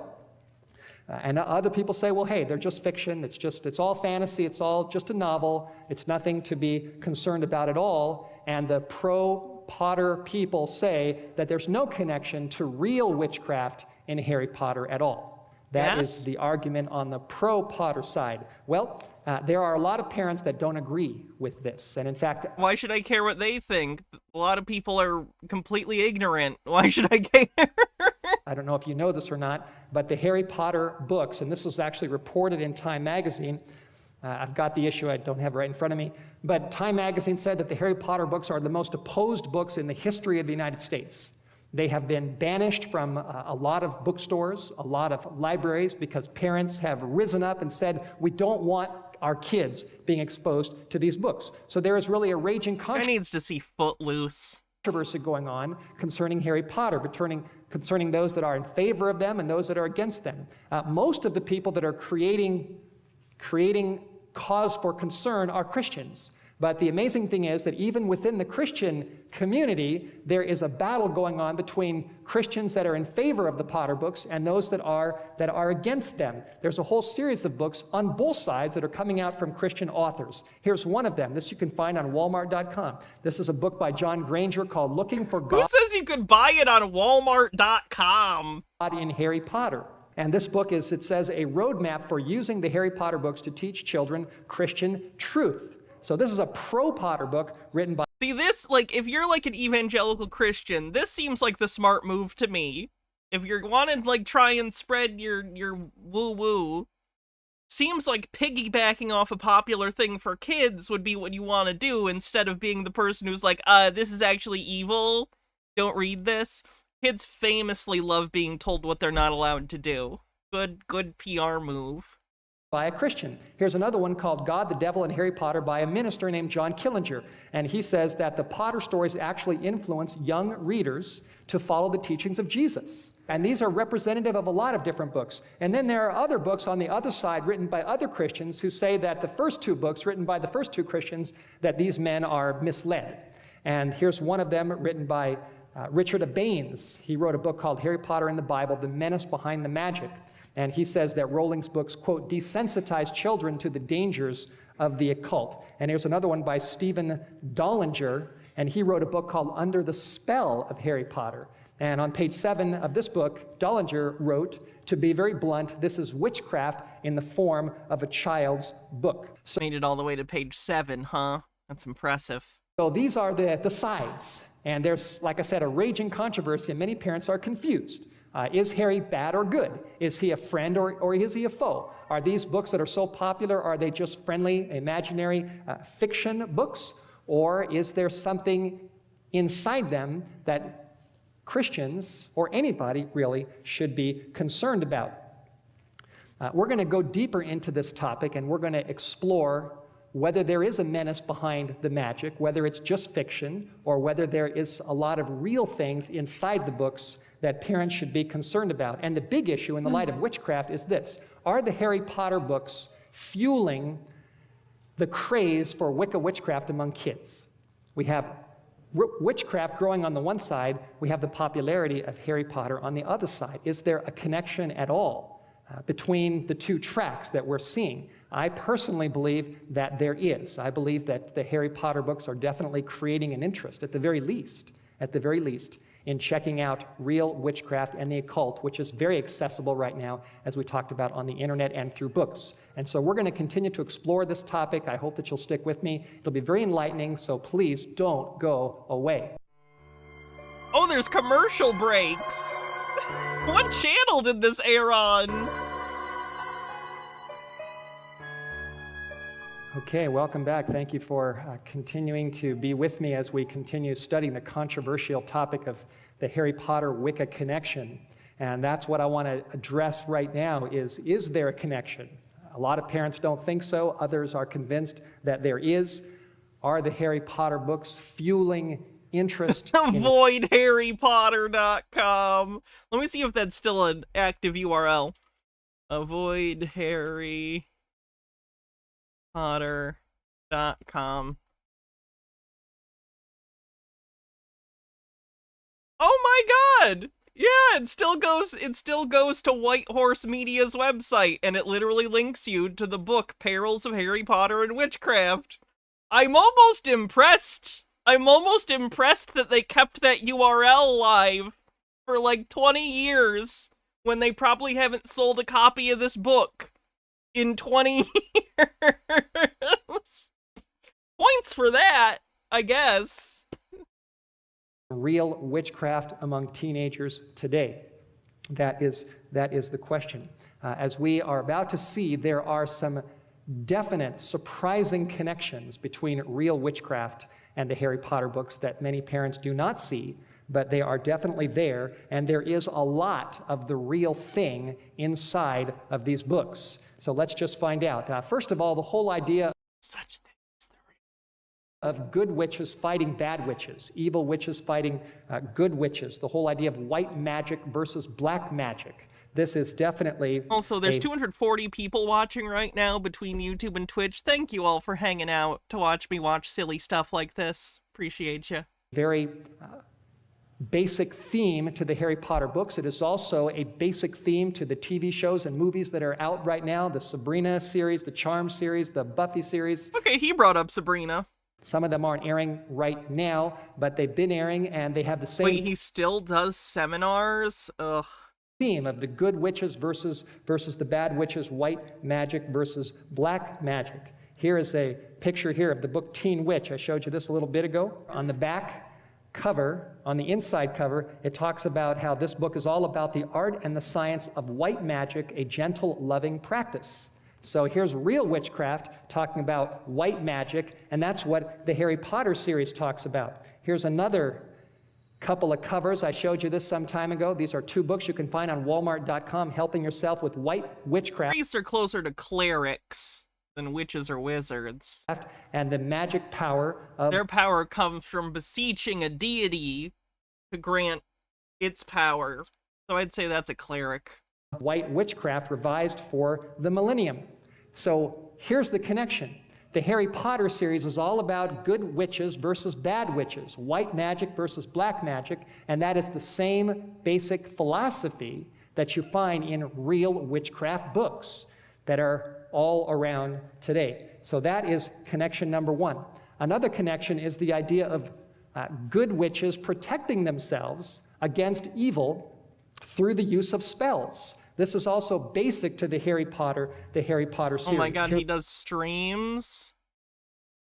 And other people say, well, hey, they're just fiction. It's all fantasy. It's all just a novel. It's nothing to be concerned about at all. And the pro-Potter people say that there's no connection to real witchcraft in Harry Potter at all. That is the argument on the pro-Potter side. Well, there are a lot of parents that don't agree with this. And in fact... Why should I care what they think? A lot of people are completely ignorant. Why should I care? I don't know if you know this or not, but the Harry Potter books, and this was actually reported in Time magazine. I've got the issue, I don't have it right in front of me. But Time magazine said that the Harry Potter books are the most opposed books in the history of the United States. They have been banished from a lot of bookstores, a lot of libraries, because parents have risen up and said, we don't want our kids being exposed to these books. So there is really a raging controversy. I needs to see Footloose. Controversy going on concerning Harry Potter, concerning those that are in favor of them and those that are against them. Most of the people that are creating cause for concern are Christians. But the amazing thing is that even within the Christian community, there is a battle going on between Christians that are in favor of the Potter books and those that are against them. There's a whole series of books on both sides that are coming out from Christian authors. Here's one of them. This you can find on Walmart.com. This is a book by John Granger called Looking for God. Who says you could buy it on Walmart.com? In Harry Potter. And this book is, it says, a roadmap for using the Harry Potter books to teach children Christian truth. So this is a pro-Potter book written by... See, this, like, if you're like an evangelical Christian, this seems like the smart move to me. If you're wanting to, like, try and spread your woo-woo, seems like piggybacking off a popular thing for kids would be what you want to do instead of being the person who's like, this is actually evil. Don't read this. Kids famously love being told what they're not allowed to do. Good PR move. By a Christian. Here's another one called God, the Devil, and Harry Potter by a minister named John Killinger. And he says that the Potter stories actually influence young readers to follow the teachings of Jesus. And these are representative of a lot of different books. And then there are other books on the other side written by other Christians who say that the first two books written by the first two Christians, that these men are misled. And here's one of them written by Richard Baines. He wrote a book called Harry Potter and the Bible, The Menace Behind the Magic. And he says that Rowling's books, quote, desensitize children to the dangers of the occult. And here's another one by Stephen Dollinger, and he wrote a book called Under the Spell of Harry Potter. And on page 7 of this book, Dollinger wrote, to be very blunt, this is witchcraft in the form of a child's book. So made it all the way to page 7, huh? That's impressive. So these are the sides. And there's, like I said, a raging controversy, and many parents are confused. Is Harry bad or good? Is he a friend or is he a foe? Are these books that are so popular, are they just friendly, imaginary fiction books? Or is there something inside them that Christians, or anybody really, should be concerned about? We're going to go deeper into this topic, and we're going to explore whether there is a menace behind the magic, whether it's just fiction, or whether there is a lot of real things inside the books that parents should be concerned about. And the big issue in the light of witchcraft is this: are the Harry Potter books fueling the craze for Wicca witchcraft among kids? We have witchcraft growing on the one side, we have the popularity of Harry Potter on the other side. Is there a connection at all between the two tracks that we're seeing? I personally believe that there is. I believe that the Harry Potter books are definitely creating an interest, at the very least, in checking out real witchcraft and the occult, which is very accessible right now, as we talked about, on the internet and through books. And so we're going to continue to explore this topic. I hope that you'll stick with me. It'll be very enlightening, so please don't go away. Oh, there's commercial breaks. What channel did this air on? Okay, welcome back. Thank you for continuing to be with me as we continue studying the controversial topic of the Harry Potter Wicca connection. And that's what I want to address right now is there a connection? A lot of parents don't think so. Others are convinced that there is. Are the Harry Potter books fueling interest? Avoid harrypotter.com. Let me see if that's still an active URL. Avoid harrypotter.com. Oh my god! Yeah, it still goes to White Horse Media's website, and it literally links you to the book Perils of Harry Potter and Witchcraft. I'm almost impressed that they kept that URL live for like 20 years when they probably haven't sold a copy of this book in 20 years. Points for that, I guess. Real witchcraft among teenagers today? That is the question. As we are about to see, there are some definite, surprising connections between real witchcraft and the Harry Potter books that many parents do not see, but they are definitely there, and there is a lot of the real thing inside of these books. So let's just find out. First of all, the whole idea of good witches fighting bad witches, evil witches fighting good witches, the whole idea of white magic versus black magic. this is definitely... Also, there's 240 people watching right now between YouTube and Twitch. Thank you all for hanging out to watch me watch silly stuff like this. Appreciate you. Very basic theme to the Harry Potter books. It is also a basic theme to the TV shows and movies that are out right now. The Sabrina series, the Charm series, the Buffy series. Okay, he brought up Sabrina. Some of them aren't airing right now, but they've been airing, and they have the same... Wait, he still does seminars? Ugh. Theme of the good witches versus the bad witches, white magic versus black magic. Here is a picture here of the book Teen Witch. I showed you this a little bit ago. On the back cover, on the inside cover, it talks about how this book is all about the art and the science of white magic, a gentle, loving practice. So here's real witchcraft talking about white magic, and that's what the Harry Potter series talks about. Here's another couple of covers. I showed you this some time ago. These are 2 books you can find on Walmart.com, Helping Yourself with White Witchcraft. Priests are closer to clerics than witches or wizards. And the magic power of... Their power comes from beseeching a deity to grant its power. So I'd say that's a cleric. White witchcraft revised for the millennium. So here's the connection. The Harry Potter series is all about good witches versus bad witches, white magic versus black magic, and that is the same basic philosophy that you find in real witchcraft books that are all around today. So that is connection number 1. Another connection is the idea of good witches protecting themselves against evil through the use of spells. This is also basic to the Harry Potter series. Oh my god, he does streams?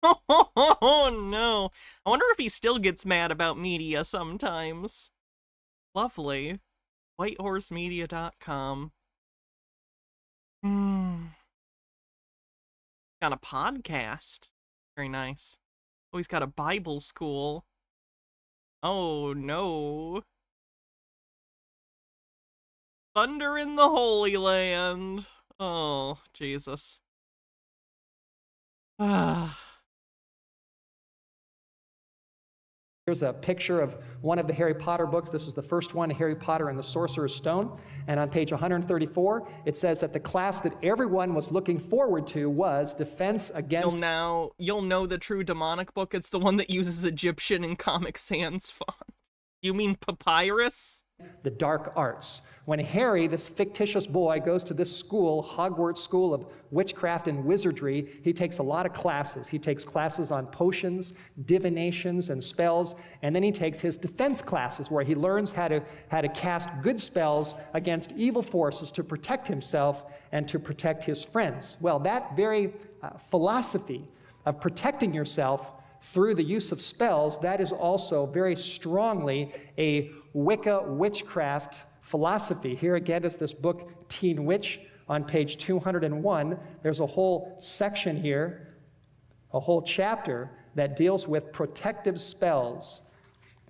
Oh no. I wonder if he still gets mad about media sometimes. Lovely. WhiteHorseMedia.com. Got a podcast. Very nice. Oh, he's got a Bible school. Oh no. Thunder in the Holy Land. Oh, Jesus. Here's a picture of one of the Harry Potter books. This is the first one, Harry Potter and the Sorcerer's Stone. And on page 134, it says that the class that everyone was looking forward to was Defense Against... You'll know the true demonic book. It's the one that uses Egyptian and Comic Sans font. You mean Papyrus? The dark arts. When Harry, this fictitious boy, goes to this school, Hogwarts School of Witchcraft and Wizardry, he takes a lot of classes. He takes classes on potions, divinations, and spells, and then he takes his defense classes where he learns how to cast good spells against evil forces to protect himself and to protect his friends. Well, that very philosophy of protecting yourself through the use of spells, that is also very strongly a Wicca witchcraft philosophy. Here again is this book, Teen Witch, on page 201. There's a whole section here, a whole chapter that deals with protective spells.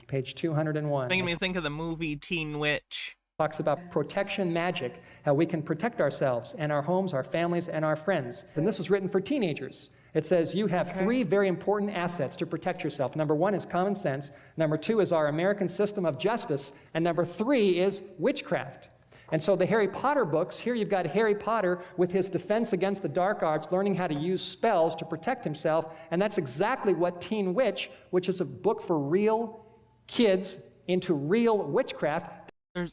Page 201. Making me think of the movie Teen Witch. Talks about protection magic, how we can protect ourselves and our homes, our families, and our friends. And this is written for teenagers. It says you have 3 very important assets to protect yourself. Number 1 is common sense. Number 2 is our American system of justice. And number 3 is witchcraft. And so the Harry Potter books, here you've got Harry Potter with his defense against the dark arts, learning how to use spells to protect himself. And that's exactly what Teen Witch, which is a book for real kids into real witchcraft.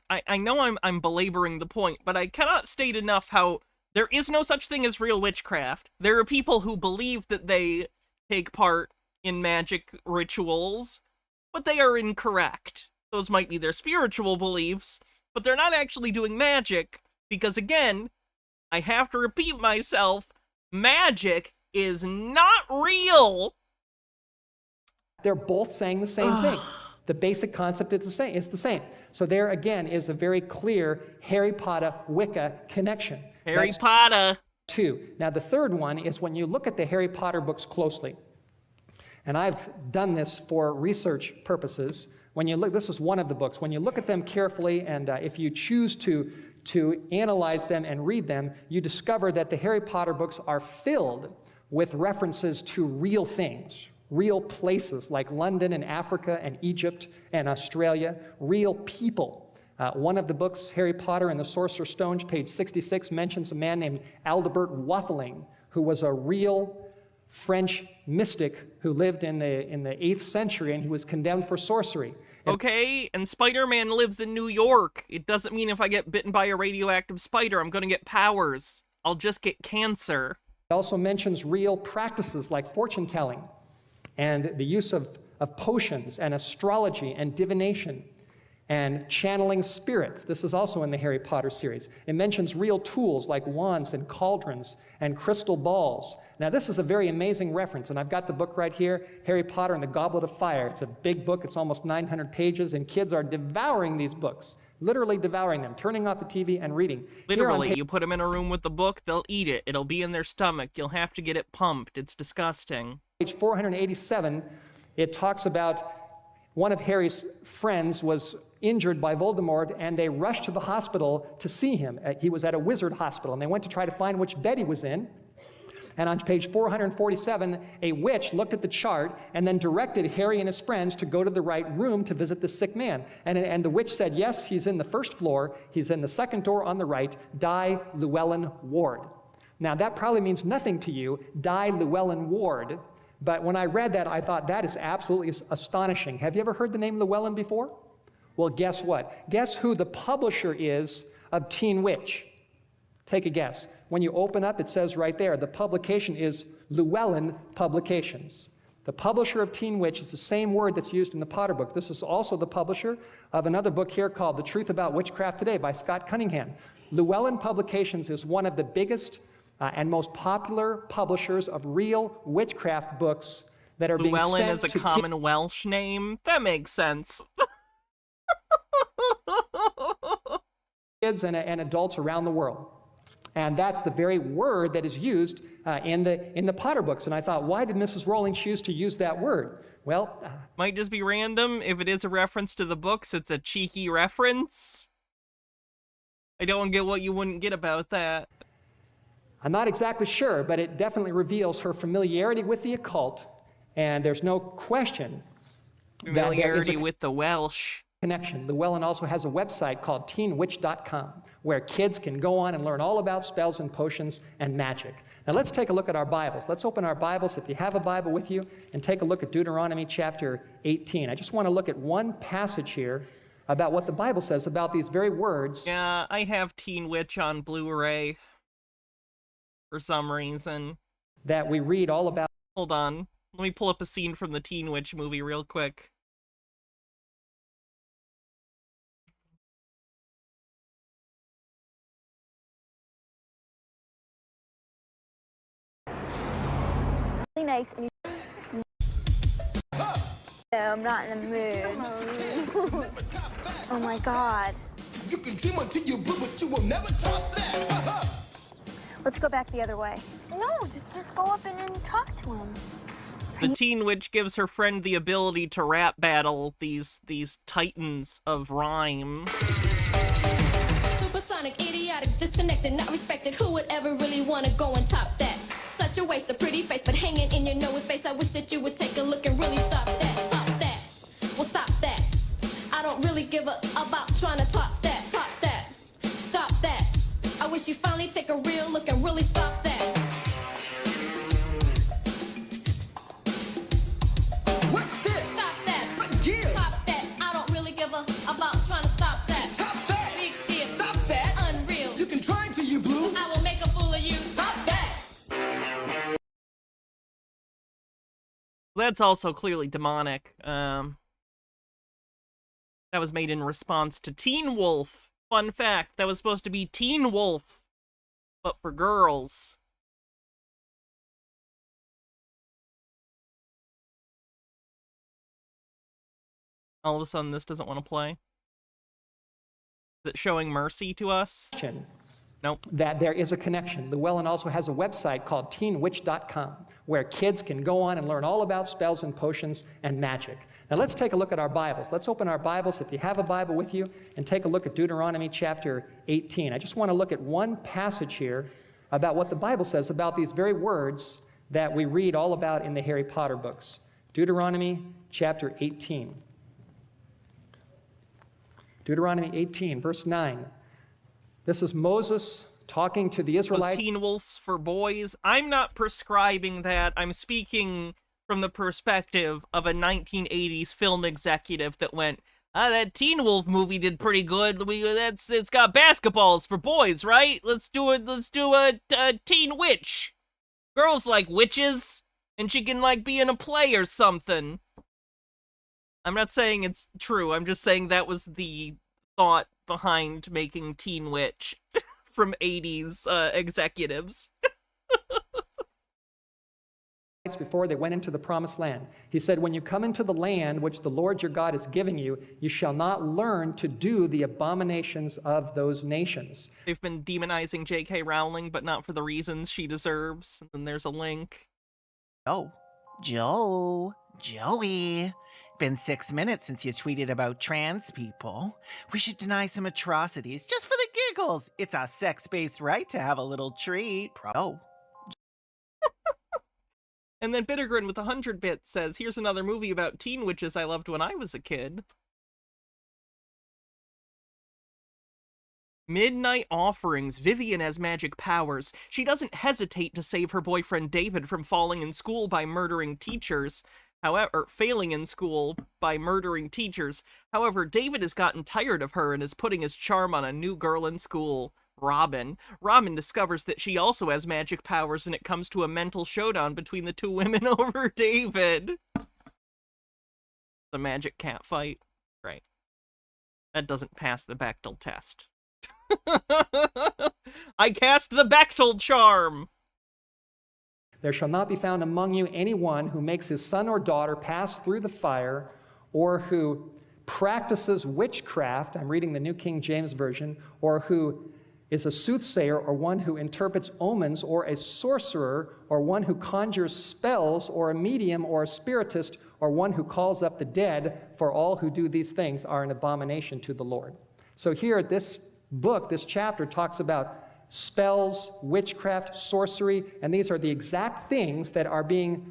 I know I'm belaboring the point, but I cannot state enough how there is no such thing as real witchcraft. There are people who believe that they take part in magic rituals, but they are incorrect. Those might be their spiritual beliefs, but they're not actually doing magic, because again, I have to repeat myself, magic is not real. They're both saying the same thing. The basic concept is the same. So there again is a very clear Harry Potter Wicca connection. Harry Potter. 2. Now the third one is when you look at the Harry Potter books closely, and I've done this for research purposes. When you look, this is one of the books. When you look at them carefully, and if you choose to analyze them and read them, you discover that the Harry Potter books are filled with references to real things, real places like London and Africa and Egypt and Australia, real people. One of the books, Harry Potter and the Sorcerer's Stone, page 66, mentions a man named Aldebert Watheling, who was a real French mystic who lived in the 8th century, and he was condemned for sorcery. Okay, and Spider-Man lives in New York. It doesn't mean if I get bitten by a radioactive spider, I'm gonna get powers. I'll just get cancer. It also mentions real practices like fortune-telling and the use of potions and astrology and divination and channeling spirits. This is also in the Harry Potter series. It mentions real tools like wands and cauldrons and crystal balls. Now, this is a very amazing reference, and I've got the book right here, Harry Potter and the Goblet of Fire. It's a big book. It's almost 900 pages, and kids are devouring these books, literally devouring them, turning off the TV and reading. Literally, you put them in a room with the book, they'll eat it. It'll be in their stomach. You'll have to get it pumped. It's disgusting. Page 487, it talks about one of Harry's friends was injured by Voldemort, and they rushed to the hospital to see him. He was at a wizard hospital, and they went to try to find which bed he was in. And on page 447, a witch looked at the chart and then directed Harry and his friends to go to the right room to visit the sick man. And the witch said, yes, he's in the first floor. He's in the second door on the right, Die Llewellyn Ward. Now, that probably means nothing to you, Die Llewellyn Ward. But when I read that, I thought that is absolutely astonishing. Have you ever heard the name Llewellyn before? Well, guess what? Guess who the publisher is of Teen Witch? Take a guess. When you open up, it says right there, the publication is Llewellyn Publications. The publisher of Teen Witch is the same word that's used in the Potter book. This is also the publisher of another book here called The Truth About Witchcraft Today by Scott Cunningham. Llewellyn Publications is one of the biggest and most popular publishers of real witchcraft books that are being sent to Llewellyn is a common Welsh name? That makes sense. Kids and adults around the world. And that's the very word that is used in the Potter books. And I thought, why did Mrs. Rowling choose to use that word? Well, might just be random. If it is a reference to the books, it's a cheeky reference. I don't get what you wouldn't get about that. I'm not exactly sure, but it definitely reveals her familiarity with the occult. And there's no question familiarity with the Welsh. Connection. Llewellyn also has a website called teenwitch.com where kids can go on and learn all about spells and potions and magic. Now let's take a look at our Bibles. Let's open our Bibles, if you have a Bible with you, and take a look at Deuteronomy chapter 18. I just want to look at one passage here about what the Bible says about these very words. Yeah, I have Teen Witch on Blu-ray for some reason. That we read all about. Hold on. Let me pull up a scene from the Teen Witch movie real quick. Nice. No, I'm not in the mood. Oh my god. You can dream until you blue, but you will never top that. Let's go back the other way. No, just go up and talk to him. The Teen Witch gives her friend the ability to rap battle these titans of rhyme. Supersonic, idiotic, disconnected, not respected. Who would ever really want to go and top that? Such a waste of pretty face, but hanging in your nose space. I wish that you would take a look and really stop that. Top that. Well, stop that. I don't really give a about trying to top that. Top that. Stop that. I wish you finally take a real look and really stop that. What's this? Stop that. Again. Top that. I don't really give a about trying to stop that. Top that. Big deal. Stop that. Unreal. You can try until you blue. I will make a fool of you. Top that. That's also clearly demonic. That was made in response to Teen Wolf. Fun fact, that was supposed to be Teen Wolf, but for girls. All of a sudden, this doesn't want to play. Is it showing mercy to us? Nope. That there is a connection. Llewellyn also has a website called teenwitch.com where kids can go on and learn all about spells and potions and magic. Now let's take a look at our Bibles. Let's open our Bibles, if you have a Bible with you, and take a look at Deuteronomy chapter 18. I just want to look at one passage here about what the Bible says about these very words that we read all about in the Harry Potter books. Deuteronomy chapter 18. Deuteronomy 18, verse 9. This is Moses talking to the Israelites. Those Teen Wolves for boys. I'm not prescribing that. I'm speaking from the perspective of a 1980s film executive that went, that Teen Wolf movie did pretty good. It's got basketballs for boys, right? Let's do a teen witch. Girls like witches, and she can like be in a play or something. I'm not saying it's true. I'm just saying that was the thought behind making Teen Witch from 80s executives. Before they went into the promised land. He said, when you come into the land which the Lord your God is giving you, you shall not learn to do the abominations of those nations. They've been demonizing J.K. Rowling, but not for the reasons she deserves. And then there's a link. Oh, Joey. Been 6 minutes since you tweeted about trans people. We should deny some atrocities just for the giggles. It's our sex-based right to have a little treat. And then Bittergrin with 100 bits says, here's another movie about teen witches I loved when I was a kid. Midnight Offerings. Vivian has magic powers. She doesn't hesitate to save her boyfriend David from falling in school by murdering teachers. However, failing in school by murdering teachers. However, David has gotten tired of her and is putting his charm on a new girl in school, Robin. Robin discovers that she also has magic powers, and it comes to a mental showdown between the two women over David. The magic cat fight. Right. That doesn't pass the Bechdel test. I cast the Bechdel charm! There shall not be found among you anyone who makes his son or daughter pass through the fire, or who practices witchcraft, I'm reading the New King James Version, or who is a soothsayer, or one who interprets omens, or a sorcerer, or one who conjures spells, or a medium, or a spiritist, or one who calls up the dead, for all who do these things are an abomination to the Lord. So here, this book, this chapter, talks about spells, witchcraft, sorcery, and these are the exact things that are being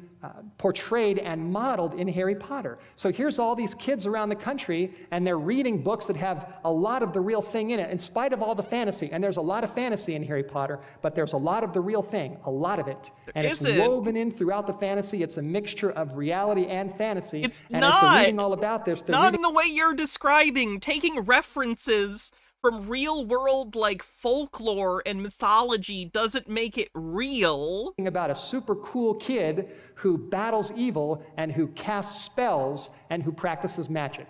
portrayed and modeled in Harry Potter. So here's all these kids around the country, and they're reading books that have a lot of the real thing in it, in spite of all the fantasy. And there's a lot of fantasy in Harry Potter, but there's a lot of the real thing, a lot of it. And it's woven in throughout the fantasy. It's a mixture of reality and fantasy. It's and not. As they're reading all about this, not in the way you're describing, taking references from real world like folklore and mythology doesn't make it real. About a super cool kid who battles evil and who casts spells and who practices magic.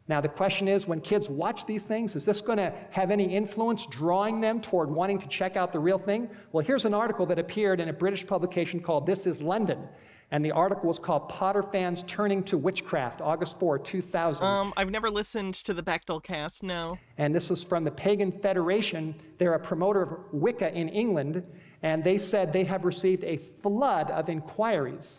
Now the question is, when kids watch these things, is this going to have any influence drawing them toward wanting to check out the real thing? Well, here's an article that appeared in a British publication called This Is London. And the article was called Potter Fans Turning to Witchcraft, August 4, 2000. I've never listened to the Bechdel cast, no. And this was from the Pagan Federation. They're a promoter of Wicca in England, and they said they have received a flood of inquiries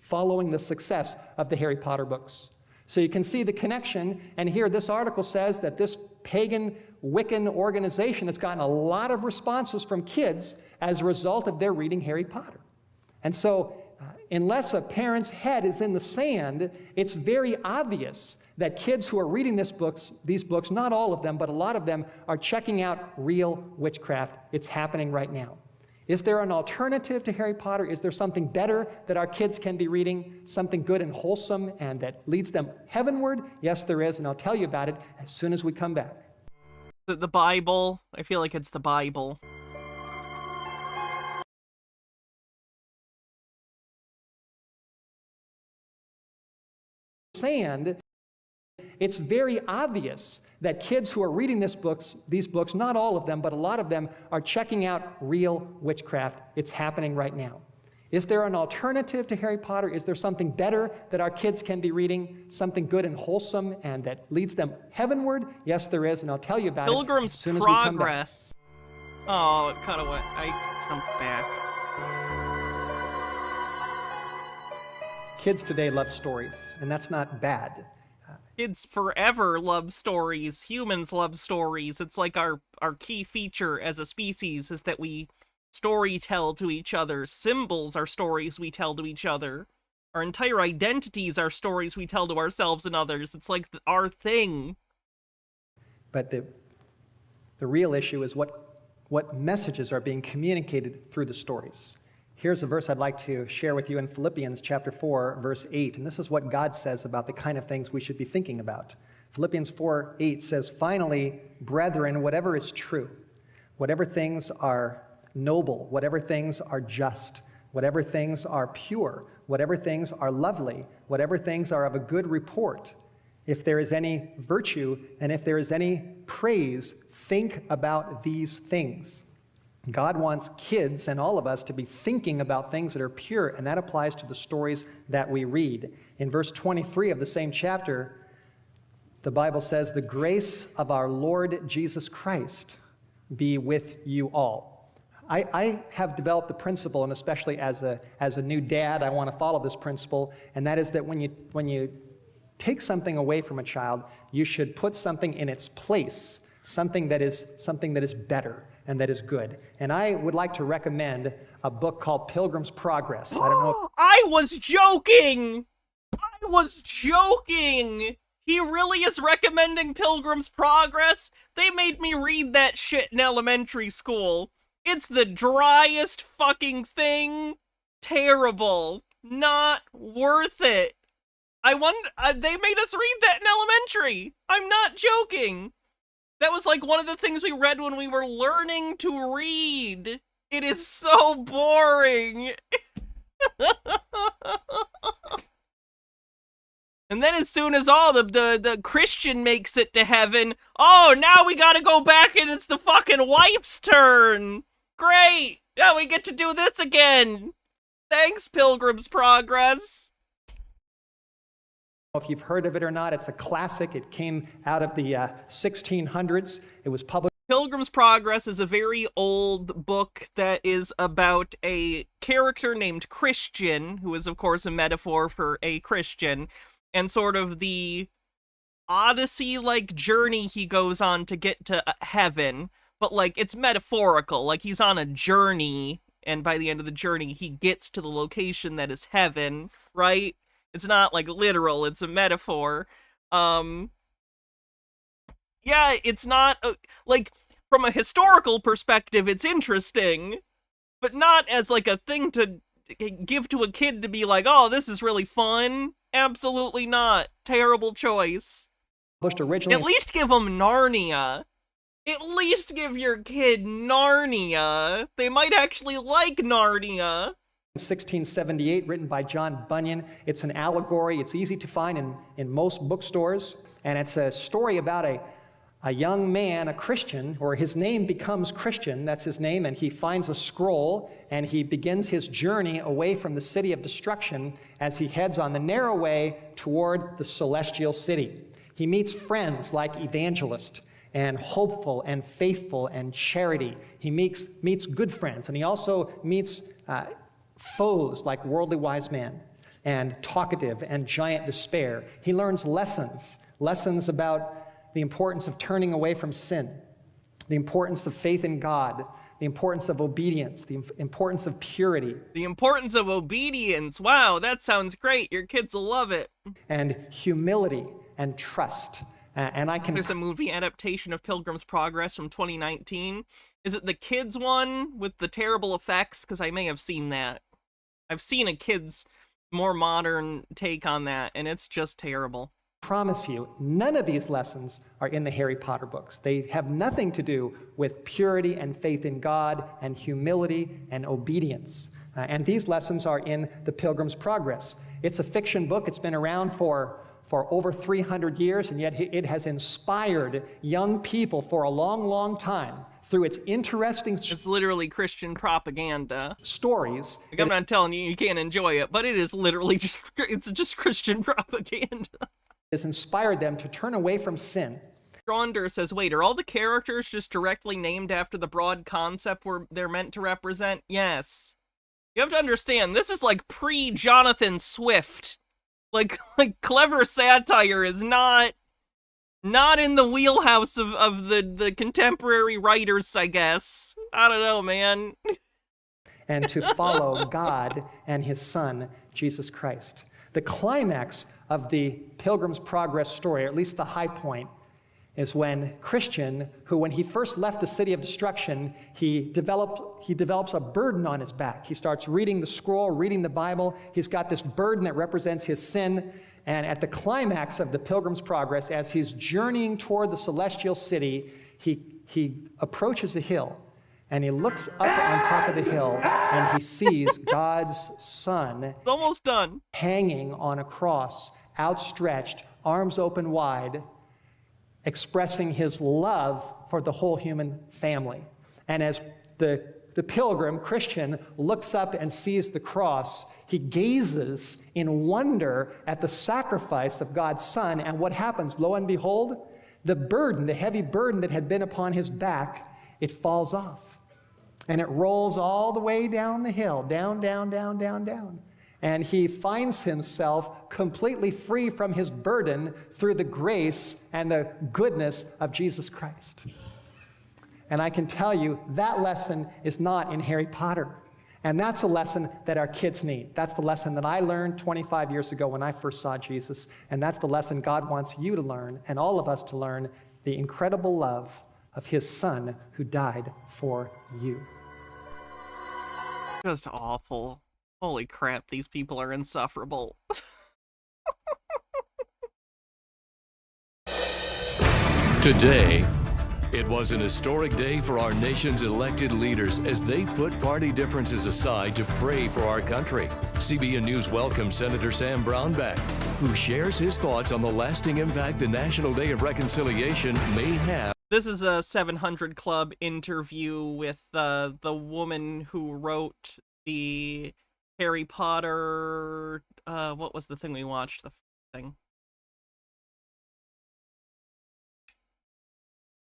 following the success of the Harry Potter books. So you can see the connection, and here this article says that this pagan Wiccan organization has gotten a lot of responses from kids as a result of their reading Harry Potter. And so unless a parent's head is in the sand, it's very obvious that kids who are reading these books, not all of them, but a lot of them, are checking out real witchcraft. It's happening right now. Is there an alternative to Harry Potter? Is there something better that our kids can be reading? Something good and wholesome and that leads them heavenward? Yes, there is, and I'll tell you about it as soon as we come back. The Bible. I feel like it's the Bible. Sand, it's very obvious that kids who are reading these books, not all of them, but a lot of them, are checking out real witchcraft. It's happening right now. Is there an alternative to Harry Potter? Is there something better that our kids can be reading? Something good and wholesome and that leads them heavenward? Yes, there is, and I'll tell you about Pilgrims it as soon as we come back. Progress. Oh, it kind of went. I jumped back. Kids today love stories, and that's not bad. Kids forever love stories. Humans love stories. It's like our key feature as a species is that we story tell to each other. Symbols are stories we tell to each other. Our entire identities are stories we tell to ourselves and others. It's like our thing. But the real issue is what messages are being communicated through the stories. Here's a verse I'd like to share with you in Philippians chapter 4, verse 8. And this is what God says about the kind of things we should be thinking about. Philippians 4:8 says, "Finally, brethren, whatever is true, whatever things are noble, whatever things are just, whatever things are pure, whatever things are lovely, whatever things are of a good report, if there is any virtue and if there is any praise, think about these things." God wants kids and all of us to be thinking about things that are pure, and that applies to the stories that we read. In verse 23 of the same chapter, the Bible says, "The grace of our Lord Jesus Christ be with you all." I have developed the principle, and especially as a new dad, I want to follow this principle, and that is that when you take something away from a child, you should put something in its place, something that is better and that is good. And I would like to recommend a book called Pilgrim's Progress. I don't know. I was joking! He really is recommending Pilgrim's Progress? They made me read that shit in elementary school. It's the driest fucking thing. Terrible. Not worth it. They made us read that in elementary. I'm not joking. That was like one of the things we read when we were learning to read. It is so boring. And then as soon as the Christian makes it to heaven, oh, now we gotta go back and it's the fucking wife's turn. Great. Now we get to do this again. Thanks, Pilgrim's Progress. If you've heard of it or not, it's a classic. It came out of the 1600s. It was published. Pilgrim's Progress is a very old book that is about a character named Christian, who is, of course, a metaphor for a Christian, and sort of the Odyssey-like journey he goes on to get to heaven. But, like, it's metaphorical. Like, he's on a journey, and by the end of the journey, he gets to the location that is heaven, right? It's not, like, literal, it's a metaphor. Yeah, it's not, like, from a historical perspective, it's interesting, but not as, like, a thing to give to a kid to be like, oh, this is really fun. Absolutely not. Terrible choice. Originally. At least give them Narnia. At least give your kid Narnia. They might actually like Narnia. 1678, written by John Bunyan. It's an allegory. It's easy to find in most bookstores. And it's a story about a young man, a Christian, or his name becomes Christian. That's his name. And he finds a scroll, and he begins his journey away from the city of destruction as he heads on the narrow way toward the celestial city. He meets friends like Evangelist and Hopeful and Faithful and Charity. He meets good friends, and he also meets foes like Worldly Wise Man and Talkative and Giant Despair. He learns lessons about the importance of turning away from sin, the importance of faith in God, the importance of obedience, the importance of purity. The importance of obedience. Wow, that sounds great. Your kids will love it. And humility and trust. There's a movie adaptation of Pilgrim's Progress from 2019. Is it the kids one with the terrible effects? Because I may have seen that. I've seen a kid's more modern take on that, and it's just terrible. I promise you, none of these lessons are in the Harry Potter books. They have nothing to do with purity and faith in God and humility and obedience. And these lessons are in the Pilgrim's Progress. It's a fiction book. It's been around for over 300 years, and yet it has inspired young people for a long, long time through its interesting... It's literally Christian propaganda. Stories. Like, I'm not telling you can't enjoy it, but it is literally just Christian propaganda. Has inspired them to turn away from sin. Stronder says, wait, are all the characters just directly named after the broad concept they're meant to represent? Yes. You have to understand, this is like pre-Jonathan Swift. Like clever satire is not in the wheelhouse of the contemporary writers, I guess. I don't know, man. And to follow God and his Son, Jesus Christ. The climax of the Pilgrim's Progress story, or at least the high point, is when Christian, who when he first left the city of destruction, he develops a burden on his back. He starts reading the scroll, reading the Bible. He's got this burden that represents his sin. And at the climax of the Pilgrim's Progress, as he's journeying toward the celestial city, he approaches a hill, and he looks up on top of the hill, and he sees God's Son almost done, hanging on a cross, outstretched, arms open wide, expressing his love for the whole human family. And as the pilgrim, Christian, looks up and sees the cross, he gazes in wonder at the sacrifice of God's Son, and what happens? Lo and behold, the burden, the heavy burden that had been upon his back, it falls off. And it rolls all the way down the hill, down, down, down, down, down. And he finds himself completely free from his burden through the grace and the goodness of Jesus Christ. And I can tell you that lesson is not in Harry Potter. And that's a lesson that our kids need. That's the lesson that I learned 25 years ago when I first saw Jesus. And that's the lesson God wants you to learn, and all of us to learn, the incredible love of his Son who died for you. Just awful. Holy crap, these people are insufferable. Today, it was an historic day for our nation's elected leaders as they put party differences aside to pray for our country. CBN News welcomes Senator Sam Brownback, who shares his thoughts on the lasting impact the National Day of Reconciliation may have. This is a 700 Club interview with the woman who wrote the Harry Potter, what was the thing we watched? The thing.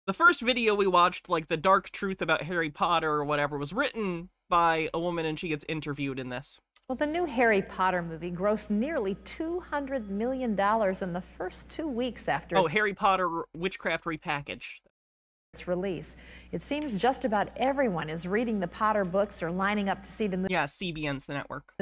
The first video we watched, like the dark truth about Harry Potter or whatever, was written by a woman, and she gets interviewed in this. Well, the new Harry Potter movie grossed nearly $200 million in the first 2 weeks after Harry Potter Witchcraft Repackaged. its release. It seems just about everyone is reading the Potter books or lining up to see the movie. Yeah, CBN's the network.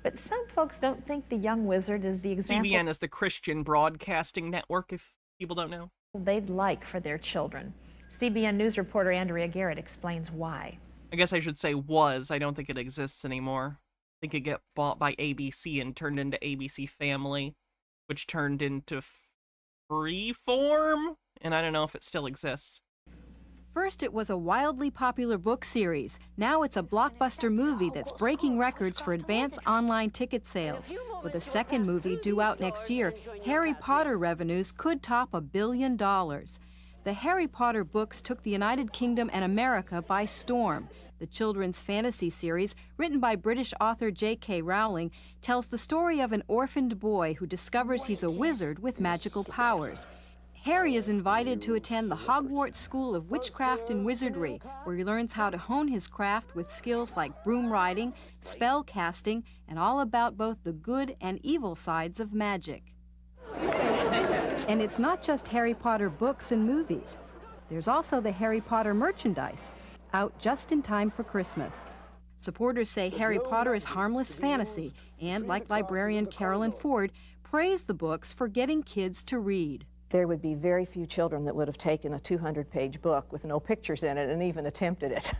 But some folks don't think the young wizard is the example CBN is the Christian Broadcasting Network, if people don't know. They'd like for their children. CBN News reporter Andrea Garrett explains why. I guess I should say was. I don't think it exists anymore. I think it got bought by ABC and turned into ABC Family, which turned into Freeform, and I don't know if it still exists. First, it was a wildly popular book series. Now it's a blockbuster movie that's breaking records for advance online ticket sales. With a second movie due out next year, Harry Potter revenues could top $1 billion. The Harry Potter books took the United Kingdom and America by storm. The children's fantasy series, written by British author J.K. Rowling, tells the story of an orphaned boy who discovers he's a wizard with magical powers. Harry is invited to attend the Hogwarts School of Witchcraft and Wizardry, where he learns how to hone his craft with skills like broom riding, spell casting, and all about both the good and evil sides of magic. And it's not just Harry Potter books and movies. There's also the Harry Potter merchandise, out just in time for Christmas. Supporters say Harry Potter is harmless fantasy and, like librarian Carolyn Ford, praise the books for getting kids to read. There would be very few children that would have taken a 200-page book with no pictures in it and even attempted it.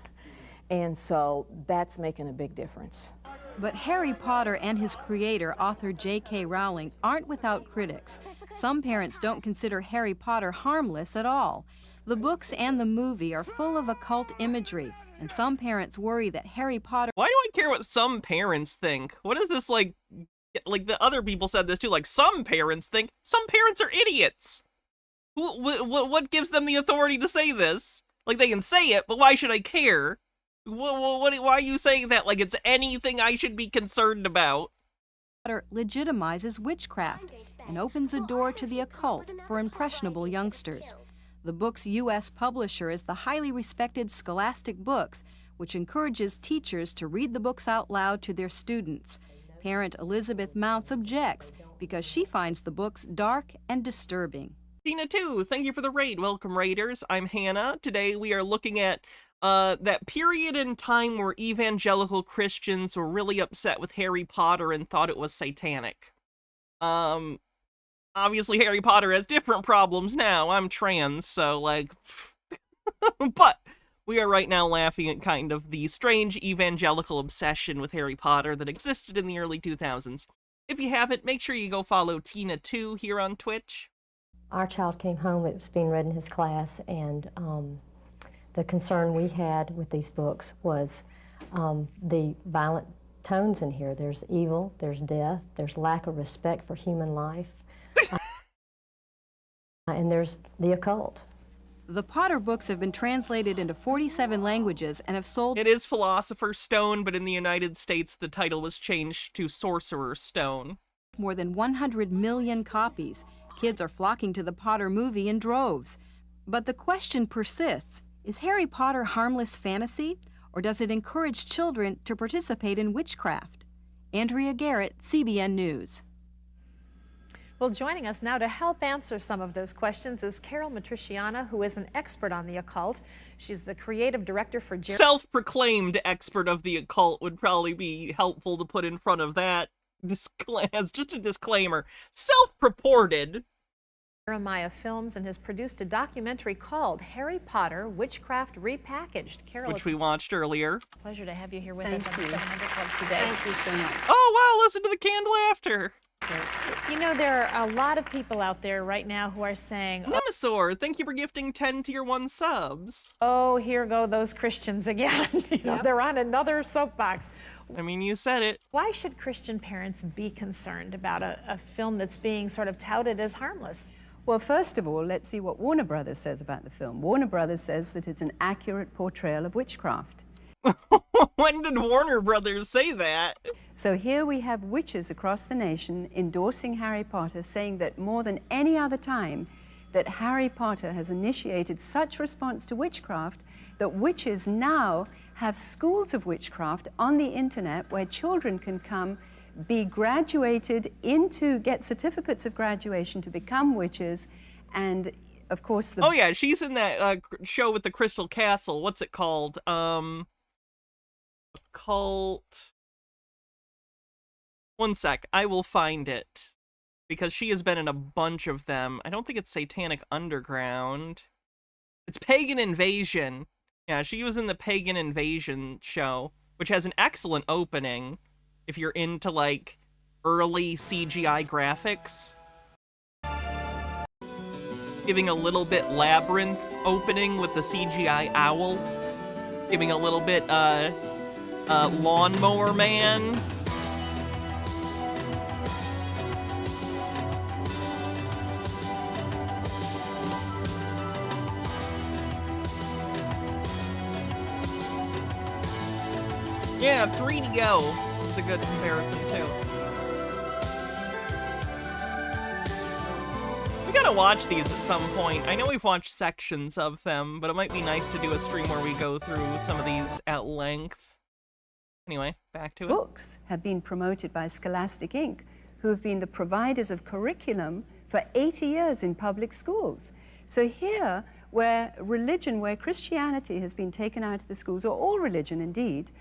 And so that's making a big difference. But Harry Potter and his creator, author J.K. Rowling, aren't without critics. Some parents don't consider Harry Potter harmless at all. The books and the movie are full of occult imagery, and some parents worry that Harry Potter... Why do I care what some parents think? What is this, like the other people said this too, like some parents think? Some parents are idiots! What gives them the authority to say this? Like, they can say it, but why should I care? Why are you saying that like it's anything I should be concerned about? Potter legitimizes witchcraft and opens a door to the occult for impressionable youngsters. The book's U.S. publisher is the highly respected Scholastic Books, which encourages teachers to read the books out loud to their students. Parent Elizabeth Mounts objects because she finds the books dark and disturbing. Tina too, thank you for the raid. Welcome, Raiders. I'm Hannah. Today we are looking at that period in time where evangelical Christians were really upset with Harry Potter and thought it was satanic. I Obviously, Harry Potter has different problems now. I'm trans, so, like... But we are right now laughing at kind of the strange evangelical obsession with Harry Potter that existed in the early 2000s. If you haven't, make sure you go follow Tina2 here on Twitch. Our child came home, it was being read in his class, and the concern we had with these books was the violent tones in here. There's evil, there's death, there's lack of respect for human life, and there's the occult. The Potter books have been translated into 47 languages and have sold... It is Philosopher's Stone, but in the United States the title was changed to Sorcerer's Stone. More than 100 million copies. Kids are flocking to the Potter movie in droves. But the question persists, is Harry Potter harmless fantasy, or does it encourage children to participate in witchcraft? Andrea Garrett, CBN News. Well, joining us now to help answer some of those questions is Carol Matriciana, who is an expert on the occult. She's the creative director for... Self-proclaimed expert of the occult would probably be helpful to put in front of that. As just a disclaimer. Self-purported. Jeremiah Films, and has produced a documentary called Harry Potter, Witchcraft Repackaged. Carol, which we watched earlier. Pleasure to have you here with us on the 700 Club today. Thank you so much. Oh, wow, listen to the canned laughter. You know, there are a lot of people out there right now who are saying... Nemesaur, thank you for gifting 10 tier 1 subs. Oh, here go those Christians again. They're on another soapbox. I mean, you said it. Why should Christian parents be concerned about a film that's being sort of touted as harmless? Well, first of all, let's see what Warner Brothers says about the film. Warner Brothers says that it's an accurate portrayal of witchcraft. When did Warner Brothers say that? So here we have witches across the nation endorsing Harry Potter, saying that more than any other time that Harry Potter has initiated such response to witchcraft that witches now have schools of witchcraft on the internet where children can come, be graduated into, get certificates of graduation to become witches, and of course the... Oh yeah, she's in that show with the Crystal Castle. What's it called? Occult... One sec, I will find it. Because she has been in a bunch of them. I don't think it's Satanic Underground. It's Pagan Invasion. Yeah, she was in the Pagan Invasion show, which has an excellent opening if you're into, like, early CGI graphics. Giving a little bit Labyrinth opening with the CGI owl. Giving a little bit, Lawnmower Man. Yeah, 3 to go. It's a good comparison, too. We gotta watch these at some point. I know we've watched sections of them, but it might be nice to do a stream where we go through some of these at length. Anyway, back to it. Books have been promoted by Scholastic Inc., who have been the providers of curriculum for 80 years in public schools. So here, where religion, where Christianity has been taken out of the schools, or all religion indeed,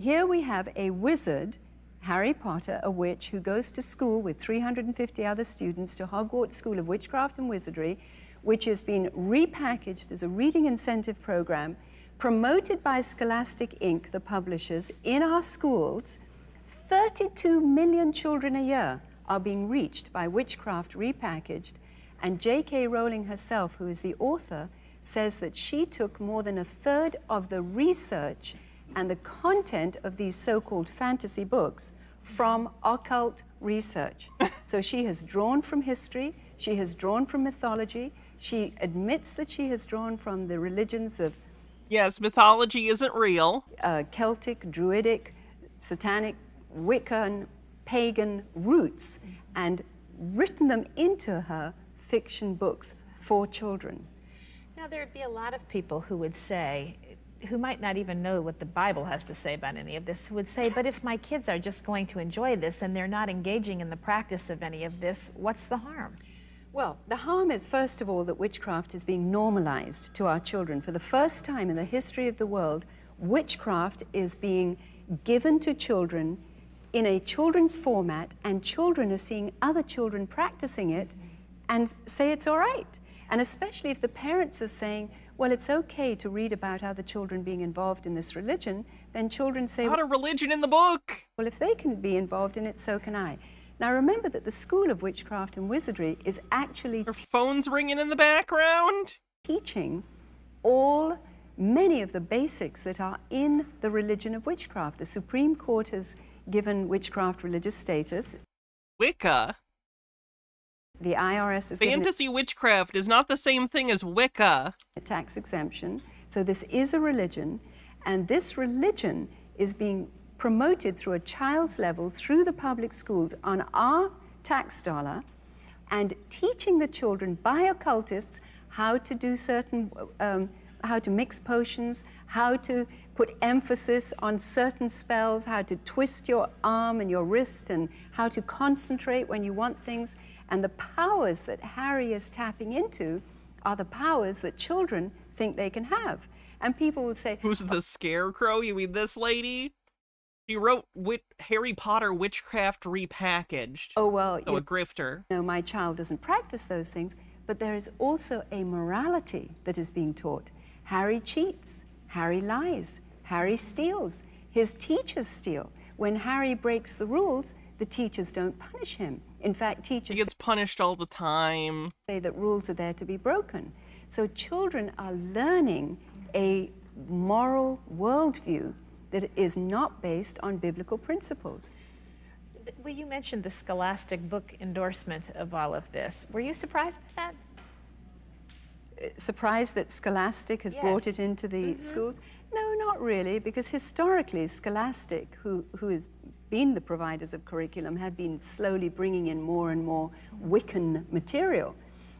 here we have a wizard, Harry Potter, a witch, who goes to school with 350 other students to Hogwarts School of Witchcraft and Wizardry, which has been repackaged as a reading incentive program, promoted by Scholastic Inc., the publishers, in our schools. 32 million children a year are being reached by witchcraft repackaged, and J.K. Rowling herself, who is the author, says that she took more than a third of the research and the content of these so-called fantasy books from occult research. So she has drawn from history, she has drawn from mythology, she admits that she has drawn from the religions of... Yes, mythology isn't real. Celtic, Druidic, Satanic, Wiccan, pagan roots, and written them into her fiction books for children. Now, there'd be a lot of people who would say, who might not even know what the Bible has to say about any of this, who would say, but if my kids are just going to enjoy this and they're not engaging in the practice of any of this, what's the harm? Well, the harm is, first of all, that witchcraft is being normalized to our children. For the first time in the history of the world, witchcraft is being given to children in a children's format, and children are seeing other children practicing it and say it's all right. And especially if the parents are saying, well, it's okay to read about other children being involved in this religion, then children say, not a religion in the book. Well, if they can be involved in it, so can I. Now remember that the School of Witchcraft and Wizardry is actually... Are phones ringing in the background? ...teaching many of the basics that are in the religion of witchcraft. The Supreme Court has given witchcraft religious status. Wicca? The IRS is Fantasy witchcraft is not the same thing as Wicca. A tax exemption. So this is a religion, and this religion is being promoted through a child's level, through the public schools, on our tax dollar, and teaching the children by occultists how to do certain, how to mix potions, how to put emphasis on certain spells, how to twist your arm and your wrist, and how to concentrate when you want things. And the powers that Harry is tapping into are the powers that children think they can have. And people will say, who's the scarecrow? You mean this lady? She wrote Harry Potter Witchcraft Repackaged. Oh, well, so a grifter. No, my child doesn't practice those things, but there is also a morality that is being taught. Harry cheats, Harry lies, Harry steals, his teachers steal. When Harry breaks the rules, the teachers don't punish him. In fact, teachers he gets punished all the time. Say that rules are there to be broken. So children are learning a moral worldview that is not based on biblical principles. Well, you mentioned the Scholastic book endorsement of all of this. Were you surprised by that? Surprised that Scholastic has brought it into the schools? No, not really, because historically Scholastic, who has been the providers of curriculum, have been slowly bringing in more and more Wiccan material.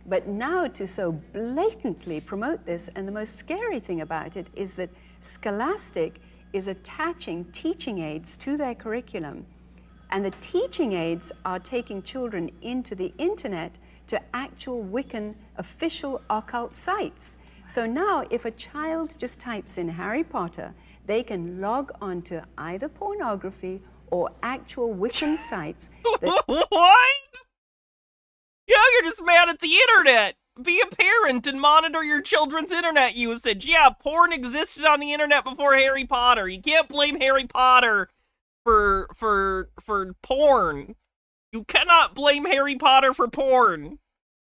But now to so blatantly promote this, and the most scary thing about it is that Scholastic is attaching teaching aids to their curriculum, and the teaching aids are taking children into the internet to actual Wiccan official occult sites. So now if a child just types in Harry Potter, they can log on to either pornography or actual Wiccan sites. What? Yeah, you're just mad at the internet. Be a parent and monitor your children's internet usage. Yeah, porn existed on the internet before Harry Potter. You can't blame Harry Potter for porn. You cannot blame Harry Potter for porn.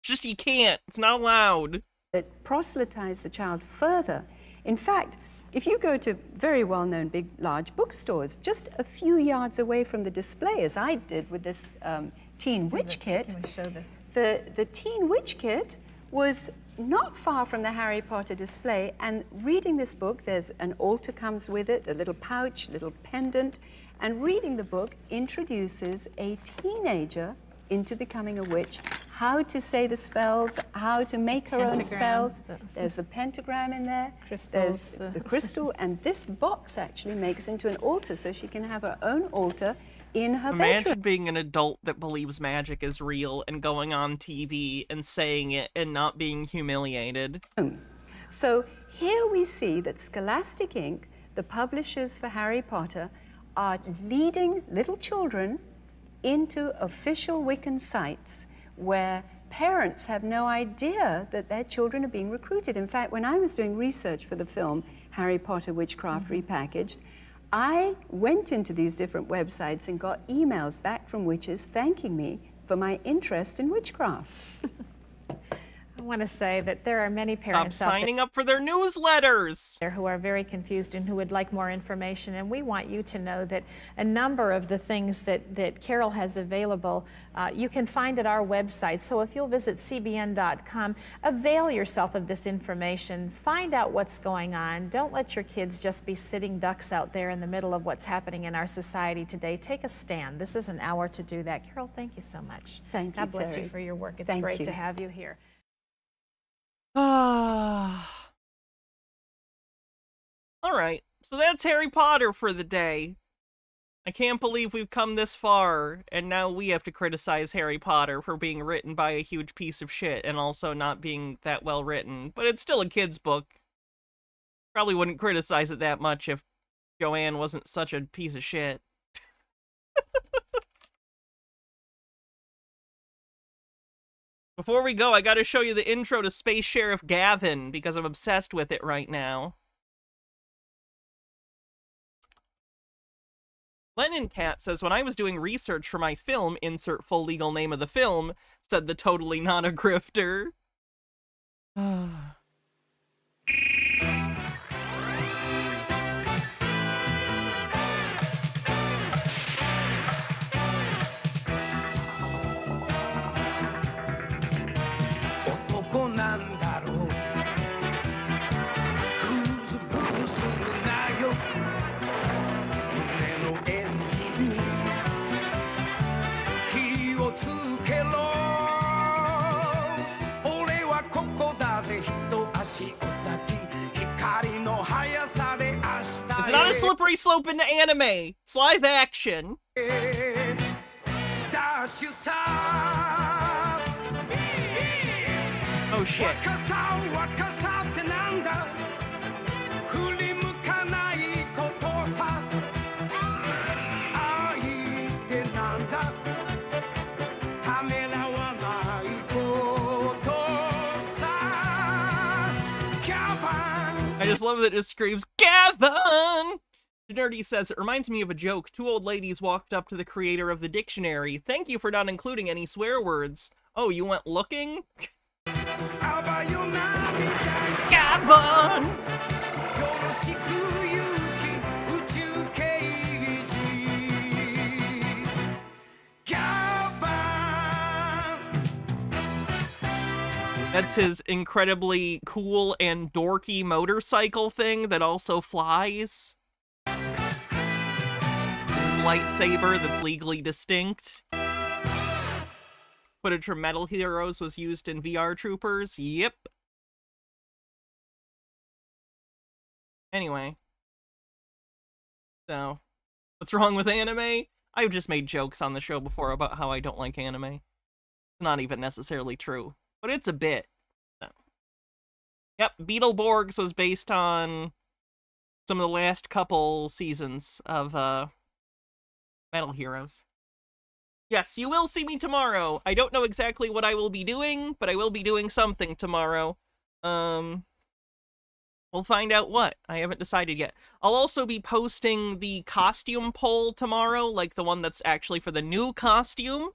Just you can't. It's not allowed. That proselytize the child further. In fact, if you go to very well-known big, large bookstores, just a few yards away from the display, as I did with this Teen Witch Kit, can we show this? The Teen Witch Kit was not far from the Harry Potter display, and reading this book, there's an altar comes with it, a little pouch, a little pendant, and reading the book introduces a teenager into becoming a witch, how to say the spells, how to make her own spells. There's the pentagram in there, crystals, there's the crystal, and this box actually makes into an altar, so she can have her own altar in her Imagine bedroom. being an adult that believes magic is real and going on TV and saying it and not being humiliated. So here we see that Scholastic Inc., the publishers for Harry Potter, are leading little children into official Wiccan sites where parents have no idea that their children are being recruited. In fact, when I was doing research for the film Harry Potter Witchcraft Repackaged, I went into these different websites and got emails back from witches thanking me for my interest in witchcraft. I want to say that there are many parents Stop signing up for their newsletters who are very confused and who would like more information, and we want you to know that a number of the things that Carol has available you can find at our website. So if you'll visit cbn.com, avail yourself of this information, find out what's going on. Don't let your kids just be sitting ducks out there in the middle of what's happening in our society today. Take a stand. This is an hour to do that. Carol, thank you so much. Thank you, God bless Terry. you for your work. It's Thank great you. to have you here. All right, so that's Harry Potter for the day. I can't believe we've come this far, and now we have to criticize Harry Potter for being written by a huge piece of shit and also not being that well written. But it's still a kid's book. Probably wouldn't criticize it that much if Joanne wasn't such a piece of shit. Before we go, I gotta show you the intro to Space Sheriff Gavin, because I'm obsessed with it right now. Lennon Cat says, when I was doing research for my film, insert full legal name of the film, said the totally not a grifter. It's not a slippery slope into anime. It's live action. Oh shit. I just love that it screams, Gavin! Nerdy says, it reminds me of a joke. Two old ladies walked up to the creator of the dictionary. Thank you for not including any swear words. Oh, you went looking? Gavin! That's his incredibly cool and dorky motorcycle thing that also flies. His lightsaber that's legally distinct. Footage from Metal Heroes was used in VR Troopers. Yep. Anyway. So, what's wrong with anime? I've just made jokes on the show before about how I don't like anime. It's not even necessarily true. But it's a bit. So. Yep, Beetleborgs was based on some of the last couple seasons of Metal Heroes. Yes, you will see me tomorrow. I don't know exactly what I will be doing, but I will be doing something tomorrow. We'll find out what. I haven't decided yet. I'll also be posting the costume poll tomorrow, like the one that's actually for the new costume.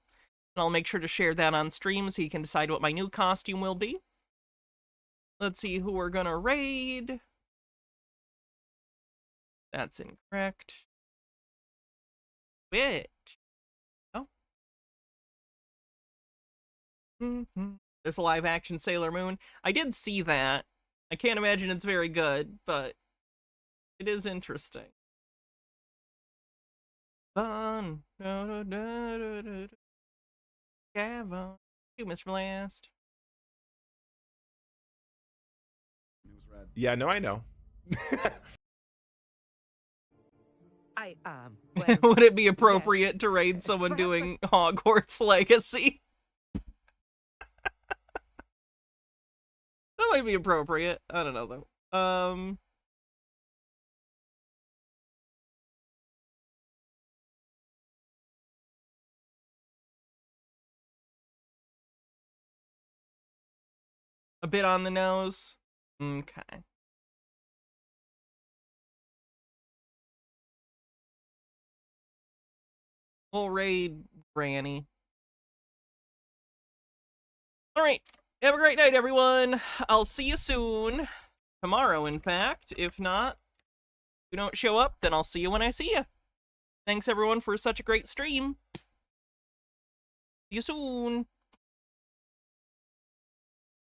And I'll make sure to share that on stream so you can decide what my new costume will be. Let's see who we're gonna raid. That's incorrect. Which? Oh. There's a live action Sailor Moon. I did see that. I can't imagine it's very good, but it is interesting. Fun. Gavin. You, Mr. Last. Yeah, no, I know. Would it be appropriate to raid someone doing Hogwarts Legacy? That might be appropriate. I don't know, though. A bit on the nose. Okay. We'll raid Granny. Alright. Have a great night, everyone. I'll see you soon. Tomorrow, in fact. If not, if you don't show up, then I'll see you when I see you. Thanks, everyone, for such a great stream. See you soon.